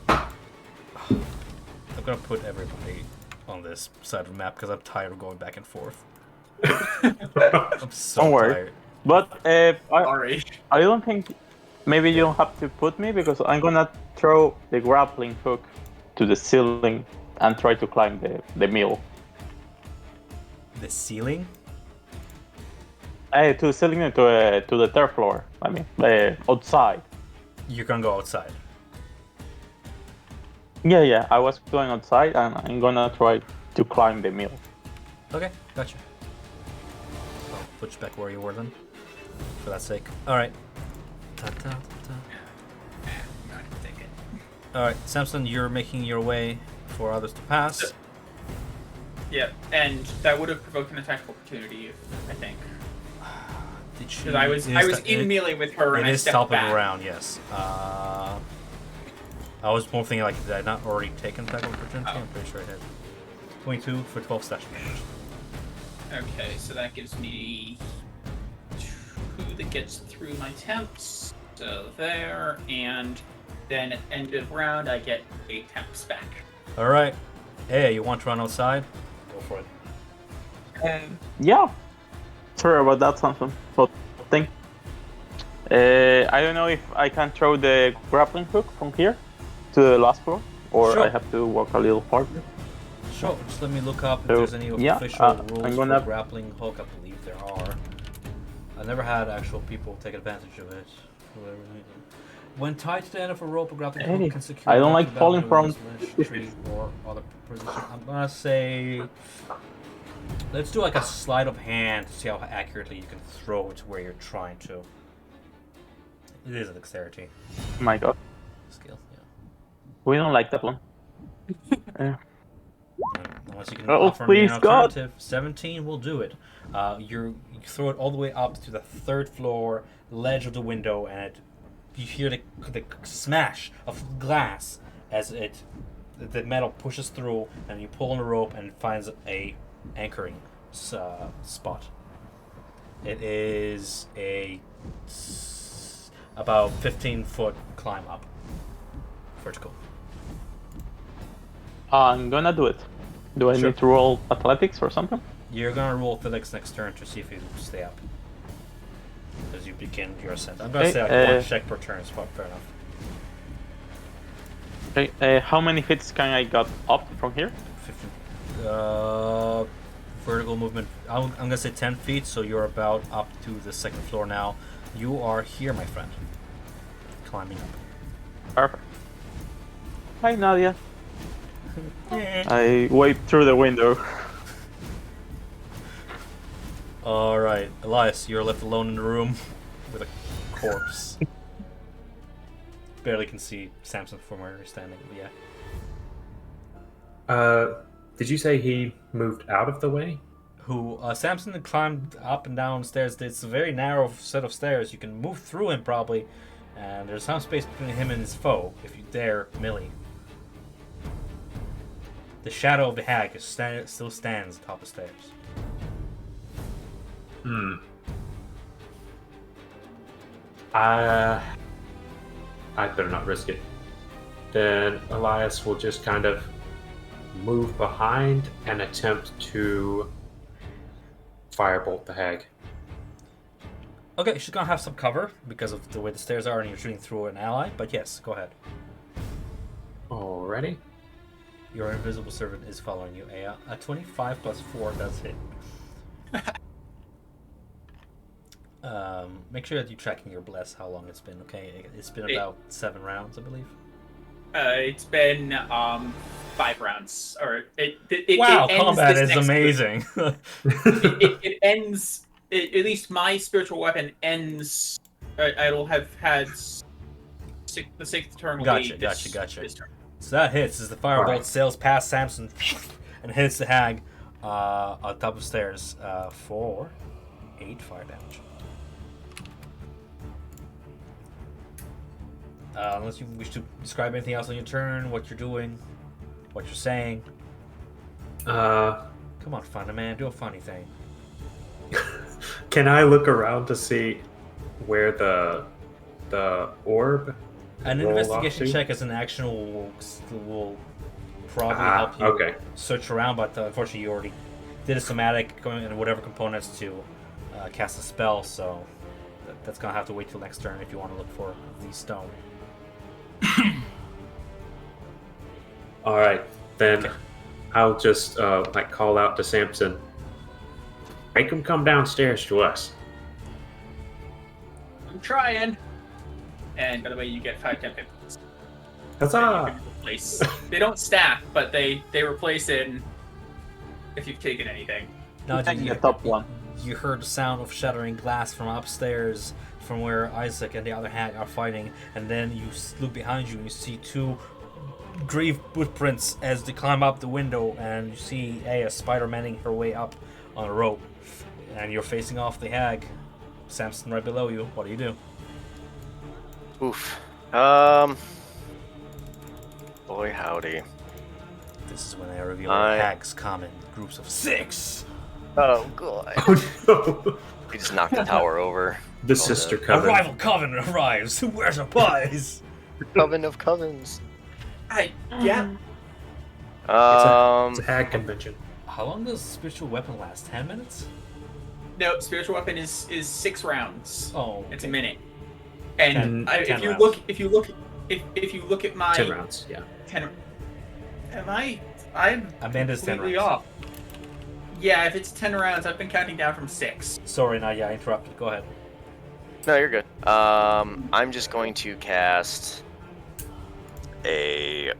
I'm gonna put everybody on this side of the map because I'm tired of going back and forth. I'm so Don't worry. tired. But Sorry. I don't think maybe you don't have to put me because I'm gonna throw the grappling hook to the ceiling and try to climb the mill. The ceiling? To the ceiling and to the 3rd floor. I mean, outside. You're gonna go outside. Yeah. I was going outside and I'm gonna try to climb the mill. Okay, gotcha. I'll put you back where you were then, for that sake. All right. All right, Samson, you're making your way for others to pass. Yeah, and that would have provoked an attack of opportunity, I think. Did she? Because I was in melee with her and It I is stepped top of back. the round, yes. I was more thinking like, did I not already take an attack of opportunity? Oh. I'm pretty sure I did. 22 for 12 slashing damage. Okay, so that gives me 2 that gets through my temps. So there, and then at end of round I get 8 temps back. All right. Hey, you want to run outside? Go for it. Yeah. Sorry about that, Samson. But thing. I don't know if I can throw the grappling hook from here to the last floor, or Sure. I have to walk a little farther. Sure, just let me look up if So, there's any yeah, official I'm rules gonna- for grappling hook. I believe there are. I never had actual people take advantage of it. When tied to the end of a rope, a grappling Hey, hook can secure I don't a like weapon falling bound from- to a ledge, tree, or other position. I'm gonna say, let's do like a sleight of hand to see how accurately you can throw it where you're trying to. It is a dexterity My God, skill, yeah. we don't like that one. Unless you can Oh, offer me an please, God. alternative, 17 will do it. You throw it all the way up to the 3rd floor ledge of the window, and you hear the smash of glass as the metal pushes through, and you pull on the rope and it finds a anchoring spot. It is about 15-foot climb up, vertical. I'm gonna do it. Do I Sure. need to roll athletics or something? You're gonna roll athletics next turn to see if you stay up. As you begin your ascent. I'm gonna Okay, say like 1 check per turn, so fair enough. Okay, how many feet can I get up from here? 15. Vertical movement. I'm gonna say 10 feet, so you're about up to the 2nd floor now. You are here, my friend. Climbing up. Perfect. Hi, Nadia. I waved through the window. Alright, Elias, you're left alone in the room with a corpse. Barely can see Samson from where you're standing, but yeah. Did you say he moved out of the way? Samson had climbed up and down stairs. It's a very narrow set of stairs. You can move through him probably, and there's some space between him and his foe if you dare melee. The shadow of the hag still stands atop the stairs. I'd better not risk it. Then Elias will just kind of move behind and attempt to firebolt the hag. Okay, she's gonna have some cover because of the way the stairs are, and you're shooting through an ally. But yes, go ahead. Alrighty. Your invisible servant is following you. A 25 plus 4 does hit. Make sure that you're tracking your bless. How long it's been? Okay, it's been about 7 rounds, I believe. It's been 5 rounds. Or it Wow, ends combat this is next amazing. it ends. At least my spiritual weapon ends. It'll have had the 6th turn. Will Gotcha, be this, gotcha. This turn. So that hits as the firebolt Alright. sails past Samson and hits the hag on top of stairs for 8 fire damage. Unless you wish to describe anything else on your turn, what you're doing, what you're saying. Come on, funny man, do a funny thing. Can I look around to see where the orb An roll off investigation to? check as an action will probably help you okay. search around, but unfortunately you already did a somatic going in whatever components to cast a spell, so that's gonna have to wait till next turn if you want to look for the stone. All right, then I'll just call out to Samson. Make him come downstairs to us. I'm trying. And by the way, you get 5 temp hit points. that you Huzzah! can replace. They don't stack, but they replace in if you've taken anything. Now, Taking the top one. You heard the sound of shattering glass from upstairs, from where Isaac and the other hag are fighting, and then you look behind you and you see 2 grieve footprints as they climb up the window, and you see a Spider-Manning her way up on a rope, and you're facing off the hag. Samson right below you. What do you do? Oof. Boy, howdy. This is when I reveal I- hags come in groups of 6. Oh, God. Oh no! We just knocked the tower over. The sister A coven. rival coven arrives. Who wears a pies? Coven of Covens. Yeah. It's a hag convention. How long does spiritual weapon last? 10 minutes? No, spiritual weapon is 6 rounds. Oh, It's a minute. And 10 if you rounds. look at my 10 rounds, yeah. 10, I'm Amanda's 10 completely rounds. off. Yeah, if it's 10 rounds, I've been counting down from 6. Sorry, Nadia, I interrupted. Go ahead. No, you're good. I'm just going to cast a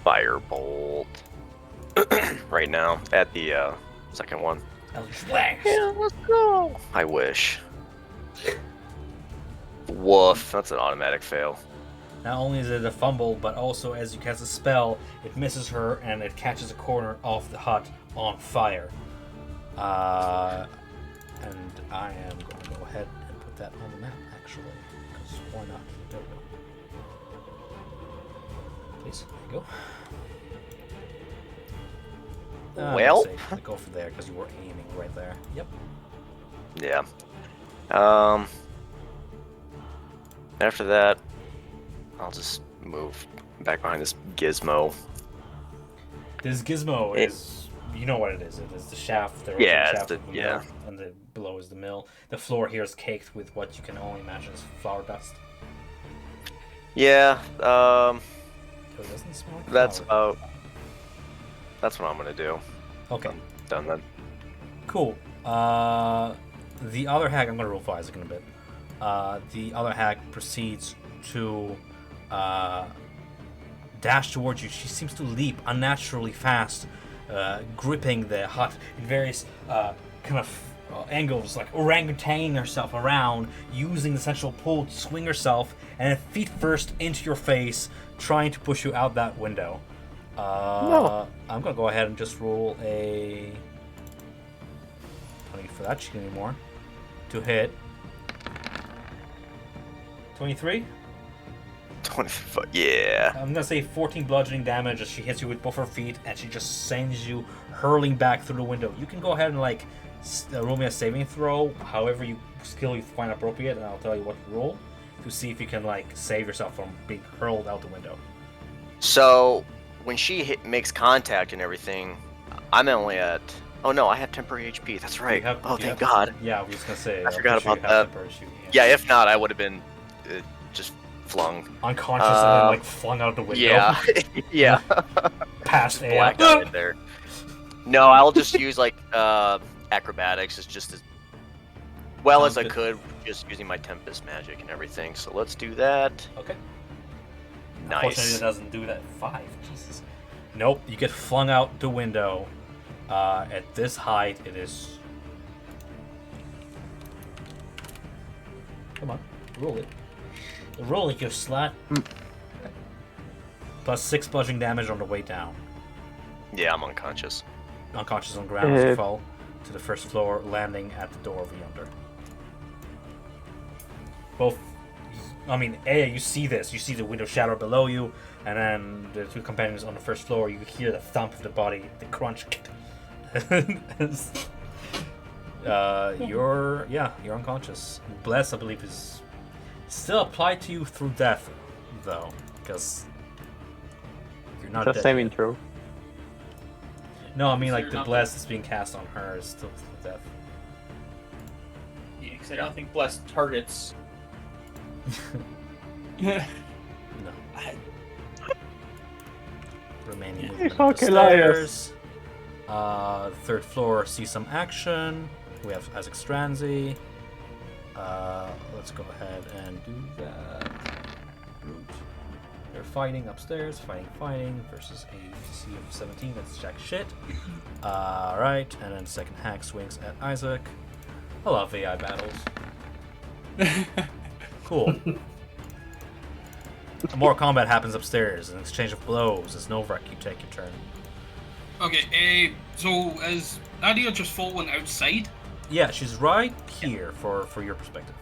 firebolt right now at the second one. Yeah, let's go. I wish. Woof. That's an automatic fail. Not only is it a fumble, but also as you cast a spell, it misses her and it catches a corner of the hut on fire. And I am going to go ahead and put that on the map, actually, because why not? There we go. Please, there you go. Well. I go for there because you were aiming right there. Yep. Yeah. After that, I'll just move back behind this gizmo. This gizmo is, you know what it is. It is the shaft. The Yeah, rotating it's shaft the- of the yeah. mill, and the below is the mill. The floor here is caked with what you can only imagine as flour dust. Yeah, So it doesn't smell like that's flour. that's what I'm gonna do. Okay, Done then. cool. The other hag, I'm gonna roll for Isaac in a bit. The other hag proceeds to dash towards you. She seems to leap unnaturally fast, gripping the hut in various kind of angles, like orangutaning herself around, using the central pull to swing herself, and then feet first into your face, trying to push you out that window. No. I'm gonna go ahead and just roll a 20 for that sheet anymore to hit. 23. 25. Yeah. I'm gonna say 14 bludgeoning damage as she hits you with both her feet, and she just sends you hurling back through the window. You can go ahead and like roll me a saving throw, however you find appropriate, and I'll tell you what to roll to see if you can like save yourself from being hurled out the window. So when she makes contact and everything, I'm only at. Oh no, I have temporary HP. That's right. Oh, thank God. Yeah, I was just gonna say. I forgot I'm pretty about sure you have that. temporary shooting, Yeah, if not, I would have been just flung. unconscious and then like flung out the window. Yeah. Yeah. Past air. Blacked out right there. No, I'll just use like acrobatics as just as well Sounds as I good. could, just using my Tempest magic and everything. So let's do that. Okay. Unfortunately, Nice. it doesn't do that. 5. Jesus. Nope. You get flung out the window. At this height, it is. Come on, roll it. Roll it, you slut. Plus 6 bludgeoning damage on the way down. Yeah, I'm unconscious. Unconscious on ground as you fall to the first floor, landing at the door of yonder. Both. I mean, you see this. You see the window shatter below you, and then the 2 companions on the first floor. You hear the thump of the body, the crunch. You're unconscious. Bless, I believe, is still applied to you through death, though, because you're not Just dead saving yet. throw. No, I mean So like you're the not bless that's being cast on her is still through death. Yeah, because I don't think blessed targets. No. I- Remaining You movement up the fucking liars. stairs. Third floor, see some action. We have Isaac Strandsey. Let's go ahead and do that. Root. They're fighting upstairs, fighting versus a DC of 17. That's jack shit. Alright, and then second hack swings at Isaac. I love AI battles. Cool. More combat happens upstairs. An exchange of blows. As Novak, you take your turn. Okay, so is Nadia just falling outside? Yeah, she's right here for your perspective.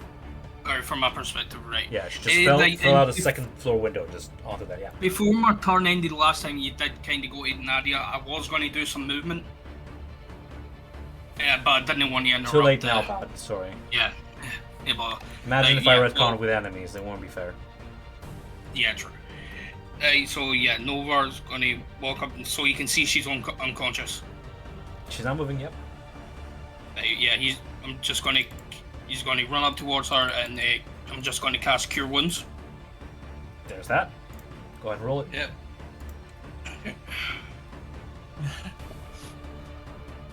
Or from my perspective, right? Yeah, she just fell out a if- second floor window just onto that, yeah. Before my turn ended last time, you did kind of go to Nadia. I was going to do some movement. But I didn't want to interrupt. Too late now, bud. Sorry. Yeah. Yeah, but, Imagine if I yeah, retconned with enemies, it won't be fair. Yeah, true. So yeah, Novar's going to walk up, and so you can see she's unconscious. She's not moving yet. Yeah, he's going to run up towards her, and I'm just going to cast Cure Wounds. There's that. Go ahead and roll it. Yeah.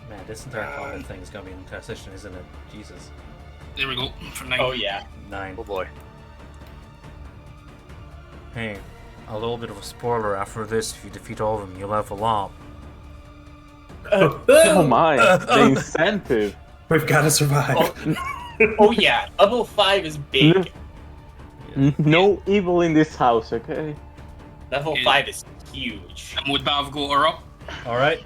Man, this entire combat thing is gonna be an entire session, isn't it? Jesus. There we go. For 9. Oh yeah. 9. Oh boy. Hey, a little bit of a spoiler. After this, if you defeat all of them, you level up. Oh my, the incentive. We've got to survive. Oh yeah, level 5 is big. No evil in this house, okay? Level Yeah. 5 is huge. And would Bav go her up? All right.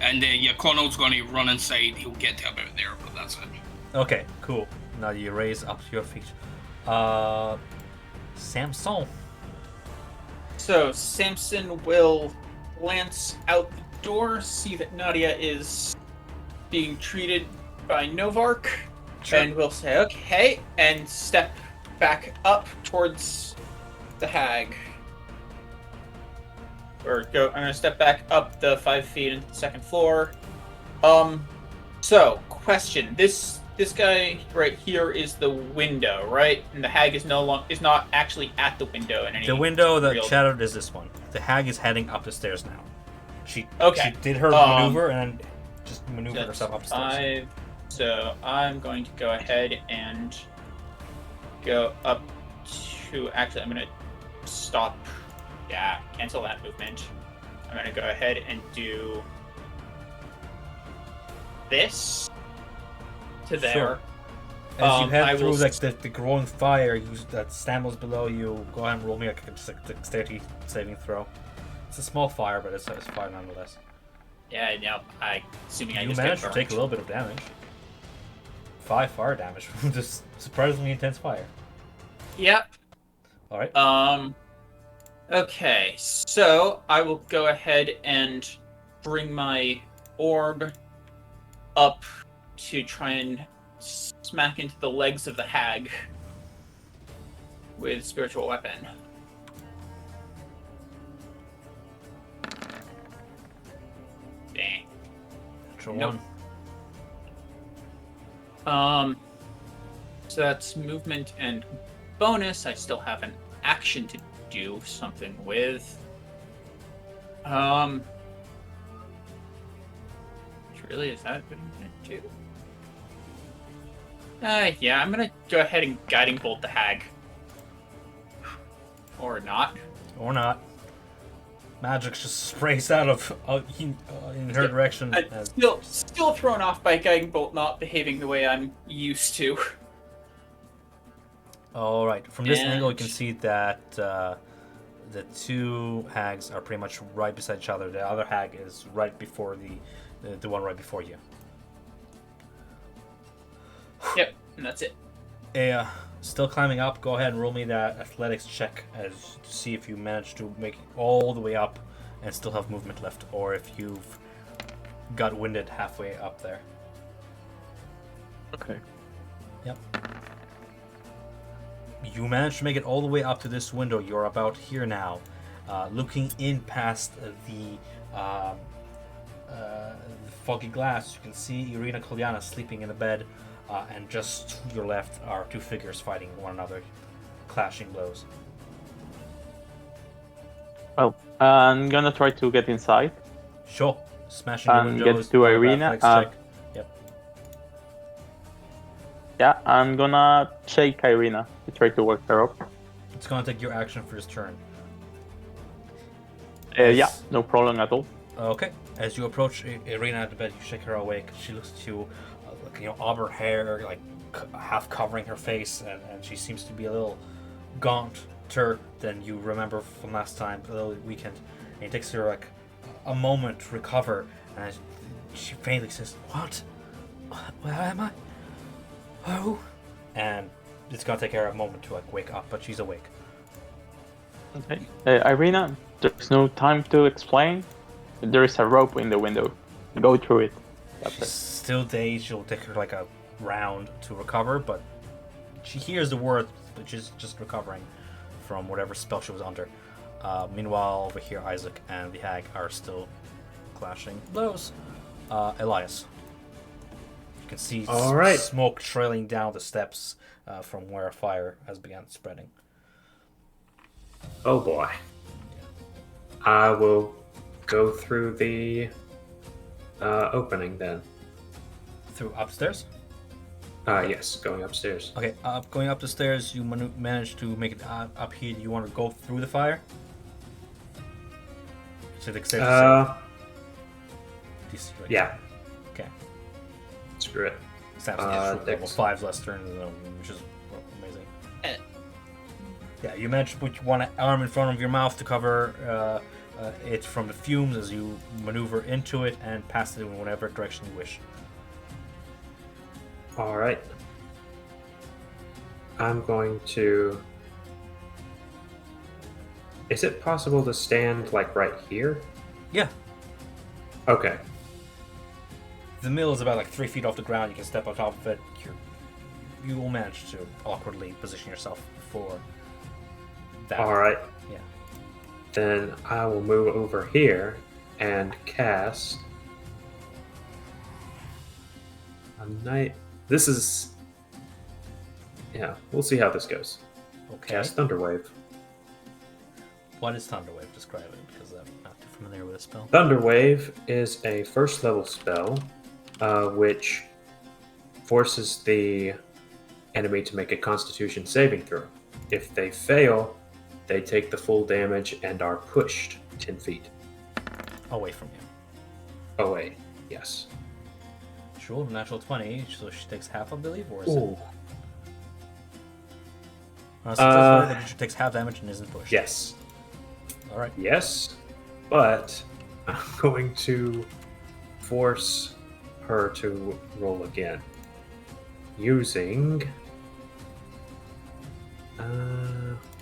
And yeah, Connell's going to run inside. He'll get to about there, but that's it. Okay. Cool. Now you raise up your feet. Samson. So Samson will glance out the door, see that Nadia is being treated by Novark, and will say, okay, and step back up towards the hag. I'm gonna step back up the 5 feet into the second floor. So, question. This guy right here is the window, right? And the hag is not actually at the window in any The window that real- shattered is this one. The hag is heading up the stairs now. She did her Um, maneuver and just maneuvered That's herself upstairs. 5. So I'm going to go ahead and go up to. Actually, I'm going to stop. Yeah, cancel that movement. I'm going to go ahead and do this to there. Sure. As you I head through will like the growing fire that stambles below you, go ahead and roll me a dexterity saving throw. It's a small fire, but it's fire nonetheless. Yeah, no, assuming I You just managed get to take a little bit of damage. 5 fire damage from this surprisingly intense fire. Yep. All right. Okay, so I will go ahead and bring my orb up to try and smack into the legs of the hag with spiritual weapon. Dang. Natural Nope. 1. So that's movement and bonus. I still have an action to do something with. Which really is that what I'm gonna do? Yeah, I'm gonna go ahead and guiding bolt the hag. Or not. Or not. Magic just sprays out of in her direction. I'm still thrown off by guiding bolt not behaving the way I'm used to. All right. From this And- angle, you can see that the two hags are pretty much right beside each other. The other hag is right before the one right before you. Yep, and that's it. Still climbing up. Go ahead and roll me that athletics check as to see if you manage to make it all the way up and still have movement left, or if you've got winded halfway up there. Okay. Yep. You managed to make it all the way up to this window. You're about here now, looking in past the foggy glass. You can see Irina Kolyana sleeping in a bed, and just to your left are two figures fighting one another, clashing blows. Well, I'm gonna try to get inside. Sure, smashing the And get windows. to roll that Irina, athletics check. Yep. Yeah, I'm gonna shake Irina to try to wake her up. It's gonna take your action for this turn. Yeah, no problem at all. Okay. As you approach Irina at the bed, you shake her awake. She looks at you, like, auburn hair, like half covering her face, and she seems to be a little gaunt her than you remember from last time, the weekend. And it takes her like a moment to recover, and she faintly says, "What? Where am I? Oh?" And it's gonna take her a moment to like wake up, but she's awake. Okay. Irina, there's no time to explain. There is a rope in the window. Go through it. That's She's it. still dazed. She'll take her like a round to recover, but she hears the words, but she's just recovering from whatever spell she was under. Meanwhile, over here, Isaac and the hag are still clashing blows. Elias, you can see All right. smoke trailing down the steps from where a fire has begun spreading. Oh boy. I will go through the opening then. Through upstairs. Yes, going upstairs. Okay, going up the stairs, you managed to make it up here. Do you want to go through the fire? To the extent Yeah. Okay. Screw it. Samson level 5 less turns, which is amazing. Yeah, you managed to put one arm in front of your mouth to cover it from the fumes as you maneuver into it and pass it in whatever direction you wish. All right. I'm going to. Is it possible to stand like right here? Yeah. Okay. The mill is about like 3 feet off the ground. You can step on top of it. You will manage to awkwardly position yourself for that. All right. Yeah. Then I will move over here and cast a night. This is. Yeah, we'll see how this goes. Okay. Cast Thunderwave. What is Thunderwave? Describe it, because I'm not too familiar with the spell. Thunderwave is a first level spell which forces the enemy to make a Constitution saving throw. If they fail, they take the full damage and are pushed 10 feet Away from you. away. Yes. Sure, natural 20, so she takes half, I believe, or is Ooh. it? So she takes half damage and isn't pushed. Yes. Alright. Yes. But I'm going to force her to roll again. Using.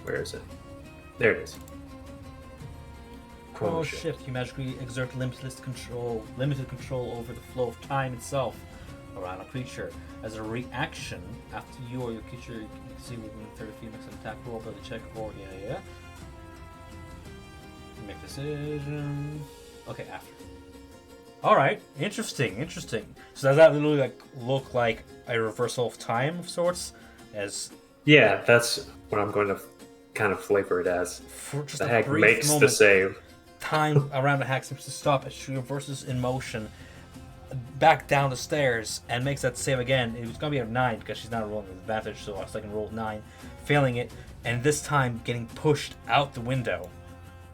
Where is it? There it is. Chrono shift. You magically exert limited control over the flow of time itself around a creature. As a reaction, after you or your creature you can see within 30 feet makes an attack roll, ability check, or yeah. Make decision. Okay, after. Alright, interesting. So does that literally look like a reversal of time of sorts? As Yeah, that's what I'm going to kind of flavor it as. for just The a hag brief makes moment, the save. time around the hag seems to stop as she reverses in motion back down the stairs and makes that save again. It was going to be a 9 because she's not rolling with advantage, so I was thinking roll 9, failing it, and this time getting pushed out the window,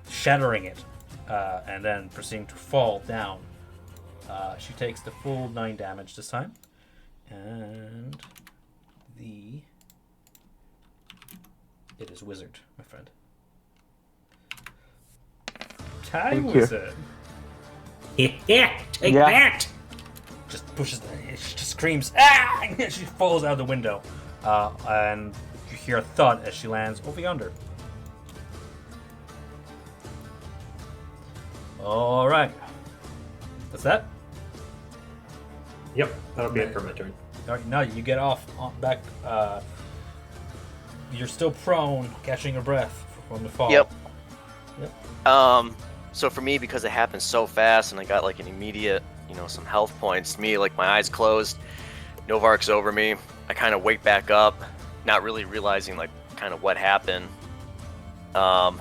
shattering it, and then proceeding to fall down. She takes the full 9 damage this time, and it is wizard, my friend. Time Thank you. wizard. Yeah, take Yeah. that! Just pushes, she just screams, ah! And she falls out the window, and you hear a thud as she lands over yonder. All right, that's that. Yep, that'll be it for my turn. All right, now you get off back. You're still prone, catching your breath from the fall. Yep. Yep. So for me, because it happened so fast and I got like an immediate, some health points, me, like my eyes closed, Novark's over me. I kind of wake back up, not really realizing like kind of what happened. And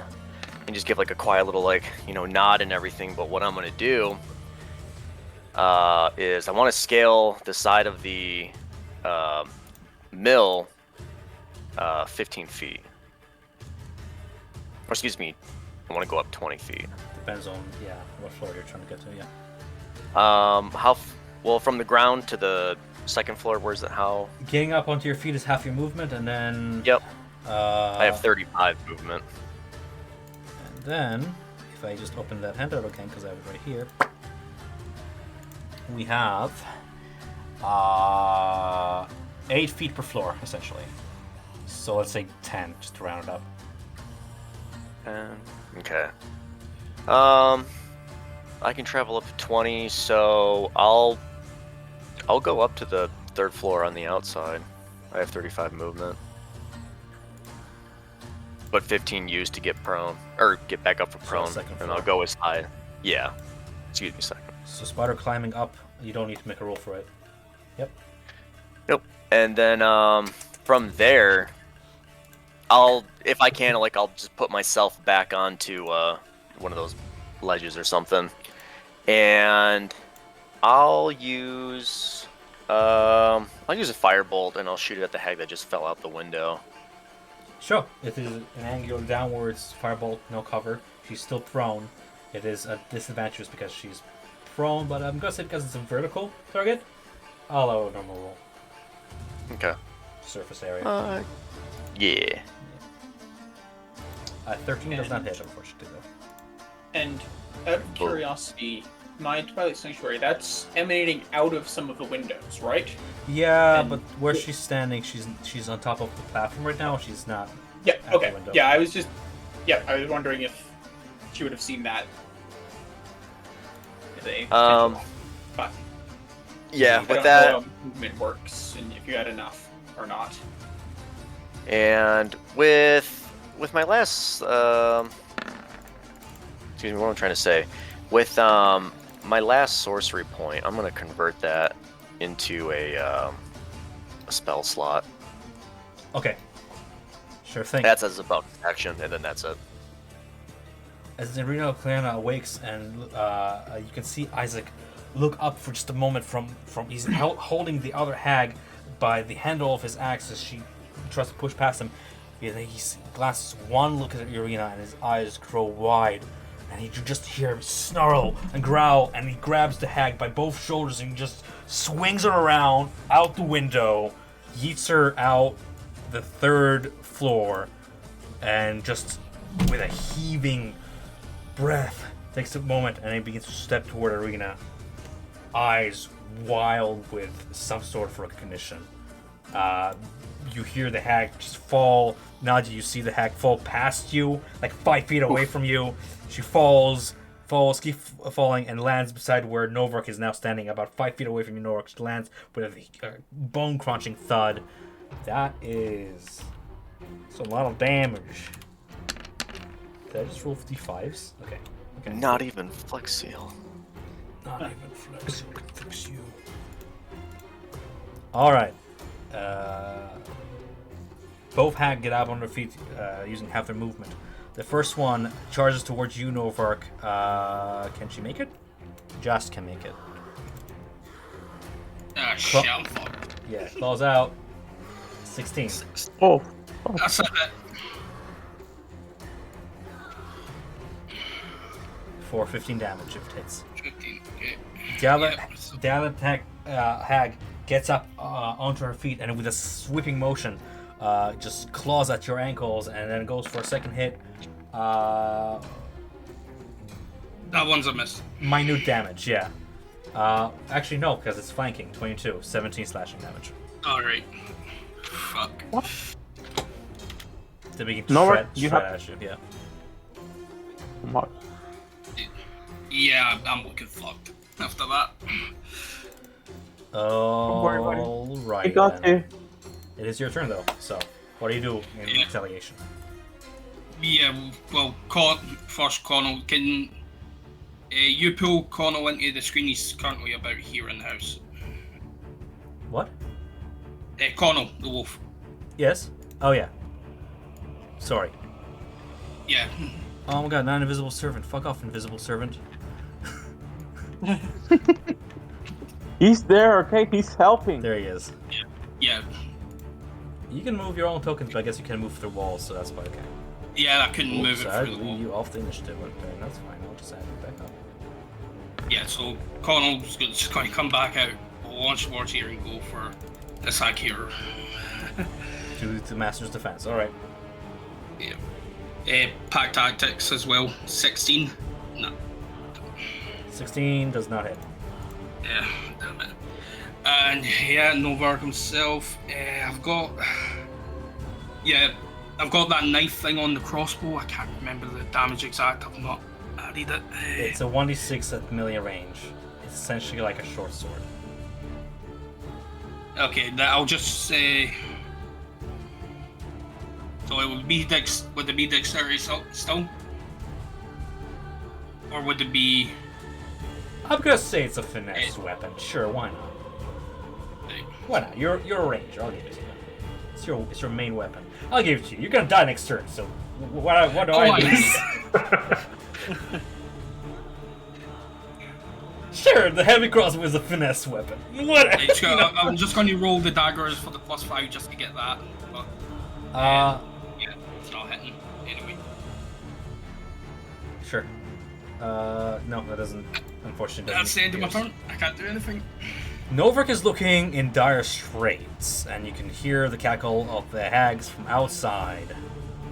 just give like a quiet little nod and everything. But what I'm going to do is I want to scale the side of the mill 15 feet. Or excuse me, I want to go up 20 feet. Depends on what floor you're trying to get to. Yeah. Well, from the ground to the second floor, where's it? How? Getting up onto your feet is half your movement, and then Yep. I have 35 movement. And then, if I just open that handout again, because I have it right here, we have 8 feet per floor, essentially. So let's say 10, just to round it up. Okay. I can travel up to 20, so I'll go up to the 3rd floor on the outside. I have 35 movement. But 15 used to get prone, or get back up for prone, second and floor. I'll go as high. Yeah. Excuse me, second. So spider climbing up, you don't need to make a roll for it. Yep. Nope. And then from there, if I can, like, I'll just put myself back onto one of those ledges or something, and I'll use a firebolt, and I'll shoot it at the hag that just fell out the window. Sure. It is an angular downwards firebolt, no cover. She's still prone. It is a disadvantage just because she's prone, but I'm gonna say because it's a vertical target, I'll allow a normal roll. Okay. Surface area. Yeah. 13 does not hit, unfortunately, though. And out of curiosity, my Twilight Sanctuary, that's emanating out of some of the windows, right? Yeah, And- but where she's standing, she's on top of the platform right now. She's not. Yeah, Out the okay. window. Yeah, I was wondering if she would have seen that. But Yeah, I with don't that, know how movement works, and if you had enough or not. and with my last, excuse me, what I'm trying to say, with my last sorcery point, I'm gonna convert that into a spell slot. Okay. Sure thing. That's as about action, and then that's it. As the Reno Cleana awakes, and you can see Isaac look up for just a moment from he's holding the other hag by the handle of his axe as she tries to push past him. He glances one look at Irina, and his eyes grow wide, and you just hear him snarl and growl, and he grabs the hag by both shoulders and just swings her around out the window, yeets her out the 3rd floor, and just with a heaving breath takes a moment, and he begins to step toward Irina, eyes wild with some sort of recognition. You hear the hag just fall. Nadia, you see the hag fall past you, like 5 feet away from you. She falls, keep falling, and lands beside where Novak is now standing, about 5 feet away from you. Novak. She lands with a bone-crunching thud. That is a lot of damage. Did I just roll 55s? Okay. Not even Flex Seal. Not even Flex. Fix you. Alright. Both hag get up on their feet using half their movement. The first one charges towards you, Novark. Can she make it? Just can make it. Shell fuck. Yeah, claws out. 16. Oh, That's a bit. For 15 damage if it hits. 15. Okay. The other Yeah, hag gets up onto her feet, and with a sweeping motion, just claws at your ankles, and then goes for a second hit. that one's a miss. Minute damage, yeah. Actually, no, because it's flanking. 22, 17 slashing damage. Alright. Fuck. They begin to No, shred you at you, yeah. much. Yeah, I'm looking fucked after that. worry about it. Alright. I got then. you. It is your turn, though, so what do you do in Yeah. retaliation? Yeah, well, first Connell, can you pull Connell into the screen? He's currently about here in the house. What? Connell, the wolf. Yes? Oh, yeah. Sorry. Yeah. Oh my god, not invisible servant. Fuck off, invisible servant. He's there, okay? He's helping. There he is. Yeah. You can move your own tokens, but I guess you can move through walls, so that's quite okay. Yeah, I couldn't move Oops, it I through the leave wall. you off the initiative, but that's fine. I'll just add you back up. Yeah, so Connell's just going to come back out, launch towards here, and go for this hack here. To the master's defense. Alright. Yeah. Pack tactics as well. 16. No. 16 does not hit. Yeah, damn it. And yeah, Novark himself. I've got that knife thing on the crossbow. I can't remember the damage exact. I've not added it. It's a 1d6 at melee range. It's essentially like a short sword. Okay, I'll just say. So it would be would it be dexterity still? Or would it be? I'm gonna say it's a finesse weapon. Sure, why not? Why not? You're a ranger. I'll give it to you. It's your main weapon. I'll give it to you. You're gonna die next turn. So what do I do? Sure, the heavy crossbow is a finesse weapon. What? I'm just going to roll the daggers for the +5 just to get that. But, yeah, it's not hitting anyway. Sure. No, that doesn't. Unfortunately, That's the end of my turn. I can't do anything. Novark is looking in dire straits, and you can hear the cackle of the hags from outside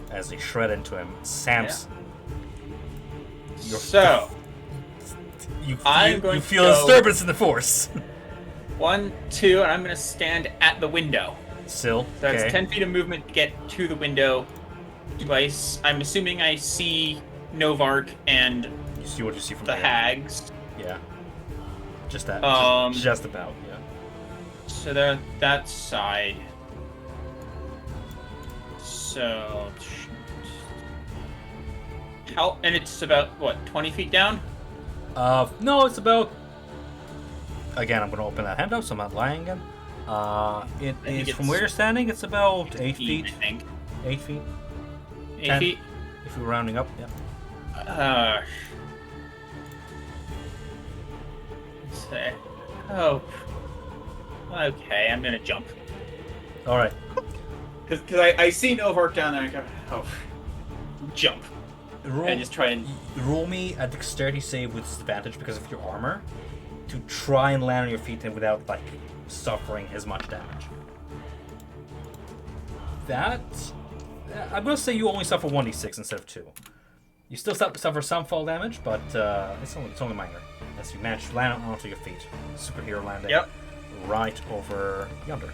as they shred into him. Samson. You feel a disturbance in the force. 1, 2, and I'm going to stand at the window. Still, So that's okay. 10 feet of movement to get to the window. I'm assuming I see Novark and You see what you see from the here. hags. Yeah. Just that. Just about, yeah. So they're that side. So... And it's about, what, 20 feet down? No, it's about... Again, I'm going to open that handout, so I'm not lying again. It is, from where you're standing, it's about 8 feet. I think. 8 feet? 8 10, feet? if we're rounding up, yeah. Say. Oh. Okay, I'm gonna jump. Alright. Because I see Novark down there and go, oh. Jump. And just try and... Roll me a dexterity save with disadvantage because of your armor to try and land on your feet and without, like, suffering as much damage. That... I'm gonna say you only suffer 1d6 instead of 2. You still suffer some fall damage, but it's only minor. As you manage to land onto your feet. Superhero landing. Yep. Right over yonder.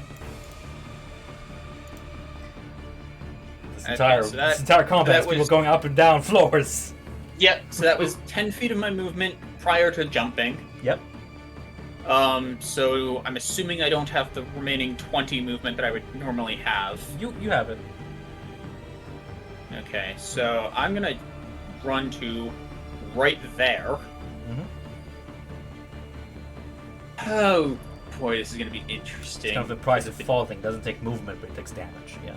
This entire combat is people going up and down floors. Yep, so that was 10 feet of my movement prior to jumping. Yep. So I'm assuming I don't have the remaining 20 movement that I would normally have. You have it. Okay, so I'm gonna run to right there. Mm-hmm. Oh boy, this is gonna be interesting. It's kind of the price of falling. Doesn't take movement, but it takes damage. Yeah.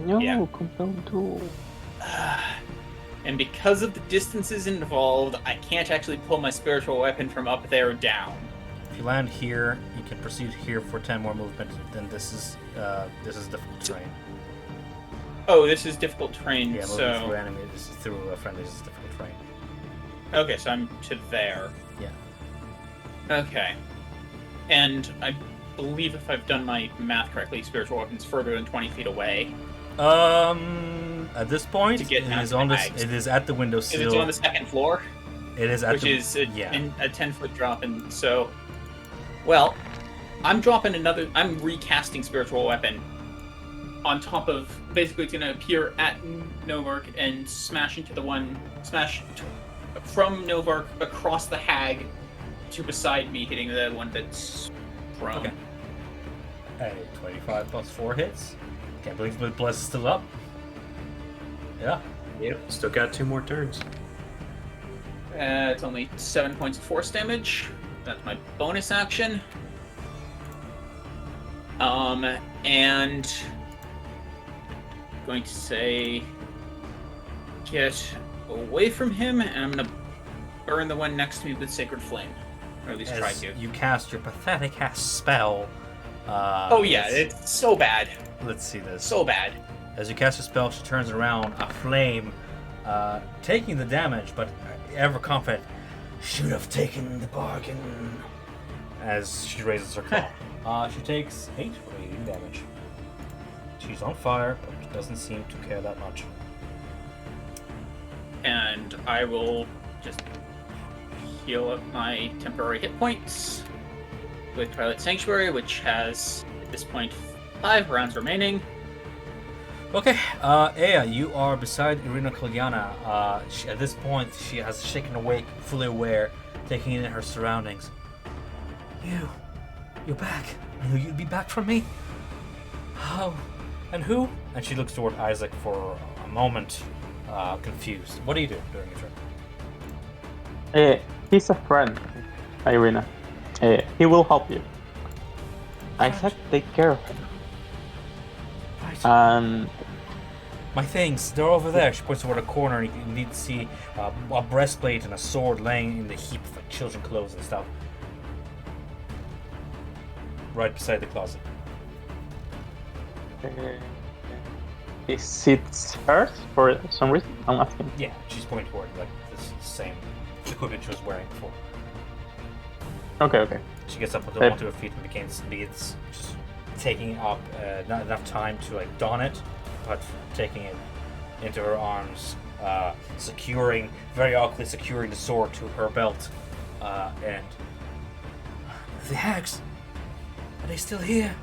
No, Yeah. compelled tool. And because of the distances involved, I can't actually pull my spiritual weapon from up there down. If you land here, you can proceed here for 10 more movement. Then this is difficult terrain. Oh, this is difficult terrain, Yeah, moving so... through enemy. This is through a friendly. This is difficult terrain. Okay, so I'm to there. Yeah. Okay. And I believe if I've done my math correctly, spiritual weapon's further than 20 feet away. At this point, To get it past is the on this. hags. It is at the window Is sill. it on the second floor? It is at Which the. is a, yeah. a 10-foot drop, and so... Well, I'm dropping another... I'm recasting spiritual weapon on top of... Basically, it's going to appear at Novark and smash into the one... Smash from Novark across the hag to beside me, hitting the one that's prone. Okay. Hey, 25 plus 4 hits. Can't believe the bless is still up. Yeah. Yep, still got 2 more turns. It's only 7 points of force damage. That's my bonus action. And going to say get away from him, and I'm gonna burn the one next to me with Sacred Flame, or at least try As to. you cast your pathetic ass spell. Oh yeah, it's so bad, Let's see this. so bad. As you cast your spell, she turns around, a flame, taking the damage, but ever confident. Should have taken the bargain. As she raises her claw. She takes 8 radiant damage. She's on fire, but doesn't seem to care that much. and I will just heal up my temporary hit points with Twilight Sanctuary, which has, at this point, 5 rounds remaining. Okay, Ea, you are beside Irina Kolyana. At this point, she has shaken awake, fully aware, taking in her surroundings. You're back. I knew you'd be back from me. How? And who? And she looks toward Isaac for a moment, confused. What do you do during your turn? He's a friend, Irina. He will help you. Isaac, take care of him. Right. And My things, they're over there. She points toward a corner, and you can need to see a breastplate and a sword laying in the heap of like, children's clothes and stuff. Right beside the closet. is it hers for some reason? I'm asking. Yeah, she's pointing toward like this same equipment she was wearing before. Okay. She gets up onto her feet and begins just taking up not enough time to like don it, but taking it into her arms, very awkwardly securing the sword to her belt, and the hags, are they still here?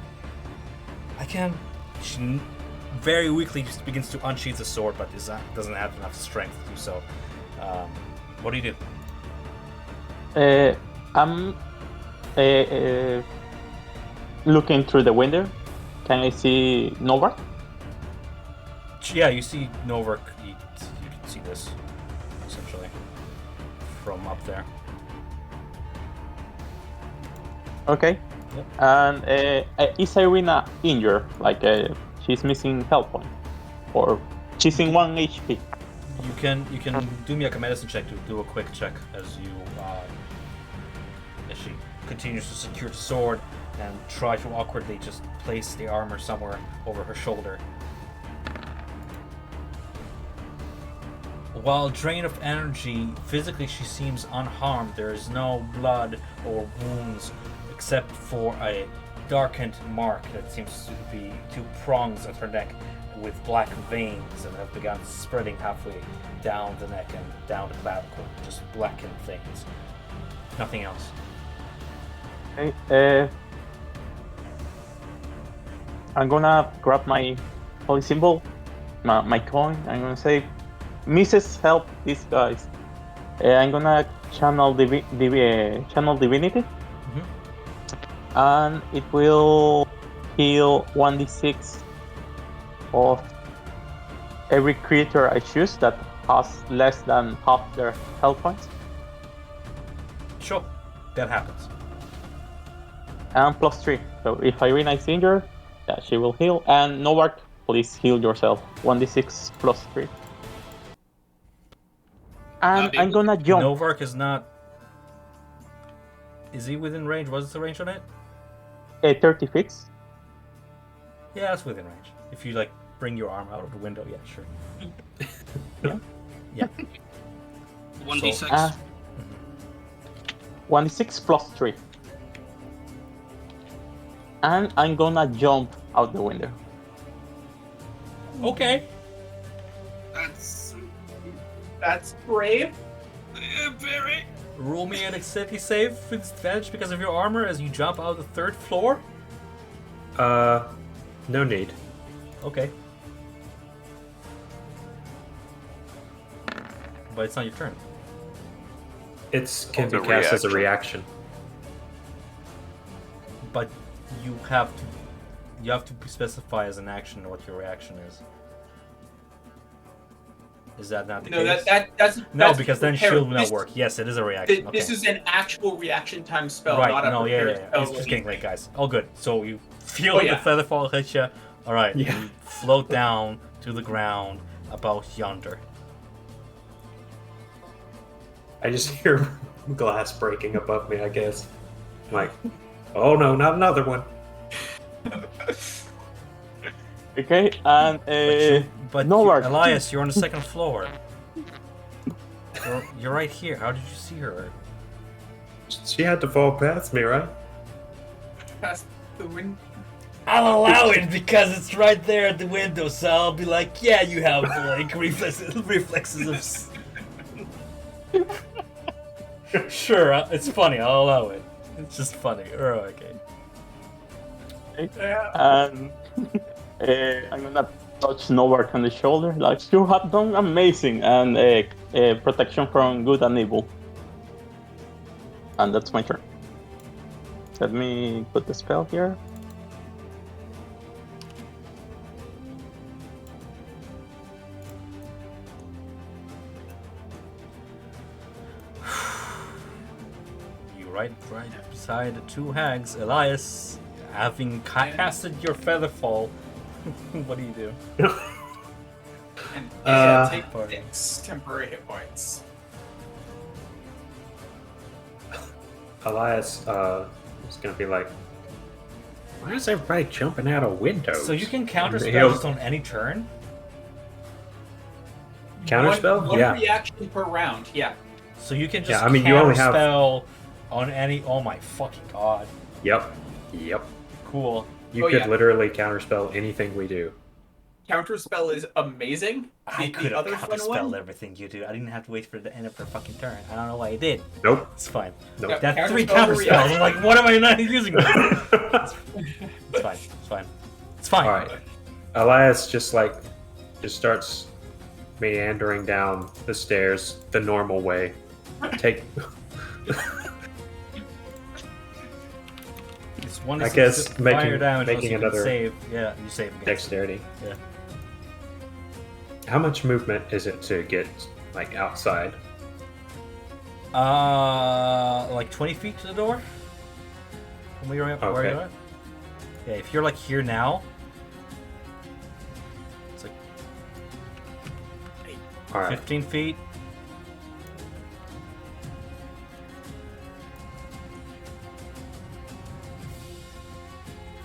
She very weakly just begins to unsheath the sword, but doesn't have enough strength to do so. What do you do? I'm looking through the window. Can I see Novak? Yeah, you see Novak. You can see this essentially from up there. Okay. Yep. And is Irina injured? Like she's missing health point, or she's in 1 HP? You can do me like a medicine check to do a quick check as she continues to secure the sword and try to awkwardly just place the armor somewhere over her shoulder. While drained of energy, physically she seems unharmed. There is no blood or wounds except for a darkened mark that seems to be 2 prongs at her neck with black veins and have begun spreading halfway down the neck and down the clavicle. Just blackened veins. Nothing else. Okay. I'm gonna grab my holy symbol, my coin. I'm gonna say, Mrs. Help these guys. I'm gonna channel channel divinity, and it will heal 1d6 of every creature I choose that has less than half their health points, Sure, that happens. and +3. So if Irina is injured, yeah, she will heal. And Novak, please heal yourself. 1d6 +3. And I'm gonna jump. Novak is not. Is he within range? What's the range on it? 30 feet. Yeah, it's within range. If you like bring your arm out of the window, yeah, sure. Yeah. 1d6. 1d6 +3. And I'm gonna jump out the window. Okay. That's brave. Very. Roll me an activity save with advantage because of your armor as you jump out of the 3rd floor. No need. Okay. But it's not your turn. It can be It's a cast as a reaction. reaction. But you have to specify as an action what your reaction is. Is that not the No, case? that's No, that's because then prepared. shield will not This- work. Yes, it is a reaction. Okay. This is an actual reaction time spell, right. not a No, yeah. prepared spell. It's just getting late, guys. All good. So you feel Oh, the yeah. feather fall hit you. All right. Yeah. You float down to the ground about yonder. I just hear glass breaking above me, I guess. I'm like, oh no, not another one. Okay, and But Novak. Elias, you're on the 2nd floor. You're right here. How did you see her? She had to fall past me, right? Past the wind. I'll allow it because it's right there at the window. So I'll be like, yeah, you have like reflexes Sure, it's funny. I'll allow it. It's just funny. Oh, okay. And I'm gonna touch Novart on the shoulder, like, you have done amazing, and protection from good and evil. And that's my turn. Let me put the spell here. You right beside the two hags, Elias, having casted your featherfall. What do you do? And take Party. 6 temporary hit points. Elias is gonna be like, why is everybody jumping out of windows? So you can counterspell He'll- just on any turn? Counterspell? One Yeah. reaction per round, yeah. So you can just Yeah, I mean, you only have- counterspell on any... Oh my fucking god. Yep. Cool. You Oh, could yeah. literally counterspell anything we do. Counterspell is amazing. I The could have other fun counterspelled one, everything you do. I didn't have to wait for the end of her fucking turn. I don't know why I did. Nope. It's fine. Nope. That's 3 Counterspell counterspells. I'm like, what am I not using? It's fine. It's fine. It's fine. All right. Elias just starts meandering down the stairs the normal way. Take. It's one I guess fire making- damage making unless you can another save. Yeah, you save against Dexterity. it. Yeah. How much movement is it to get like outside? Like 20 feet to the door. From where you're at. Where Okay. you're at. Yeah, if you're like here now, it's like All right. 15 feet.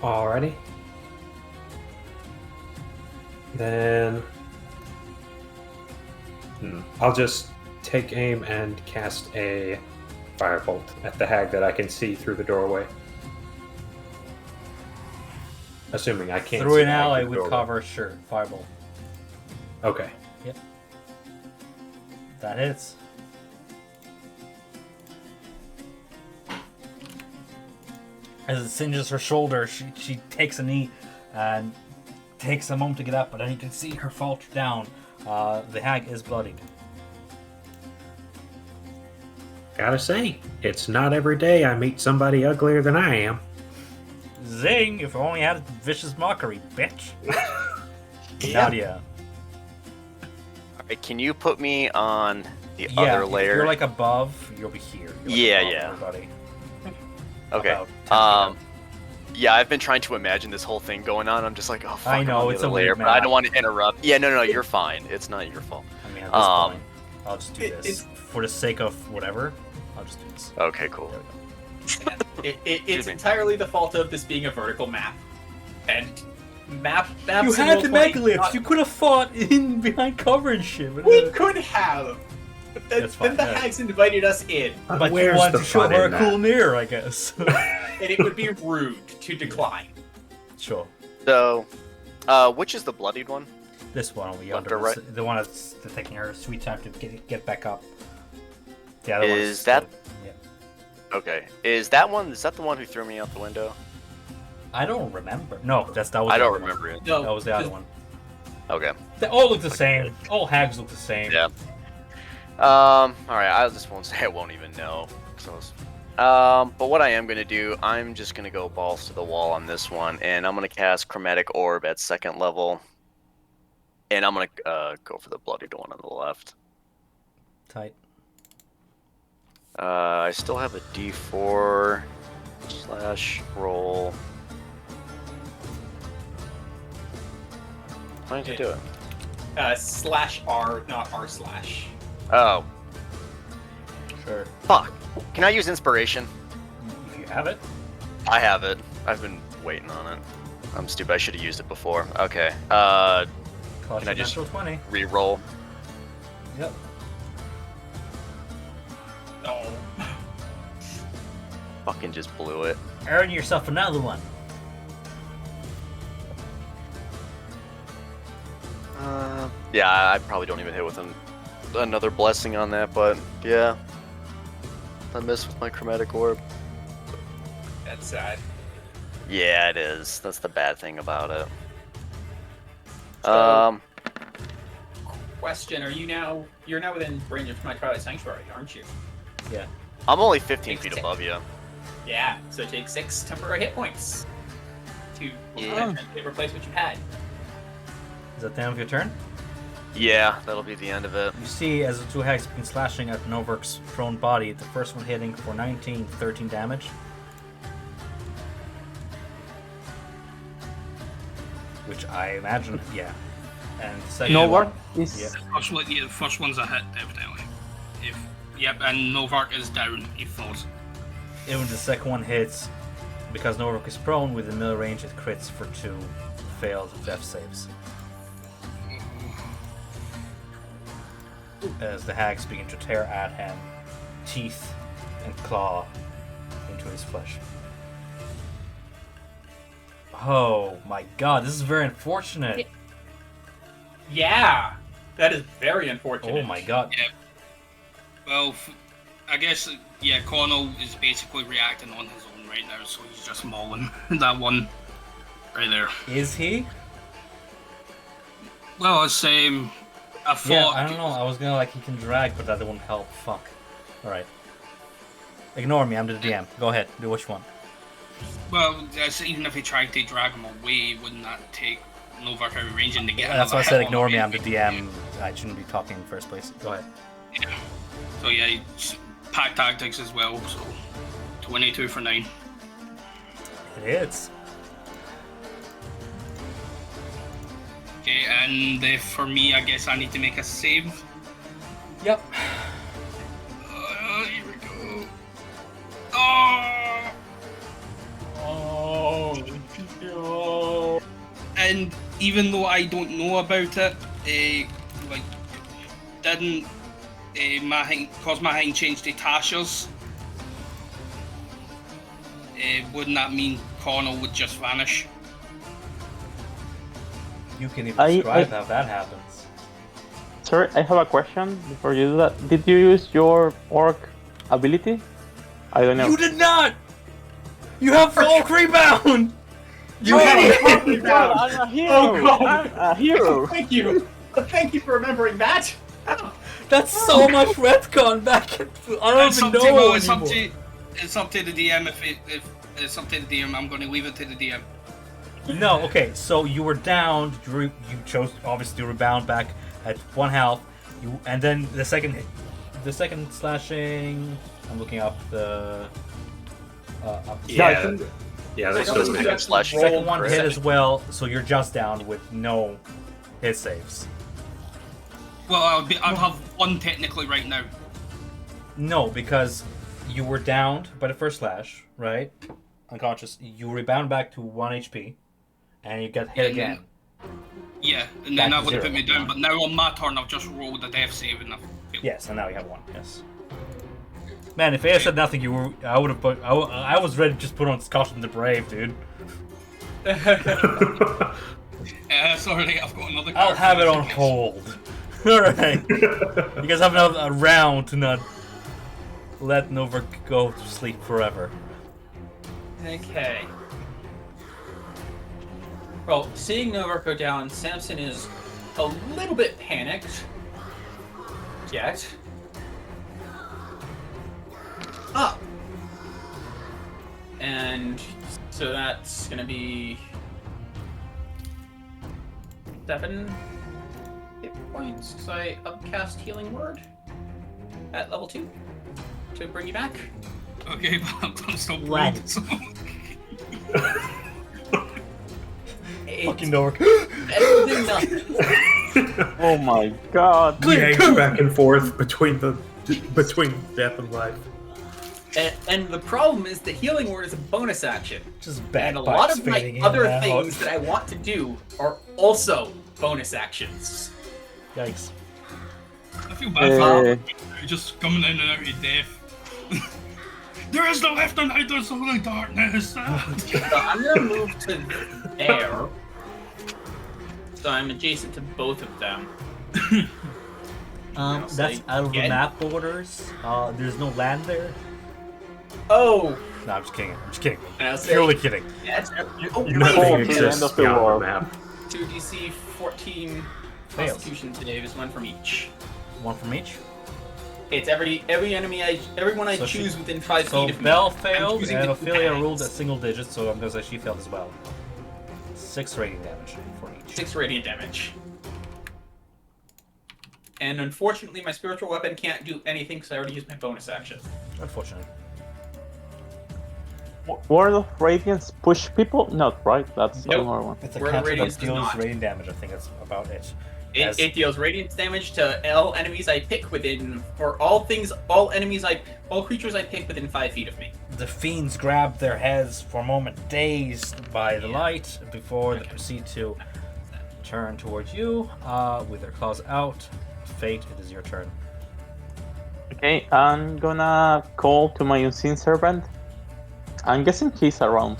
Alrighty. Then I'll just take aim and cast a firebolt at the hag that I can see through the doorway. Assuming I can't Through see an the hag ally through the would doorway. cover, sure. Fireball. Okay. That hits. As it singes her shoulder, she takes a knee and takes a moment to get up, but then you can see her falter down. The hag is bloodied. Gotta say, it's not every day I meet somebody uglier than I am. Zing! If I only had vicious mockery, bitch. Yeah. Nadia. Alright, can you put me on the Yeah, other if layer? you're like above, you'll be here. You're like Yeah, above yeah. Everybody. Okay. About 10 feet up. Yeah, I've been trying to imagine this whole thing going on. I'm just like, oh fuck, I know, I'm on the it's other a layer, weird but I map. don't want to interrupt. Yeah, no, you're fine. It's not your fault. I mean, at this Um, point, I'll just do it- this. For the sake of whatever, I'll just do this. Okay, cool. There we go. It's me. entirely the fault of this being a vertical map. And maps You in had the Roll20 megaliths. not- You could have fought in behind cover and shit. But, We could have. But That's fine, then the yeah. hags invited us in, but you Where's wanted the to show fun her a in cool that? mirror, I guess. and it would be rude to decline. Sure. So, which is the bloodied one? This one will be Left under or the one that's taking her sweet time to get back up. The other one's Is that- still- yeah. Okay. Is that the one who threw me out the window? I don't remember. No, that was. I the don't other one. remember it. No, That was the other 'cause one. Okay. They all look the same. All hags look the same. Yeah. Alright, I just won't say I won't even know. But what I am gonna do, I'm just gonna go balls to the wall on this one, and I'm gonna cast Chromatic Orb at 2nd level. And I'm gonna go for the bloodied one on the left. Tight. I still have a D4 / roll. Why did you do it? /R, not R/. Oh, Sure. fuck. Can I use inspiration? If you have it. I have it. I've been waiting on it. I'm stupid. I should have used it before. Okay. Can Cost I you just- natural 20. Reroll. Yep. Oh. Fucking just blew it. Earn yourself another one. Yeah, I probably don't even hit with an another blessing on that, but yeah. I miss with my chromatic orb. That's sad. Yeah, it is. That's the bad thing about it. So- Question: you're now within range of my Twilight Sanctuary, aren't you? Yeah. I'm only 15 Takes feet 10. above you. Yeah. So take 6 temporary hit points to replace what you had. Is that the end of your turn? Yeah, that'll be the end of it. You see, as the two hags begin slashing at Novark's prone body, the first one hitting for 13 damage. Which I imagine, yeah. And the second Novark one, is. yeah. The first one's a hit, definitely. And Novark is down. He falls. And when the second one hits, because Novark is prone, within melee range, it crits for 2 failed death saves. As the hags begin to tear at him, teeth and claw into his flesh. Oh my god, this is very unfortunate. Yeah, that is very unfortunate. Oh my god. Yeah. Well, I guess, Connell is basically reacting on his own right now, so he's just mauling that one right there. Is he? Well, it's I thought. Yeah, I don't know. I was gonna he can drag, but that won't help. Fuck. Alright. Ignore me, I'm the DM. Go ahead, do what you want. Well, even if he tried to drag him away, wouldn't that take Novark out of range and to get That's why I another said hit ignore on me, him? I'm the DM. I shouldn't be talking in the first place. Go ahead. Yeah. So pack tactics as well, so 22 for 9. It hits. Okay, and for me, I guess I need to make a save. Yep. Here we go. Oh! Oh, no. And even though I don't know about it, didn't cause my hand change to Tasha's? Wouldn't that mean Connell would just vanish? You can even I- describe I- how that happens. Sorry, I have a question before you do that. Did you use your orc ability? I don't know. You did not! You have Orc Rebound! You had a God, I'm a hero! Oh, God. I'm a hero! Thank you. Thank you for remembering that. That's so much retcon back and forth. I don't It's even up to, know well, it's up anymore. to it's up to the DM. If it's up to the DM, I'm going to leave it to the DM. No, okay, so you were down, you chose obviously to rebound back at 1 health, and then the second slashing, I'm looking up the... Yeah, yeah, that's So still you have to slash- roll second one for hit it. as well, so you're just down with no hit saves. Well, I'll have one technically right now. No, because you were downed by the first slash, right? Unconscious. You rebound back to 1 HP, and you get hit again. Yeah, and then Back that to would have zero. put me down. But now on my turn, I've just rolled a death save and I've failed. Yes, and now you have 1. Yes. Man, if I had said nothing, I would have put. I was ready to just put on Scotland the Brave, dude. Sorry, I've got another. I'll card have for it this, on I guess. hold. Alright. You guys have another round to not let Novak go to sleep forever. Okay. Well, seeing Novak go down, Samson is a little bit panicked. Yet. Up. And so that's gonna be 7 hit points because I upcast Healing Word at level 2 to bring you back. Okay, but I'm still Right. bleeding. So. Fucking Novak. Better than nothing. Oh my god. He hangs back and forth between death and life. And the problem is the Healing Word is a bonus action. Just And a bagpipes lot of my fading in other and out. things that I want to do are also bonus actions. Yikes. I feel bad for Uh, you just coming in and out of death. There is no left and right, there's only darkness. So I'm gonna move to there. So I'm adjacent to both of them. else That's I out of the get. map borders. There's no land there. Oh, No, I'm just kidding. I'm just kidding. and I'll say Purely kidding. that's oh, Nothing Fall wait, to the end exists of the beyond war. the map. 2DC 14 Fails. Constitution save is one from each. One from each. It's everyone I So choose within 5 So feet of me. Belle I'm failed, choosing and the Ophelia paths. rolled at single digits, so I'm gonna say she failed as well. 6 radiant damage for each. 6 radiant damage. And unfortunately, my spiritual weapon can't do anything because I already used my bonus action. Unfortunately. Word of Radiance push people? Not right. That's Nope. another one. It's a Word of cantrip that Radiance does deals not. radiant damage. I think that's about it. As- It deals radiant damage to all enemies I pick within, or all creatures I pick within 5 feet of me. The fiends grab their heads for a moment, dazed by the light, before they proceed to turn towards you with their claws out. Fate, it is your turn. Okay, I'm gonna call to my unseen servant. I'm guessing he's around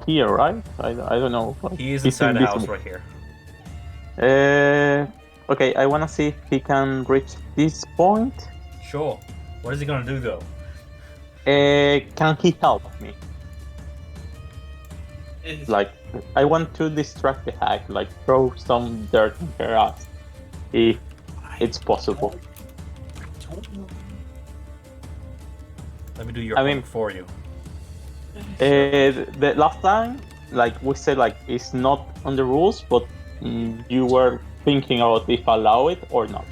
here, right? I don't know. He is He's inside the house invisible. right here. Okay, I wanna see if he can reach this point. Sure. What is he gonna do though? Can he help me? Is- Like, I want to distract the hag, like throw some dirt in her ass, if it's possible. Let me do your I homework mean- for you. The last time, like we said, like it's not on the rules, but you were thinking about if allow it or not.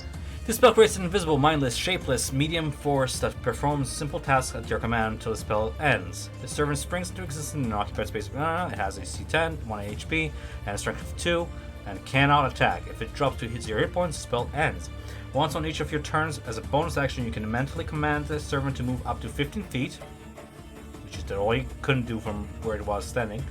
This spell creates an invisible, mindless, shapeless, medium force that performs simple tasks at your command until the spell ends. The servant springs into existence in an occupied space. It has a C10, 1 HP, and a strength of 2, and cannot attack. If it drops to 0 hit points, the spell ends. Once on each of your turns, as a bonus action, you can mentally command the servant to move up to 15 feet, which is all you couldn't do from where it was standing,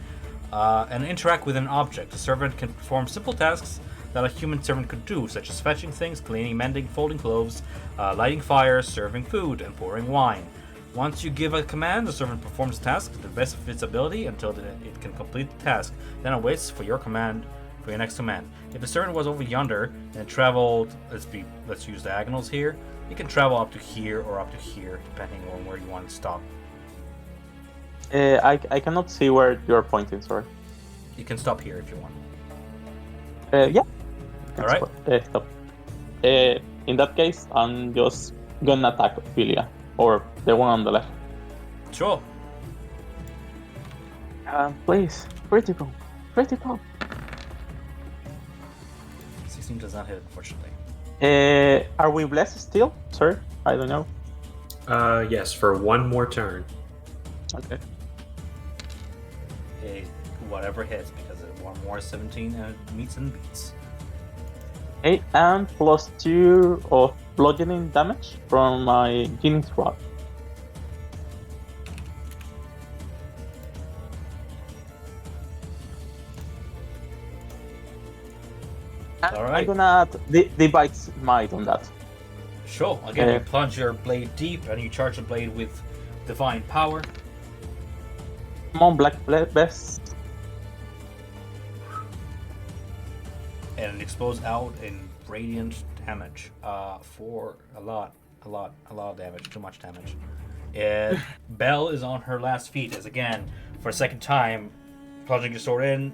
and interact with an object. The servant can perform simple tasks that a human servant could do, such as fetching things, cleaning, mending, folding clothes, lighting fires, serving food, and pouring wine. Once you give a command, the servant performs the task to the best of its ability until it can complete the task, then it waits for your next command. If the servant was over yonder and traveled, let's use diagonals here, you can travel up to here or up to here, depending on where you want to stop. I cannot see where you're pointing. Sorry. You can stop here if you want. Yeah. All right. Stop. In that case, I'm just gonna attack Ophelia, or the one on the left. Sure. Please, critical. 16 does not hit, unfortunately. Are we blessed still, sir? I don't know. Yes, for one more turn. Okay. Whatever hits, because one more 17 meets and beats. 8 and plus 2 of bludgeoning damage from my Genius Rod. All right. I'm gonna add the bite's might on that. Sure. Again, you plunge your blade deep and you charge the blade with divine power. Come on, Black Best. And it explodes out in radiant damage for a lot of damage, too much damage. Belle is on her last feet as again, for a second time, plunging your sword in,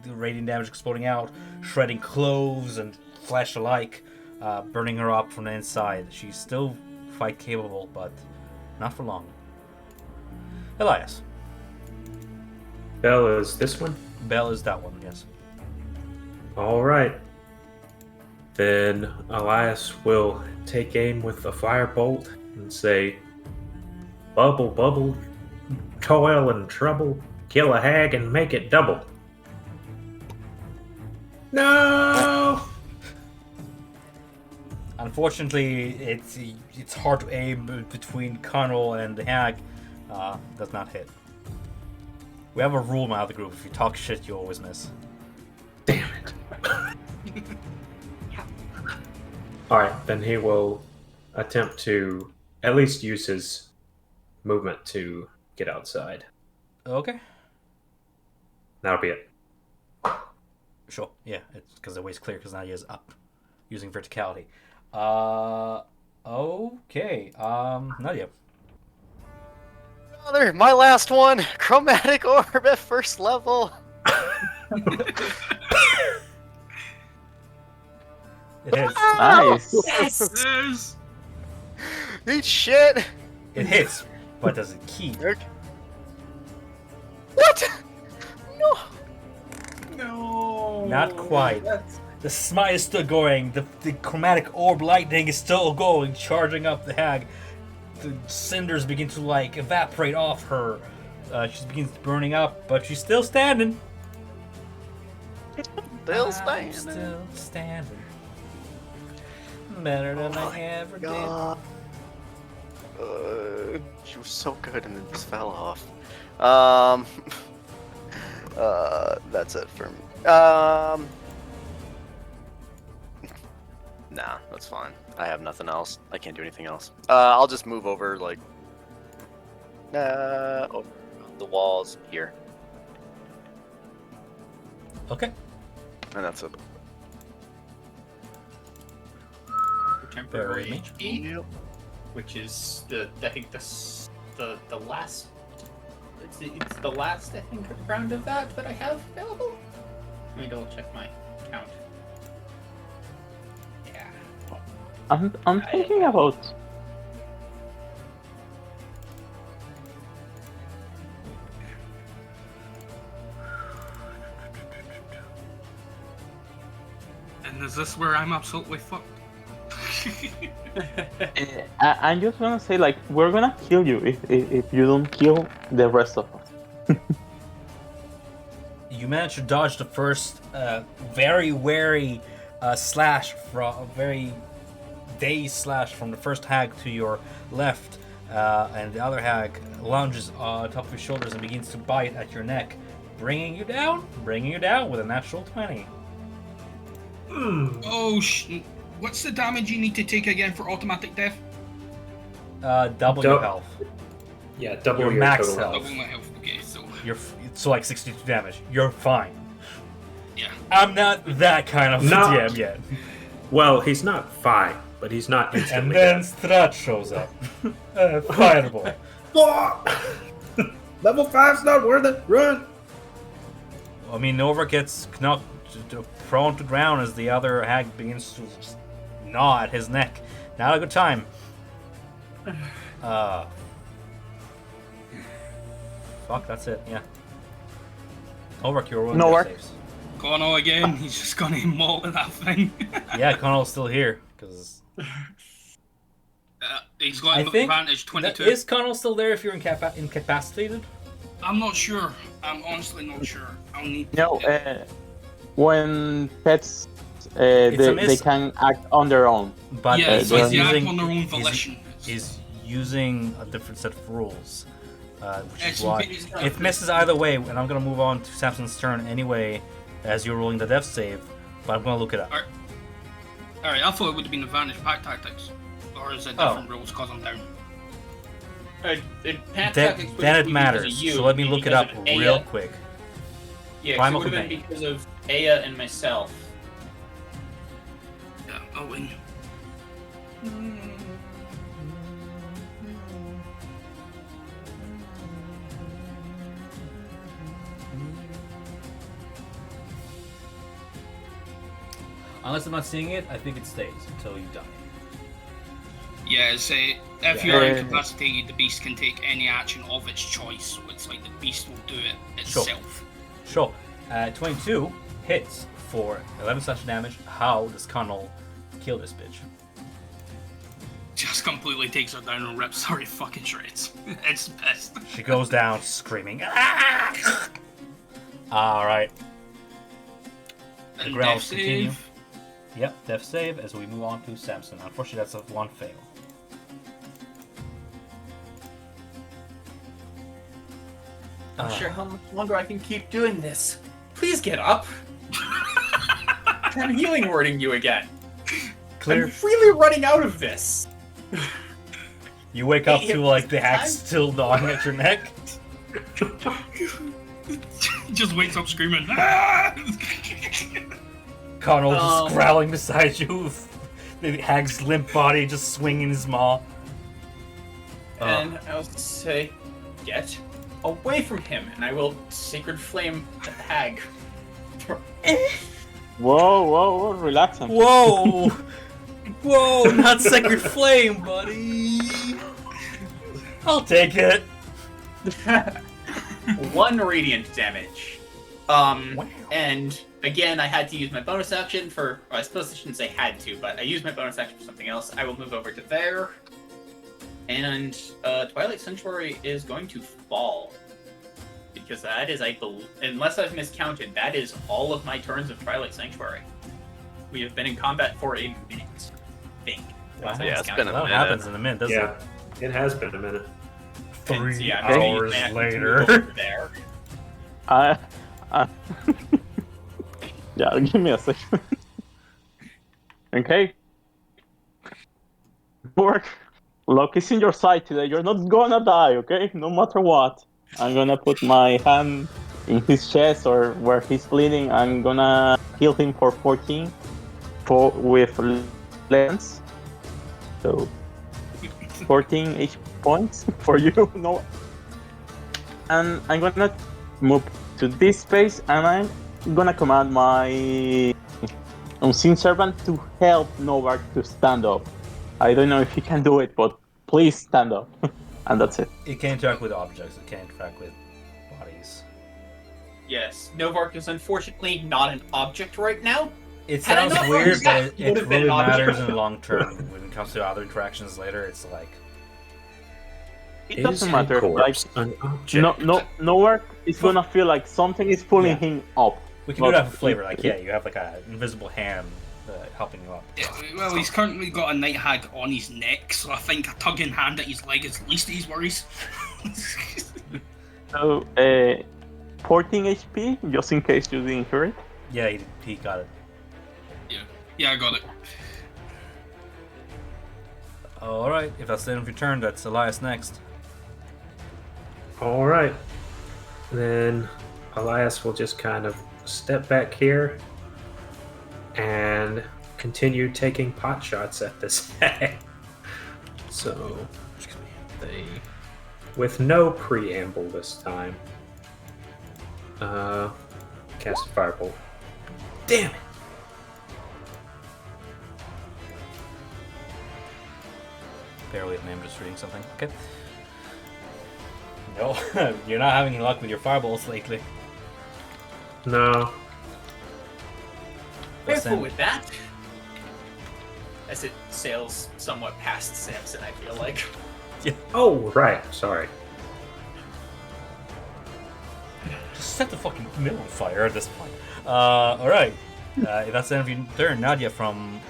the radiant damage exploding out, shredding clothes and flesh alike, burning her up from the inside. She's still fight capable, but not for long. Elias. Bell is this one? Belle is that one, yes. All right. Then Elias will take aim with a firebolt and say, "Bubble, bubble, toil and trouble, kill a hag and make it double." No! Unfortunately, it's hard to aim between Connell and the hag. Does not hit. We have a rule now, the group: if you talk shit, you always miss. Damn it. Alright, then he will attempt to at least use his movement to get outside. Okay. That'll be it. Sure. Yeah, it's because the way's clear. Because now he is up, using verticality. Okay. Nadia. Brother, my last one. Chromatic orb at first level. It hits. Nice. Yes. Eat shit. It hits, but doesn't keep. What? No. No. Not quite. That's- The smite is still going. The chromatic orb lightning is still going, charging up the hag. The cinders begin to like evaporate off her. She begins burning up, but she's still standing. Still I'm standing. Still standing. Better than I ever did. God. She was so good and then just fell off. That's it for me. Nah, that's fine. I have nothing else. I can't do anything else. I'll just move over, like, over the walls here, Okay. and that's it. Temporary Bear HP, which is I think the last. It's the last, I think, round of that I have available. Let me double check my count. Yeah. I'm thinking about. And is this where I'm absolutely fucked? I'm just gonna say, like, we're gonna kill you if you don't kill the rest of us. You managed to dodge the first very wary slash from very dazed slash from the first hag to your left, and the other hag lunges on top of your shoulders and begins to bite at your neck, bringing you down with a natural 20. Oh, what's the damage you need to take again for automatic death? Double your health. Yeah, double Your your max total health. health. Double my health. Okay, so You're so like 62 damage. You're fine. yeah. I'm not that kind of No. DM yet. Well, he's not fine, but he's not And instantly then dead. Strahd shows up. Fireball. Level 5's not worth it. Run! I mean, Nova gets knocked prone to ground as the other hag begins to just gnaw at his neck. Not a good time. Fuck, that's it, yeah. Nova, you're rolling Nova. death saves. Connell again. He's just gonna maul at that thing. Yeah, Connell's still here, because... He's got I an think advantage 22. Is Connell still there if you're incapacitated? I'm not sure. I'm honestly not sure. I'll need. No, when pets, It's a they miss. can act on their own. But yeah, he's so they act using, on their own he's- volition. he's using a different set of rules, which is It's- why it's- it misses either way. And I'm gonna move on to Samson's turn anyway, as you're rolling the death save. But I'm gonna look it up. Alright, I thought it would have been advantage pack tactics. Or is it different rules because I'm down? Then it matters. So let me look it up real quick. Yeah, 'cause Primal it would have been Companion. because of Aya and myself. Yeah, I'll win. Unless I'm not seeing it, I think it stays until you die. Yeah, it's if Yeah. you're Yeah. incapacitated, the beast can take any action of its choice. So it's like the beast will do it itself. Sure. 22 hits for 11 slashing damage. How does Connell kill this bitch? Just completely takes her down and rips her fucking shreds. It's pissed. She goes down screaming. "Ah!" All right. The And growls death continue. save. Yep, death save as we move on to Samson. Unfortunately, that's a one fail. I'm not sure how much longer I can keep doing this. Please get up. I'm healing wording you again. Clear. I'm really running out of this. You wake up Hey, to like the hack I'm- still gnawing at your neck. Just wakes up screaming. "Ah!" Connell just Um, growling beside you, The hag's limp body just swinging his maw. And I'll say, get away from him, and I will sacred flame the hag. Whoa, relax. Whoa! Whoa, not sacred flame, buddy! I'll take it. 1 radiant damage. And again, I had to use my bonus action for. Well, I suppose I shouldn't say had to, but I used my bonus action for something else. I will move over to there. And Twilight Sanctuary is going to fall. Because that is, I believe, unless I've miscounted, that is all of my turns of Twilight Sanctuary. We have been in combat for a minute, I think. Unless I Yeah, it's miscounted. been a That minute. happens in a minute, doesn't Yeah, it? it has been a minute. 3 Yeah, I'm gonna use hours my action to later. move over there. Yeah, give me a second. Okay. Work. Luck is in your side today. You're not gonna die, okay? No matter what. I'm gonna put my hand in his chest or where he's bleeding. I'm gonna heal him for 14 with lens. So 14 HP points for you. No. And I'm gonna move to this space and I'm gonna command my unseen servant to help Novak to stand up. I don't know if he can do it, but please stand up. And that's it. It can interact with objects, it can't interact with bodies. Yes, Novark is unfortunately not an object right now. It Had I sounds not weird, noticed that, but it it would've been really an object. matters in the long term. When it comes to other interactions later, it's like... It doesn't Is matter. a corpse Like an object? Novak is gonna feel like something is pulling Yeah. him up. We can do that for flavor, like, yeah, you have like an invisible hand helping you up. Yeah, well, he's currently got a night hag on his neck, so I think a tugging hand at his leg is least of his worries. So 14 HP, just in case you didn't hear it. Yeah, he got it. Yeah, I got it. Alright, if that's the end of your turn, that's Elias next. All right. Then Elias will just kind of step back here and continue taking pot shots at this hag. So, with no preamble this time, cast a firebolt. Damn it! Bear with me, I'm just reading something. Okay. No, you're not having any luck with your fireballs lately. No. Careful with that. As it sails somewhat past Samson, I feel like. Oh, right. Sorry. Just set the fucking mill on fire at this point. Alright. That's the end of your turn. Nadia from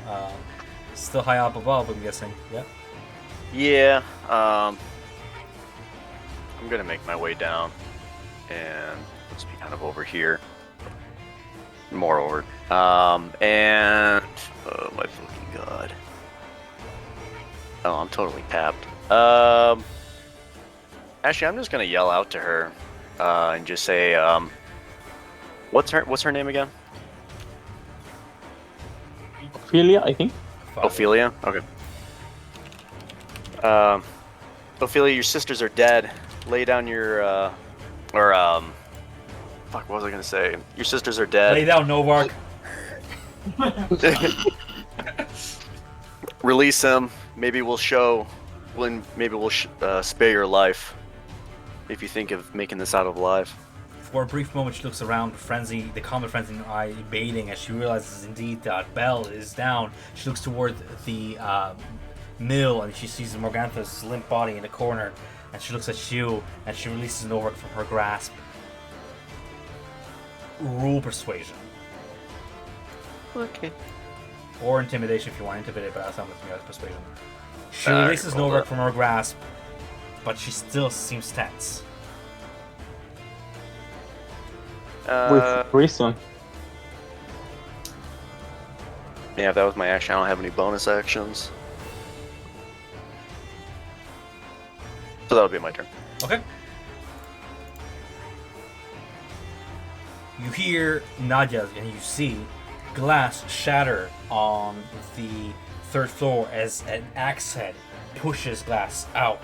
still high up above, I'm guessing. Yeah. Yeah, I'm gonna make my way down, and let's be kind of over here, more over. And oh my fucking god! Oh, I'm totally tapped. Actually, I'm just gonna yell out to her, and just say, what's her name again? Ophelia, I think. Ophelia. Okay. Ophelia, your sisters are dead. Lay down your, fuck, what was I gonna say? Your sisters are dead. Lay down, Novark. Release him. Maybe we'll show. Maybe we'll spare your life. If you think of making this out alive. For a brief moment, she looks around, the common frenzy in her eye evading as she realizes indeed that Belle is down. She looks toward the mill and she sees Morgantha's limp body in the corner, and she looks at you and she releases Novark from her grasp. Rule persuasion. Okay. Or intimidation if you want to intimidate, but that's not with me, that's persuasion. She I releases can roll Novark that. from her grasp, but she still seems tense. With reason. Yeah, if that was my action, I don't have any bonus actions. So that'll be my turn. Okay. You hear Nadia and you see glass shatter on the third floor as an axe head pushes glass out,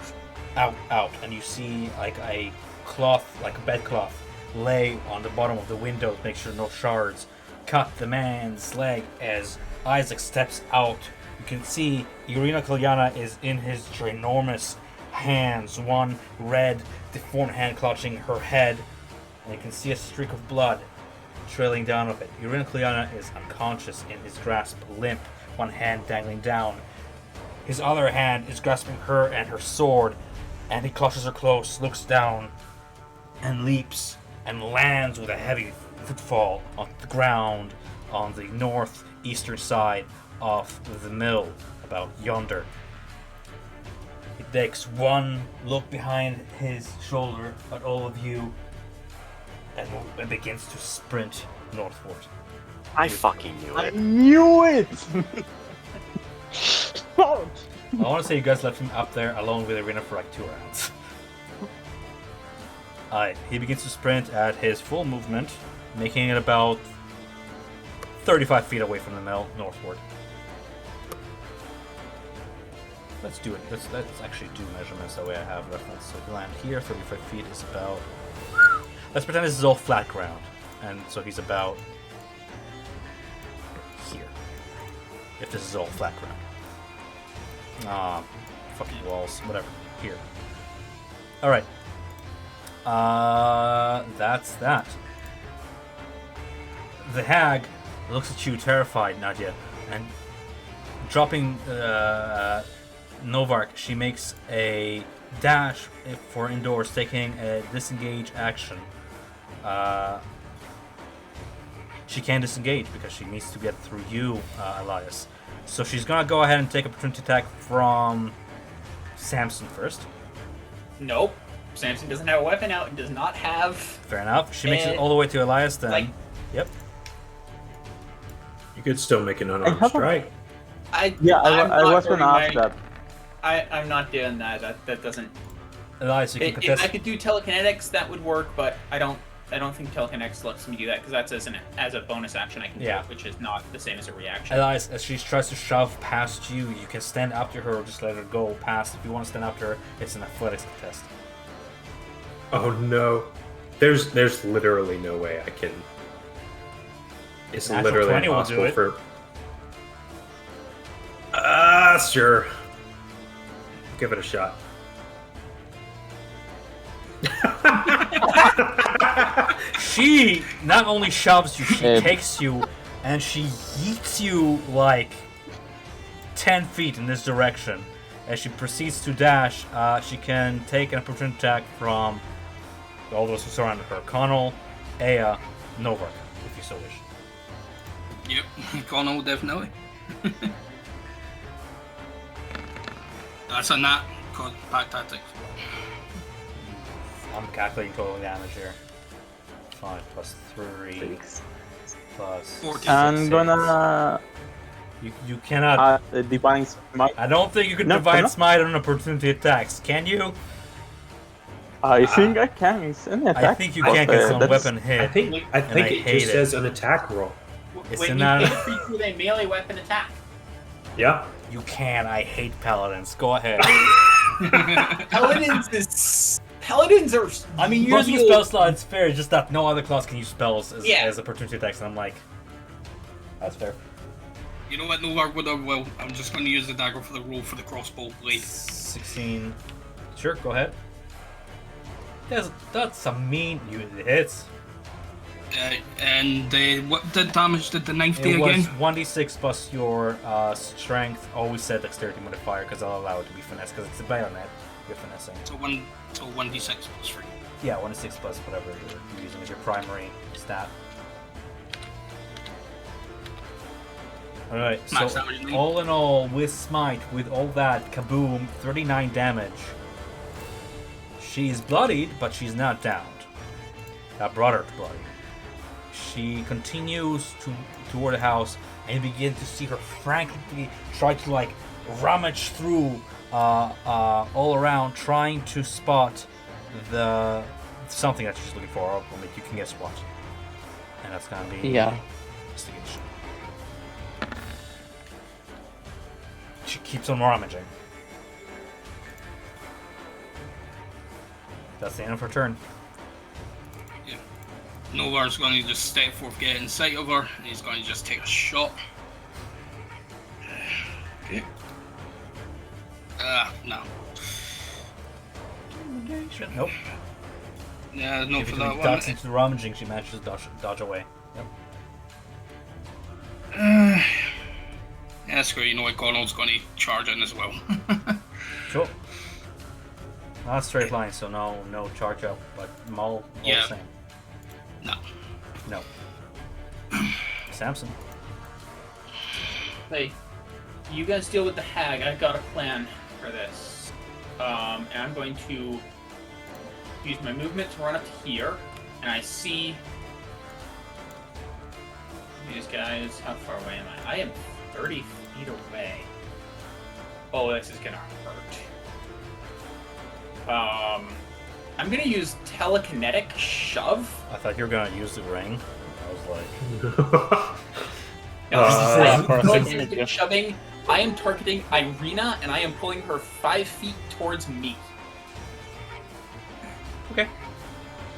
and you see like a cloth, like a bedcloth, lay on the bottom of the window to make sure no shards cut the man's leg as Isaac steps out. You can see Irina Kalyana is in his ginormous hands, one red, deformed hand clutching her head, and you can see a streak of blood trailing down of it. Irina Kalyana is unconscious in his grasp, limp, one hand dangling down. His other hand is grasping her and her sword, and he clutches her close, looks down, and leaps and lands with a heavy footfall on the ground on the northeastern side of the mill, about yonder. He takes one look behind his shoulder at all of you and begins to sprint northward. I fucking knew I it. knew it! I want to say you guys left him up there alone with Irina for like 2 rounds. Alright, he begins to sprint at his full movement, making it about 35 feet away from the mill, northward. Let's do it. Let's actually do measurements that way I have reference. So if you land here, 35 feet is about... Let's pretend this is all flat ground. And so he's about... here. If this is all flat ground. Fucking walls. Whatever. Here. Alright. That's that. The hag looks at you terrified, Nadia, and dropping Novark, she makes a dash for indoors, taking a disengage action. She can't disengage because she needs to get through you, Elias. So she's gonna go ahead and take opportunity attack from Samson first. Nope. Samson doesn't have a weapon out and does not have... Fair enough. She makes it all the way to Elias then. Like- Yep. You could still make an unarmed have a- strike. I I'm was not gonna ask very- that. I'm not doing that. That doesn't... Elias, you can If contest. I could do telekinetics, that would work, but I don't think telekinetics lets me do that, because that's as a bonus action I can Yeah. do it, which is not the same as a reaction. Elias, as she tries to shove past you, you can stand up to her or just let her go past. If you want to stand up to her, it's an athletics test. Oh no. There's literally no way I can. It's Natural literally 20 will do impossible it. for. Sure. Give it a shot. She not only shoves you, she Eh. takes you, and she yeets you like 10 feet in this direction. As she proceeds to dash, she can take an opportunity attack from all those who surrounded her. Connell, Aya, Novark, if you so wish. Yep, Connell definitely. That's a nat called pack tactics. I'm calculating total damage here. 5 plus 3 plus 14. I'm 6. gonna You cannot. divine smite. I don't think you can No, divine no. smite on opportunity attacks. Can you? I think I can. It's an attack. I think you can't get some that's- weapon hit. I think I it hate just it. says an attack roll. It's when not- you hit creatures with a melee weapon attack. Yeah. You can. I hate paladins. Go ahead. Paladins are... I mean, using a spell slot is fair. Just that no other class can use spells Yeah. as opportunity attacks, and I'm like, that's fair. You know what, Novark would have, well, I'm just going to use the dagger for the roll for the crossbow blade. 16. Sure, go ahead. That's a mean. It hits. And what the damage did the knife do It was again? 1d6 plus your strength. Always set dexterity modifier because I'll allow it to be finesse because it's a bayonet. You're finessing. So 1d6 plus 3. Yeah, 1d6 plus whatever you're using as your primary stat. Alright, Max so damage, all in all, with Smite, with all that, kaboom, 39 damage. She's bloodied, but she's not downed. That brought her to bloody. She continues toward the house, and you begin to see her frantically try to like rummage through all around, trying to spot the something that she's looking for. Or maybe you can guess what. And that's gonna be Yeah. investigation. keeps on rummaging. That's the end of her turn. Novar's going to just step forth, get in sight of her, and he's going to just take a shot. Okay. No. Nope. Yeah, no If for you that one. ducks into the rummaging, she manages to dodge away. Yep. Yeah, screw it. You know what? Connell's going to charge in as well. Sure. Not a straight line, so no charge up, but all Yeah. the same. No. No. Samson. Hey, you guys deal with the hag. I've got a plan for this. And I'm going to use my movement to run up to here, and I see these guys. How far away am I? I am 30 feet away. Oh, this is gonna hurt. I'm gonna use telekinetic shove. I thought you were gonna use the ring. I was like, No, yeah, for a second, telekinetic yeah. shoving. I am targeting Irina, and I am pulling her 5 feet towards me. okay.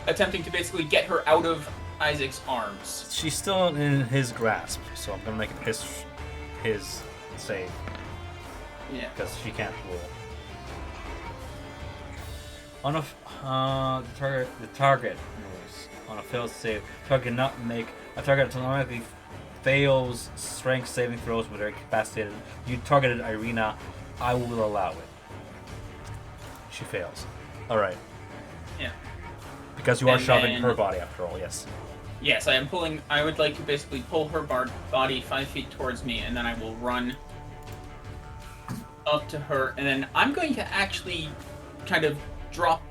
Attempting to basically get her out of Isaac's arms. She's still in his grasp, so I'm gonna make it his save Yeah. because she can't roll. On a the target moves on a failed save. Target automatically fails strength saving throws with their incapacitated. You targeted Irina. I will allow it. She fails. All right. Yeah. Because you are And shoving then- her body after all. Yes. Yes, I am pulling. I would like to basically pull her body 5 feet towards me, and then I will run up to her, and then I'm going to actually kind of drop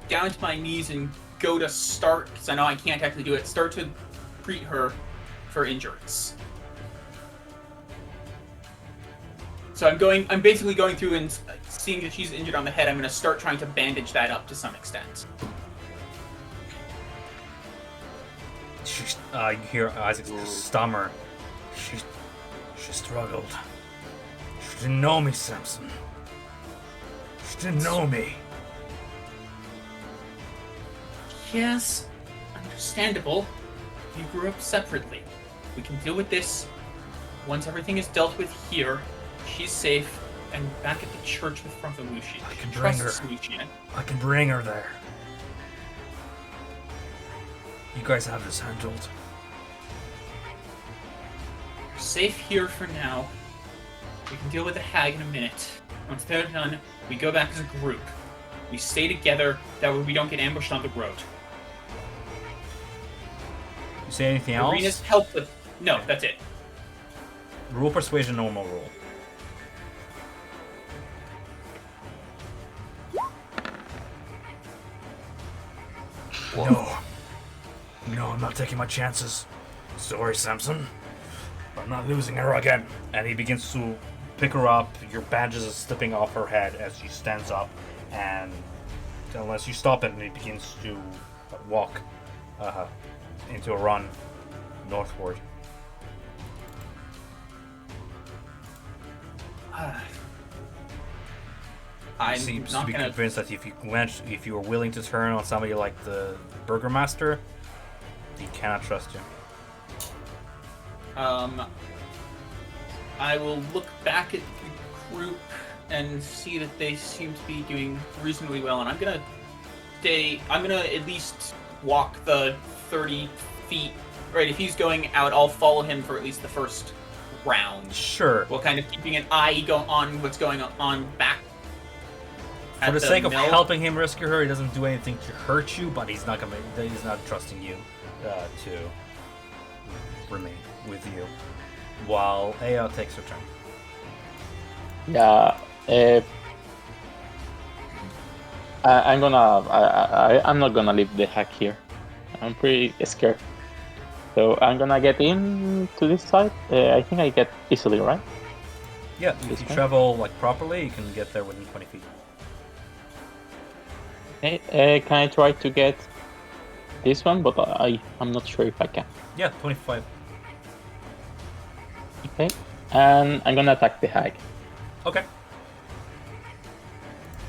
down to my knees and go to start, because I know I can't actually do it, start to treat her for injuries. So I'm basically going through and seeing that she's injured on the head. I'm going to start trying to bandage that up to some extent. You hear Isaac stammer. She struggled. She didn't know me, Samson. She didn't know me. Yes, understandable. You grew up separately. We can deal with this once everything is dealt with here. She's safe and back at the church with Front Lucian. I can She bring trusts her. Lucian. I can bring her there. You guys have this handled. We're safe here for now. We can deal with the hag in a minute. Once they're done, we go back as a group. We stay together, that way we don't get ambushed on the road. You say anything else? Arena's help with... No, that's it. Roll persuasion, normal roll. No, I'm not taking my chances. Sorry, Samson. I'm not losing her again. And he begins to pick her up. Your bandages are slipping off her head as she stands up. And unless you stop it, he begins to walk into a run northward. I'm He seems to not be gonna... convinced that if you were willing to turn on somebody like the Burgermaster, he cannot trust you. I will look back at the group and see that they seem to be doing reasonably well, and I'm gonna at least walk the 30 feet. Right, if he's going out, I'll follow him for at least the first round. Sure. While kind of keeping an eye on what's going on back. For at the sake of mill. helping him rescue her, he doesn't do anything to hurt you, but he's not trusting you to remain with you. While Ao takes her turn. Yeah. I'm not gonna leave the hack here. I'm pretty scared. So I'm gonna get in to this side. I think I get easily, right? Yeah, if you travel like properly, you can get there within 20 feet. Okay. Can I try to get this one? But I'm not sure if I can. Yeah, 25. Okay. And I'm gonna attack the hag. Okay,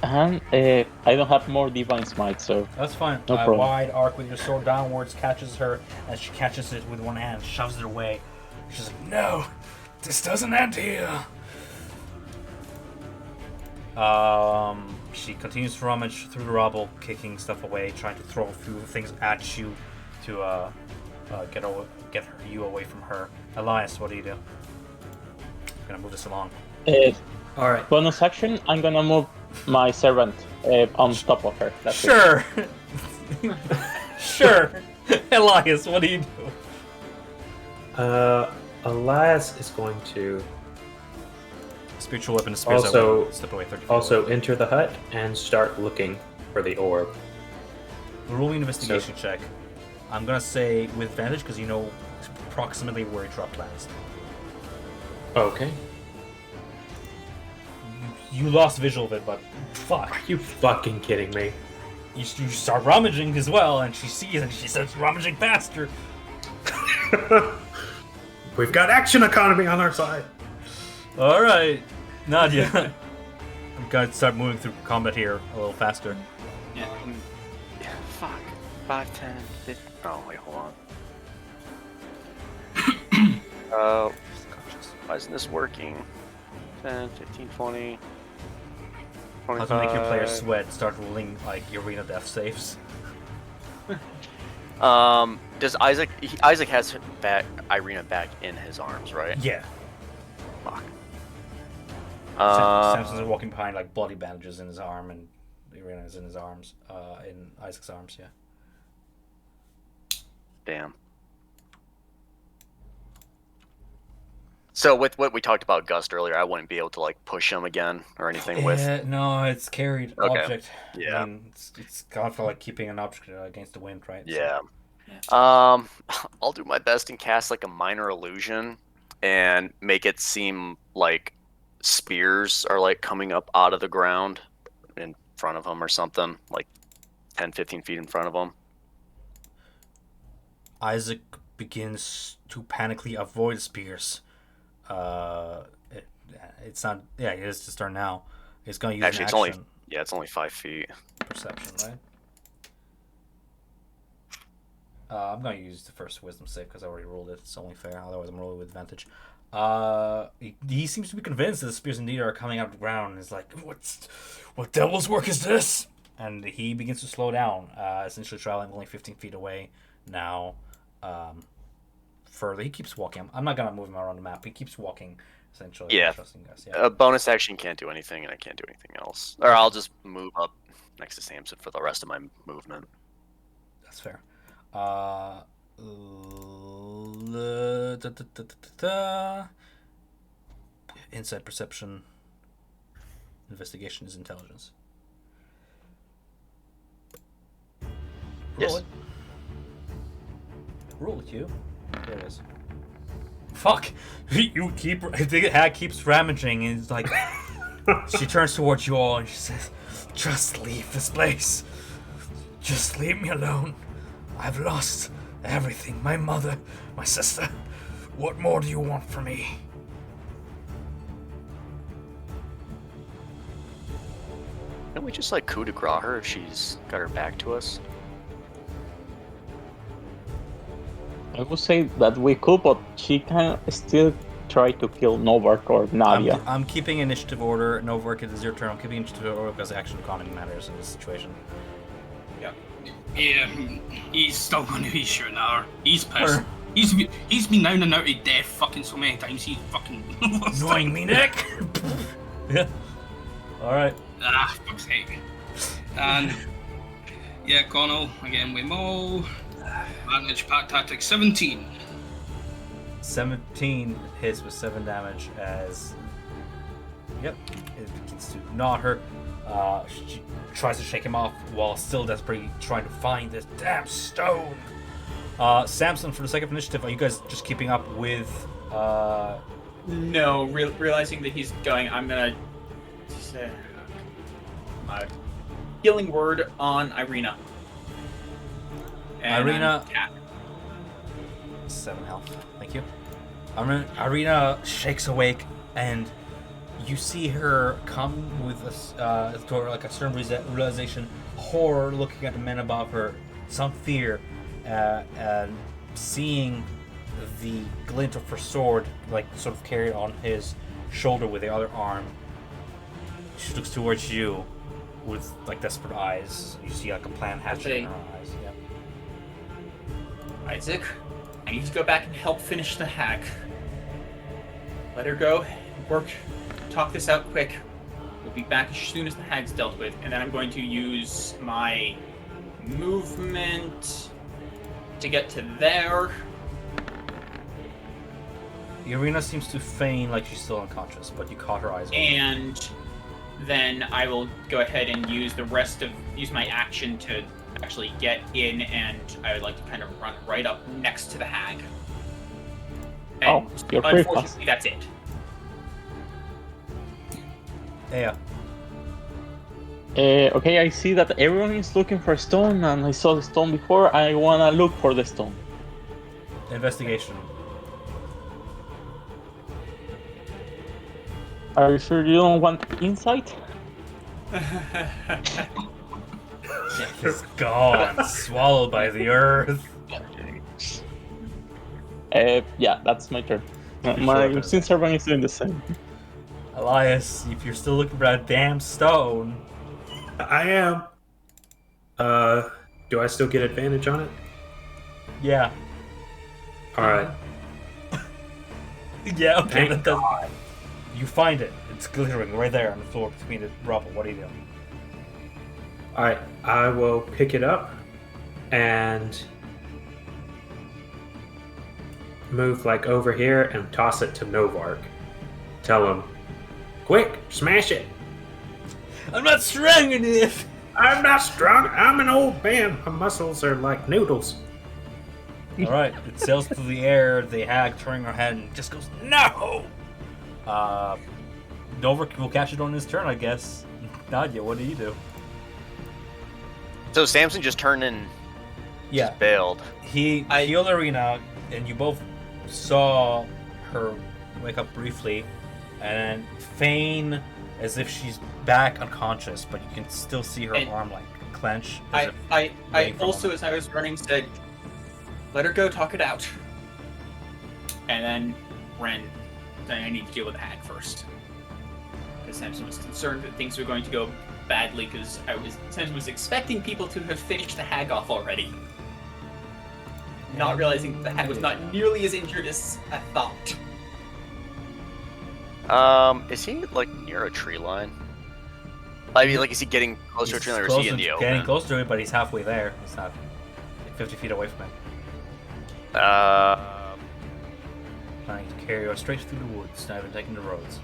And I don't have more divine smite, so that's fine. No problem. Wide arc with your sword downwards catches her, and she catches it with one hand, shoves it away. She's like, "No, this doesn't end here." She continues to rummage through the rubble, kicking stuff away, trying to throw a few things at you to get you away from her. Elias, what do you do? I'm gonna move this along. All right. bonus action, I'm gonna move my servant on top of her. That's it. Sure. Sure. Elias, what do you do? Elias is going to Spiritual weapon disappears. Also- step away 30 feet also away. enter the hut and start looking for the orb. Roll me an investigation check. I'm gonna say with advantage because you know approximately where he dropped last. Okay. You lost visual of it, but fuck. Are you fucking kidding me? You start rummaging as well, and she sees and she starts rummaging faster. We've got action economy on our side. All right, Nadia. I'm gonna start moving through combat here a little faster. Yeah. Yeah, fuck. 5, 10, 15. Oh, wait, hold on. Why isn't this working? 10, 15, 20. How 25. to make your players sweat? Start rolling like arena death saves. Does Isaac has Irina back in his arms, right? Yeah. Fuck. Samson's walking behind like bloody bandages in his arm, and Irina is in his arms, in Isaac's arms. Yeah. Damn. So with what we talked about Gust earlier, I wouldn't be able to like push him again or anything with. No, it's carried Okay. object. Yeah. I mean, it's kind of like keeping an object against the wind, right? So- Yeah. I'll do my best and cast like a minor illusion and make it seem like spears are like coming up out of the ground in front of him or something, like 10, 15 feet in front of him. Isaac begins to panically avoid spears. It's not. Yeah, it is his turn now. He's going to use Actually, an it's action. only it's only 5 feet. Perception, right? I'm going to use the first wisdom save because I already rolled it. It's only fair. Otherwise, I'm rolling with advantage. He seems to be convinced that the spears indeed are coming out of the ground. And is like, what devil's work is this? And he begins to slow down, essentially traveling only 15 feet away now. Further, he keeps walking. I'm not going to move him around the map. He keeps walking, essentially. Yeah. Trusting us. Yeah. A bonus action can't do anything, and I can't do anything else. Or I'll just move up next to Samson for the rest of my movement. That's fair. Insight, perception, investigation is intelligence. Yes. Roll it. Roll it, you. There it is. Fuck! You keep. The hag keeps rummaging, and it's like she turns towards you all and she says, "Just leave this place. Just leave me alone. I've lost everything. My mother, my sister. What more do you want from me?" Can't we just like coup de grace her if she's got her back to us? I would say that we could, but she can still try to kill Novak or Nadia. I'm keeping initiative order. Novark, it is your turn. I'm keeping initiative order because action economy matters in this situation. Yeah, he's still going to be shooting at her. He's pissed. He's been down and out of death fucking so many times. He's fucking Annoying me, Nick. Yeah. All right. Ah, fuck's sake. And yeah, Connell again with Maul. Advantage pack tactics 17. 17 hits with 7 damage as. Yep. It begins to gnaw her. She tries to shake him off while still desperately trying to find this damn stone. Samson, for the sake of initiative, are you guys just keeping up with? No, realizing that he's going, I'm gonna say healing word on Irina. And Irina. Cat. 7 health. Thank you. Irina shakes awake and You see her come with toward like a certain realization, horror, looking at the men above her, some fear, and seeing the glint of her sword, like sort of carried on his shoulder with the other arm. She looks towards you with like desperate eyes. You see like a plan hatching in her eyes. Yeah. Isaac, I need to go back and help finish the hag. Let her go. Talk this out quick. We'll be back as soon as the hag's dealt with, and then I'm going to use my movement to get to there. Irina seems to feign like she's still unconscious, but you caught her eyes open. And then I will go ahead and use my action to actually get in, and I would like to kind of run right up next to the hag. And you're pretty fast. unfortunately, that's it. Yeah. Okay, I see that everyone is looking for a stone, and I saw the stone before. I wanna look for the stone. Investigation. Are you sure you don't want insight? It's gone, swallowed by the earth. Yeah, that's my turn. Sure, My sin servant is doing the same. Elias, if you're still looking for that damn stone. I am. Do I still get advantage on it? Yeah. Alright. Yeah, okay, Thank that does. You find it. It's glittering right there on the floor between the rubble. What do you do? Alright, I will pick it up and move like over here and toss it to Novark. Tell him, quick, smash it. I'm not strong enough! I'm not strong. I'm an old man. My muscles are like noodles. Alright, it sails through the air, the hag turning her head and just goes, no! Novark will catch it on his turn, I guess. Nadia, what do you do? So Samson just turned and Yeah. just bailed. He healed Arena, and you both saw her wake up briefly, and feign as if she's back unconscious, but you can still see her arm like clench. as if I waiting for also, one. as I was running, said, "Let her go, talk it out," and then ran. Saying I need to deal with the hag first, because Samson was concerned that things were going to go badly. Because Samson was expecting people to have finished the hag off already, not realizing that the hag was not nearly as injured as I thought. Is he like near a tree line? I mean, like, is he getting closer to a tree line, or is he in the open? Getting close to it, but he's halfway there. He's not like 50 feet away from it. Planning to carry her straight through the woods, not even taking the roads.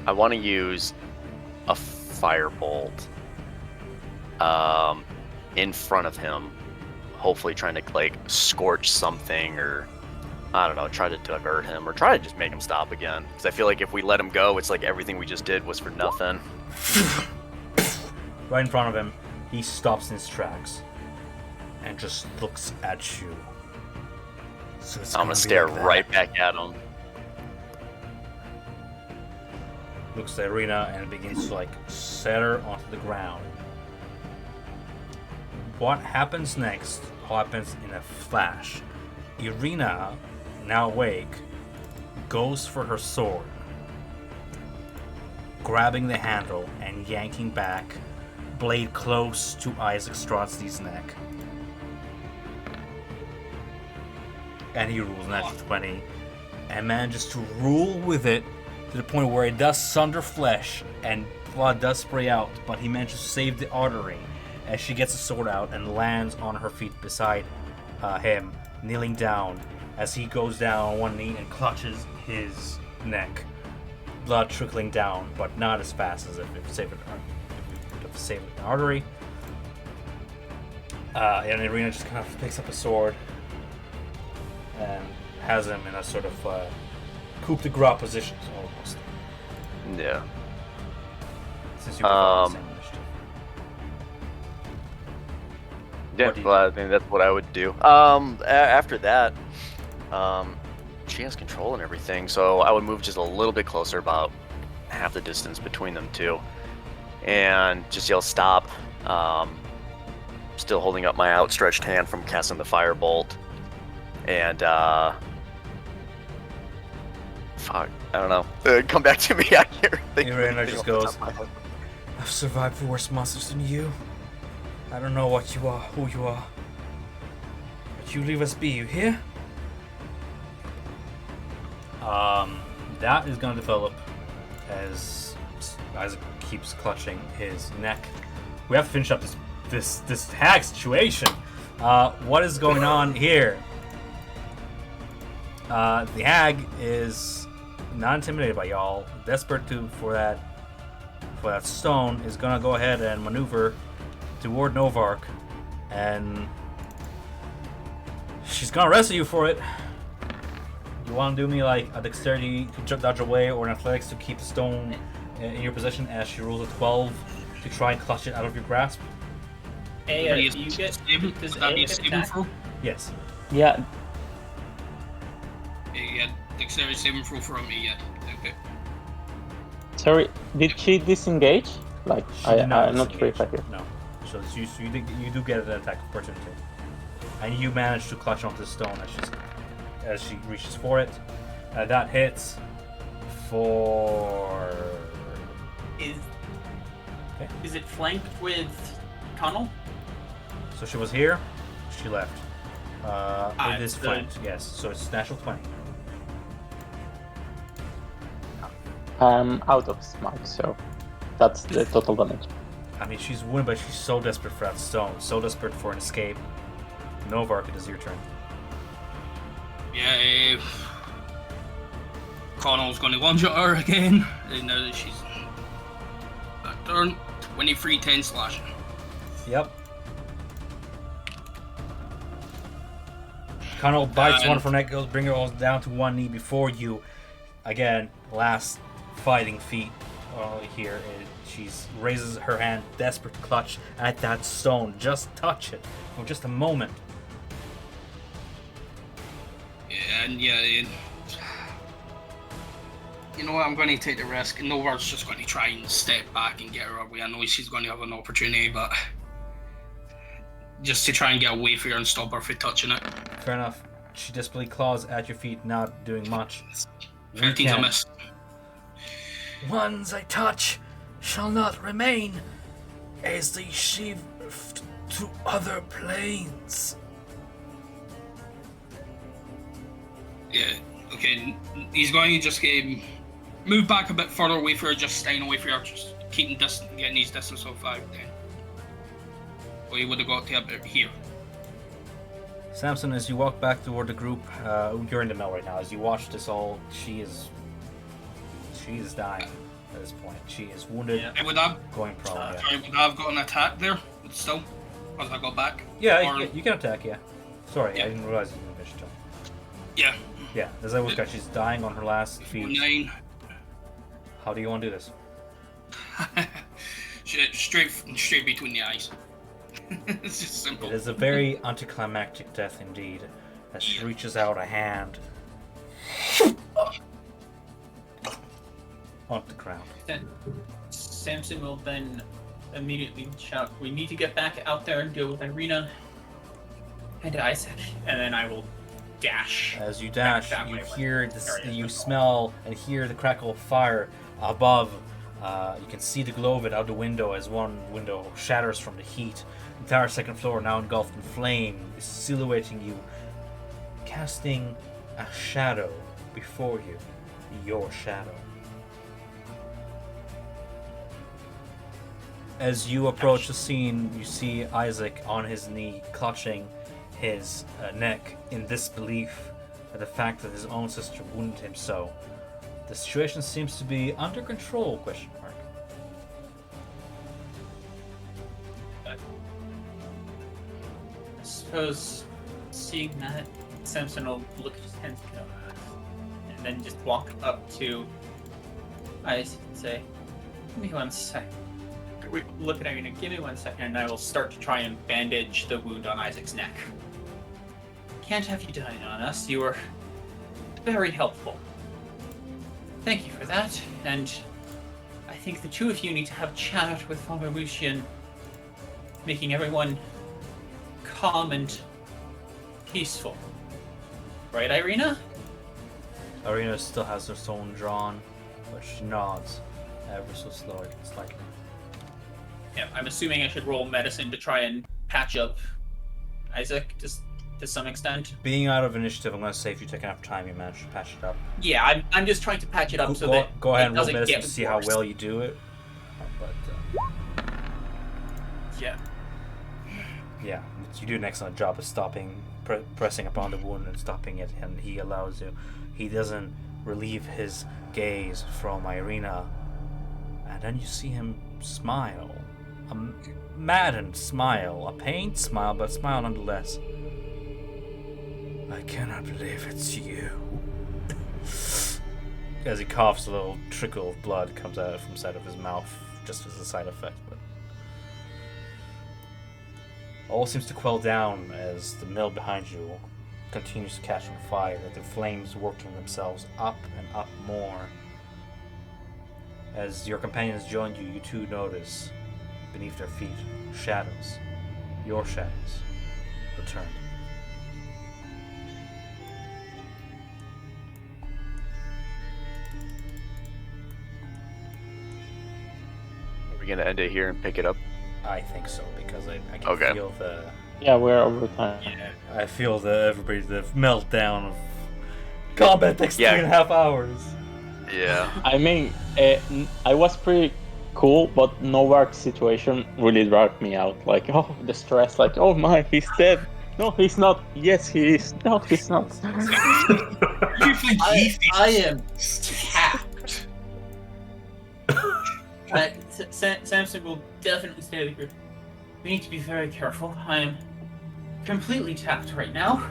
I want to use a firebolt in front of him, hopefully trying to like scorch something, or I don't know, try to divert him, or try to just make him stop again. Because I feel like if we let him go, it's like everything we just did was for nothing. Right in front of him, he stops in his tracks and just looks at you. So it's I'm gonna stare be like right back at him. Looks at Irina and begins to like set her onto the ground. What happens next happens in a flash. Irina, now awake, goes for her sword, grabbing the handle and yanking back, blade close to Isaac Strahd's neck. And he rolls an natural 20 and manages to rule with it to the point where it does sunder flesh and blood does spray out, but he manages to save the artery as she gets the sword out and lands on her feet beside him, kneeling down as he goes down on one knee and clutches his neck. Blood trickling down, but not as fast as if it saved an artery. And Irina just kind of picks up a sword and has him in a sort of coup de grace position, almost. Yeah. Since you were the same initiative. Yeah, What do you well, I think that's what I would do. After that, she has control and everything, so I would move just a little bit closer, about half the distance between them two, and just yell stop. Still holding up my outstretched hand from casting the firebolt, and fuck, I don't know. Come back to me. I can't think of Irena anything just off the goes, top of my head. I've survived worse monsters than you. I don't know what you are, who you are. But you leave us be, you hear? That is going to develop as Isaac keeps clutching his neck. We have to finish up this hag situation. What is going on here? The hag is not intimidated by y'all. Desperate for that stone, is gonna go ahead and maneuver toward Novark, and she's gonna wrestle you for it. You want to do me like a dexterity to dodge away, or an athletics to keep the stone in your possession as she rolls a 12 to try and clutch it out of your grasp? Aya, do you get... Does Would that be Aya a get saving attack? throw? Yes. Yeah, Yeah, dexterity saving throw from me, yeah. Okay. sorry, did she disengage? Like, She did not I'm not sure if I disengage. hear. No. So you do get an attack opportunity. And you manage to clutch onto the stone as she reaches for it. That hits for... Is it flanked with tunnel? So she was here, she left. It is it's flanked, yes. So it's natural 20. I'm out of smite, so that's the total damage. I mean, she's wounded, but she's so desperate for that stone, so desperate for an escape. Novark, it is your turn. Yeah, Connell's going to lunge at her again. Now that she's back turn, 23, 10 slashing. Yep. Connell bites one of her neck, goes bring her all down to one knee before you. Again, last fighting feat here. She raises her hand, desperate clutch at that stone. Just touch it for just a moment. And you know what, I'm going to take the risk. Novar's just going to try and step back and get her away. I know she's going to have an opportunity, but just to try and get away from her and stop her from touching it. Fair enough. She desperately claws at your feet, not doing much. 13's a miss. Ones I touch shall not remain, as they shift to other planes. Yeah, okay. He's going to just move back a bit further away from her, just staying away from her, just keeping getting his distance of 5, 10. Or he would have got to about here. Samson, as you walk back toward the group, you're in the mill right now. As you watch this all, she is dying at this point. She is wounded, I would have, going prone. I would have got an attack there, but still, as I got back. Yeah, Or- you can attack. Yeah. Sorry, Yeah. I didn't realize you didn't finish turn. Yeah. Yeah, as I look at, she's dying on her last 4, feet. 9. How do you want to do this? straight between the eyes. It's just simple. It is a very anticlimactic death indeed, as she reaches out a hand on the ground. Then Samson will then immediately shout, "We need to get back out there and deal with Irina and Isaac." And then I will dash. As you dash, that you way, hear like, this, area. you smell and hear the crackle of fire above. You can see the glow of it out the window as one window shatters from the heat. The entire second floor now engulfed in flame, is silhouetting you, casting a shadow before you, your shadow. As you approach the scene, you see Isaac on his knee, clutching his neck in disbelief at the fact that his own sister wounded him so. The situation seems to be under control, question mark. I suppose seeing that, Samson will look at his hands and go, and then just walk up to Isaac and say, "Give me 1 sec." We look at Irina, "Give me 1 second," and I will start to try and bandage the wound on Isaac's neck. Can't have you dying on us. You were Very helpful. Thank you for that, and I think the two of you need to have a chat with Father Lucian, making everyone calm and peaceful. Right, Irina? Irina still has her stone drawn, but she nods ever so slightly. Yeah, I'm assuming I should roll medicine to try and patch up Isaac to some extent. Being out of initiative, I'm going to say if you take enough time, you manage to patch it up. Yeah, I'm just trying to patch it up so that Go ahead it and roll doesn't medicine get to see how worse. well you do it. Yeah. Yeah, you do an excellent job of stopping, pressing upon the wound and stopping it, and he allows you. He doesn't relieve his gaze from Irina, and then you see him smile. A maddened smile, a pained smile, but a smile nonetheless. I cannot believe it's you. As he coughs, a little trickle of blood comes out from the side of his mouth, just as a side effect, but all seems to quell down as the mill behind you continues to catch on fire, the flames working themselves up and up more. As your companions join you, you too notice beneath their feet shadows, your shadows, returned. Are we gonna end it here and pick it up? I think so, because I can Okay. feel the Yeah, we're over time. I feel the meltdown of combat takes 3.5 hours. Yeah. I mean, I was pretty cool, but Novak's situation really dragged me out. Like, oh, the stress. Like, oh my, he's dead. No, he's not. Yes, he is. No, he's not. You think he I am tapped. Samson will definitely stay with the group. We need to be very careful. I'm completely tapped right now.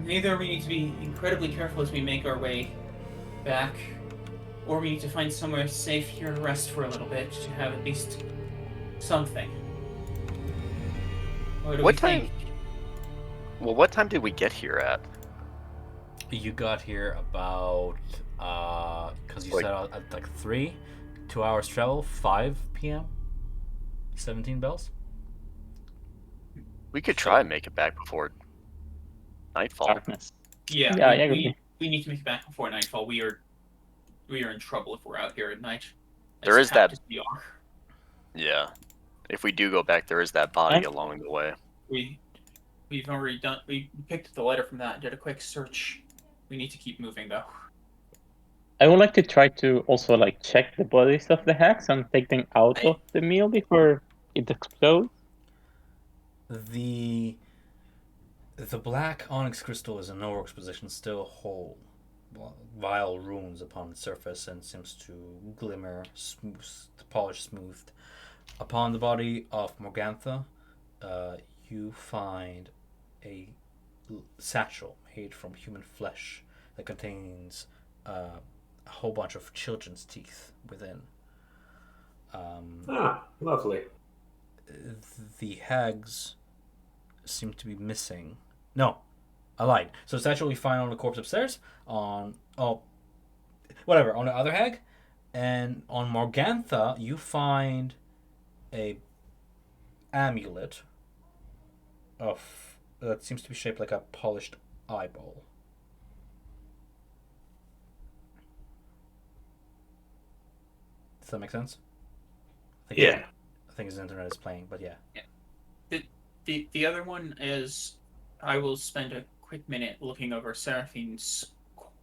Either we need to be incredibly careful as we make our way back, or we need to find somewhere safe here to rest for a little bit to have at least something. What do What we time? think? Well, what time did we get here at? You got here about because you Like- set out at like 2 hours travel, 5 p.m. 17 bells. We could try and make it back before nightfall. Darkness. Yeah, Yeah, we, yeah, we, we need to make it back before nightfall. We are in trouble if we're out here at night. There As is that- tapped as we are. Yeah. If we do go back, there is that body Huh? along the way. We've already done. We picked up the letter from that. Did a quick search. We need to keep moving though. I would like to try to also like check the bodies of the hacks and take them out of the meal before it explodes. The black onyx crystal is in Norwork's position, still whole. Vile runes upon the surface and seems to glimmer, smooth, polished, smoothed. Upon the body of Morgantha, you find a satchel made from human flesh that contains a whole bunch of children's teeth within. Lovely. The hags seem to be missing. No, I lied. So the statue we find on the corpse upstairs, on the other hag, and on Morgantha you find a amulet of that seems to be shaped like a polished eyeball. Does that make sense? I think his internet is playing, but yeah. The other one is, I will spend a quick minute looking over Seraphine's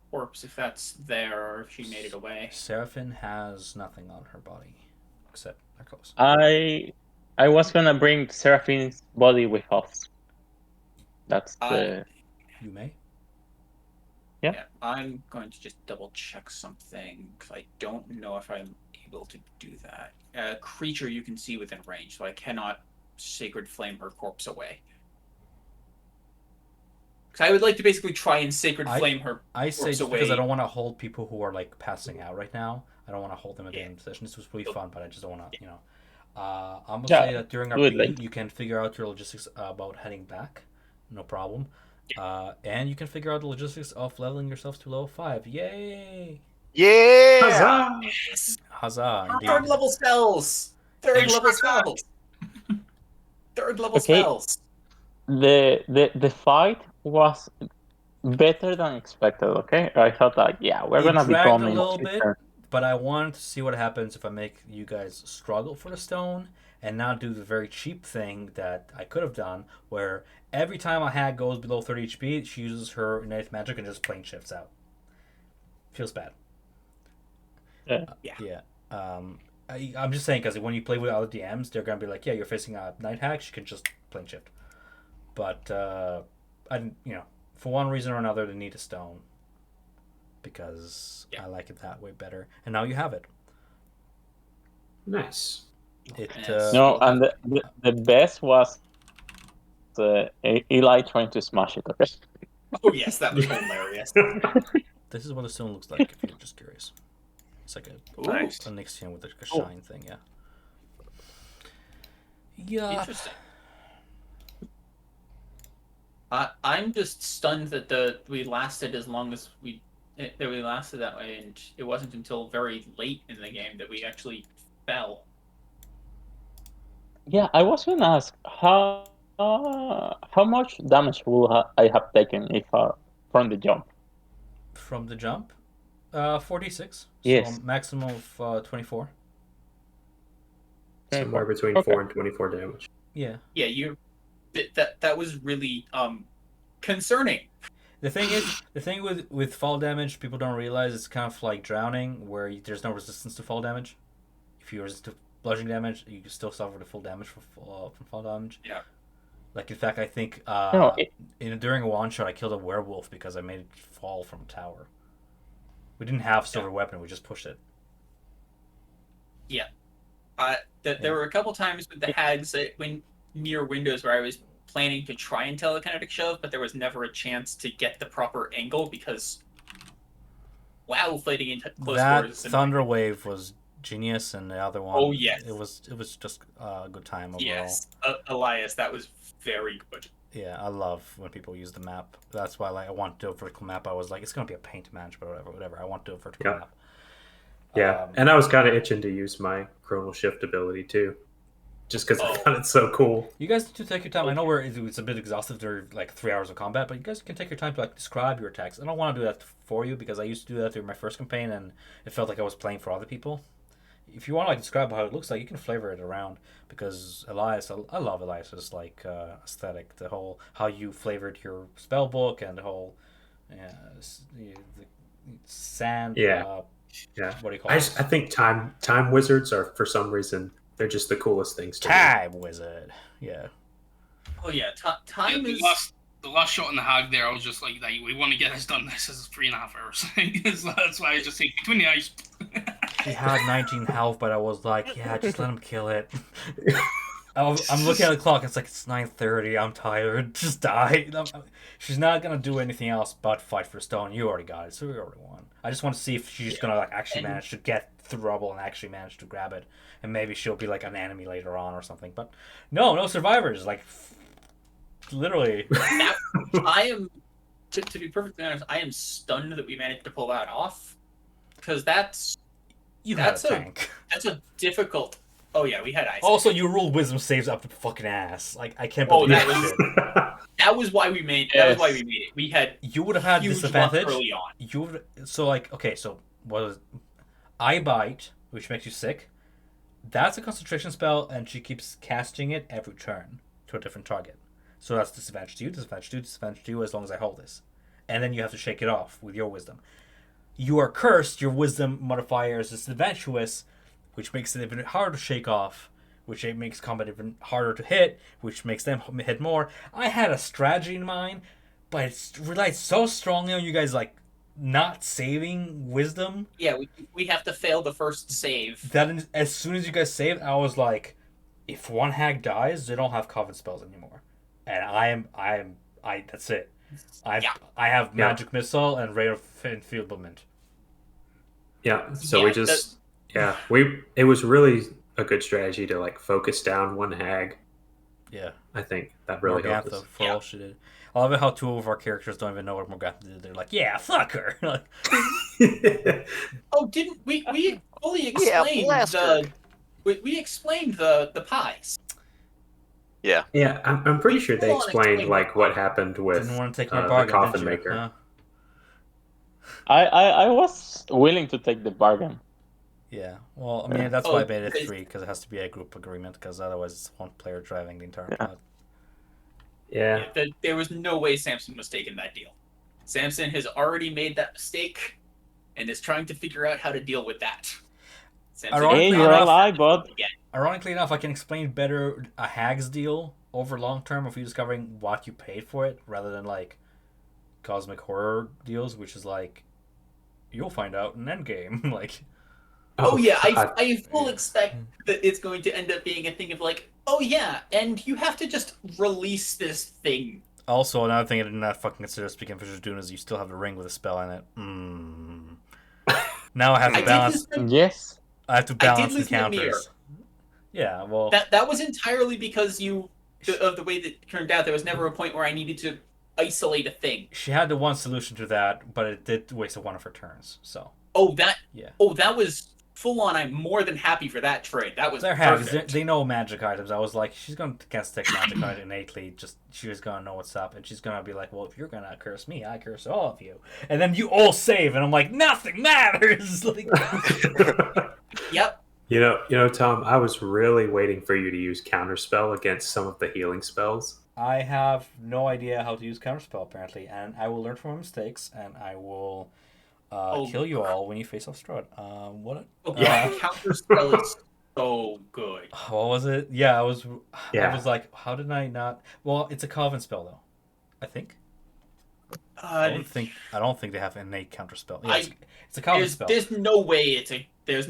corpse if that's there or if she made it away. Seraphine has nothing on her body except her clothes. I was gonna bring Seraphine's body with us. That's the. You may. Yeah. I'm going to just double check something because I don't know if I'm able to do that. A creature you can see within range, so I cannot sacred flame her corpse away. Because I would like to basically try and sacred flame her. I say corpse just because away. I don't want to hold people who are like passing out right now. I don't want to hold them in the position. This was really fun, but I just don't want to, I'm gonna say that during our do it meeting, later. you can figure out your logistics about heading back. No problem. And you can figure out the logistics of leveling yourselves to level 5. Yay! Yeah. Huzzah! Yes. Huzzah! Indeed. Third level spells. Third Extra level spells. Third level Okay. spells. The fight was better than expected. Okay, I thought like, yeah, we're It gonna be dragged a bombing. little bit, but I wanted to see what happens if I make you guys struggle for the stone and not do the very cheap thing that I could have done, where every time a hag goes below 30 HP, she uses her innate magic and just plane shifts out. Feels bad. Yeah. Yeah. I'm just saying because when you play with other DMs, they're gonna be like, "Yeah, you're facing a night hag. She can just plane shift." But I didn't, for one reason or another, they need a stone because I like it that way better. And now you have it. Nice. It Yes. No, and the best was Eli trying to smash it. Okay. Oh yes, that was hilarious. This is what a stone looks like if you're just curious. It's like a Nice. Nyxian with a shine thing, yeah. Yeah. Interesting. I'm just stunned that we lasted as long as we lasted that way, and it wasn't until very late in the game that we actually fell. Yeah, I was gonna ask how much damage will I have taken if from the jump? From the jump, 46. Yes. So maximum of 24. Somewhere between Okay. 4 and 24 damage. Yeah. Yeah, that was really concerning. The thing with fall damage, people don't realize it's kind of like drowning, where there's no resistance to fall damage. If you resist to bludgeoning damage, you can still suffer the full damage from fall damage. Yeah. Like in fact, I think during a one shot, I killed a werewolf because I made it fall from a tower. We didn't have silver weapon; we just pushed it. Yeah. There were a couple times with the hags when near windows where I was planning to try and telekinetic shove, but there was never a chance to get the proper angle because fighting in close That quarters. thunder wave was genius, and the other one. Oh, yes. It was just a good time overall. Yes, Elias, that was very good. Yeah, I love when people use the map. That's why I want to do a vertical map. I was like, it's gonna be a paint match, but whatever. I want to do a vertical map. Yeah, and I was kind of itching to use my chronal shift ability too, just because I found it so cool. You guys need to take your time. I know it's a bit exhaustive. There are like 3 hours of combat, but you guys can take your time to like describe your attacks. I don't want to do that for you because I used to do that during my first campaign, and it felt like I was playing for other people. If you want to like describe how it looks like, you can flavor it around because Elias, I love Elias's like aesthetic, the whole how you flavored your spell book and the whole the sand. Yeah. What do you call I it? think time wizards are, for some reason, they're just the coolest things to me. Time wizard. Yeah. Oh yeah, time Yeah, is. the last shot in the hag there, I was just like, we want to get this done. This is 3.5 hours. That's why I just say between the eyes. He had 19 health, but I was like, yeah, just let him kill it. I'm looking at the clock. It's like it's 9:30. I'm tired. Just die. She's not gonna do anything else but fight for stone. You already got it, so we already won. I just want to see if she's gonna like actually manage to get through rubble and actually manage to grab it, and maybe she'll be like an enemy later on or something. But no survivors. Like literally. I am, to be perfectly honest, I am stunned that we managed to pull that off, because that's a tank. That's a difficult. Oh yeah, we had ice. Also, you rolled wisdom saves up the fucking ass. Like I can't believe that that shit. That was why we made. That was why we made it. We had. You would have had huge disadvantage luck early on. You would so what was Eye Bite, which makes you sick. That's a concentration spell, and she keeps casting it every turn to a different target. So that's disadvantage to you, disadvantage to you, disadvantage to you as long as I hold this, and then you have to shake it off with your wisdom. You are cursed. Your wisdom modifier is disadvantageous, which makes it even harder to shake off, which makes combat even harder to hit, which makes them hit more. I had a strategy in mind, but it relied so strongly on you guys like not saving wisdom. Yeah, we have to fail the first save. That as soon as you guys saved, I was like, if one hag dies, they don't have Coven spells anymore, and I that's it. I have magic missile and ray of enfeeblement. Yeah, so we just it was really a good strategy to like focus down one hag. Yeah, I think that really helped us. For all she did. I love it how two of our characters don't even know what Morgantha did. They're like, yeah, fuck her. Like, Oh, didn't we fully Yeah, explained blast her. we explained the pies. Yeah. Yeah, I'm pretty We sure they full-on explained explained like it. what happened with didn't want to take my the bargain, coffin did you? maker. Huh? I was willing to take the bargain. Yeah. Well, I mean, that's Oh, why I made it because- 3, because it has to be a group agreement, because otherwise it's one player driving the entire Yeah. plot. Yeah. There was no way Samson was taking that deal. Samson has already made that mistake and is trying to figure out how to deal with that. Samson Ironically Hey, is you're not enough- alive, bud. again. Ironically enough, I can explain better a hag's deal over long term if you're discovering what you paid for it, rather than like cosmic horror deals, which is like you'll find out in Endgame. Like, Oh yeah, God. I full expect that it's going to end up being a thing of like, oh yeah, and you have to just release this thing. also another thing I did not fucking consider speaking of Fisher's Dune is you still have the ring with a spell in it. Now I have to I did balance. lose Yes. I have to I did balance lose my mirror. encounters. Yeah, well, That was entirely because of the way that it turned out. There was never a point where I needed to isolate a thing. she had the one solution to that, but it did waste one of her turns. So That was full on. I'm more than happy for that trade. That was they're hags. perfect. They know magic items. I was like, she's gonna cast take magic item innately. Just she's gonna know what's up, and she's gonna be like, well, if you're gonna curse me, I curse all of you, and then you all save, and I'm like, nothing matters. Like, Yep. You know, Tom, I was really waiting for you to use counterspell against some of the healing spells. I have no idea how to use counterspell apparently, and I will learn from my mistakes, and I will kill you all when you face off Strahd. What? Yeah, counterspell is so good. What was it? Yeah, I was Yeah. like, how did I not? Well, it's a Coven spell though. I think. I don't think they have innate counterspell. Yeah, it's a Coven spell. There's no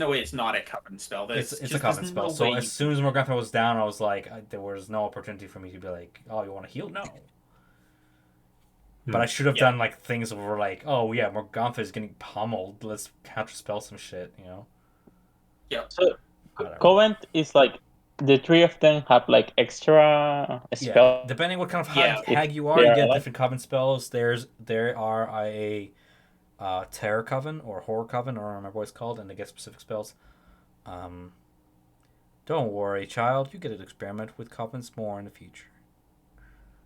way it's not a Coven spell. It's a Coven spell. So as soon as Morgantha was down, I was like, there was no opportunity for me to be like, oh, you want to heal? No. But I should have done like things that were like, oh yeah, Morgantha is getting pummeled. Let's counterspell some shit, you know. Yeah. So Whatever. Coven is like the three of them have like extra Yeah, spell. depending what kind of Yeah. hag you are, They you are get like- different Coven spells. There are a Terror Coven or Horror Coven, or I don't remember what it's called, and they get specific spells. Don't worry, child. You get to experiment with Covens more in the future.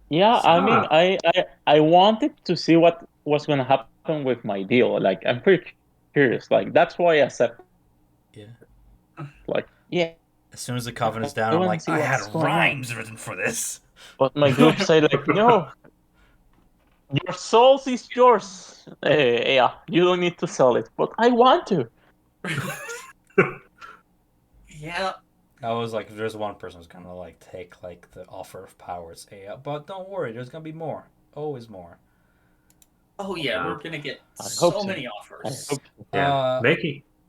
Yeah, I mean, Ah. I wanted to see what was gonna happen with my deal. Like, I'm pretty curious. Like, that's why I accept. Yeah. Like, yeah. As soon as the Coven is down, I I'm wanna like, see I what's had going on. rhymes written for this. But my group said like, no, your souls is yours. Yeah, you don't need to sell it, but I want to. Yeah. I was like, if there's one person who's gonna like take like the offer of power, say, but don't worry, there's gonna be more. Always more. Oh yeah, we're gonna get I so hope so. many I offers. hope Yeah, Uh,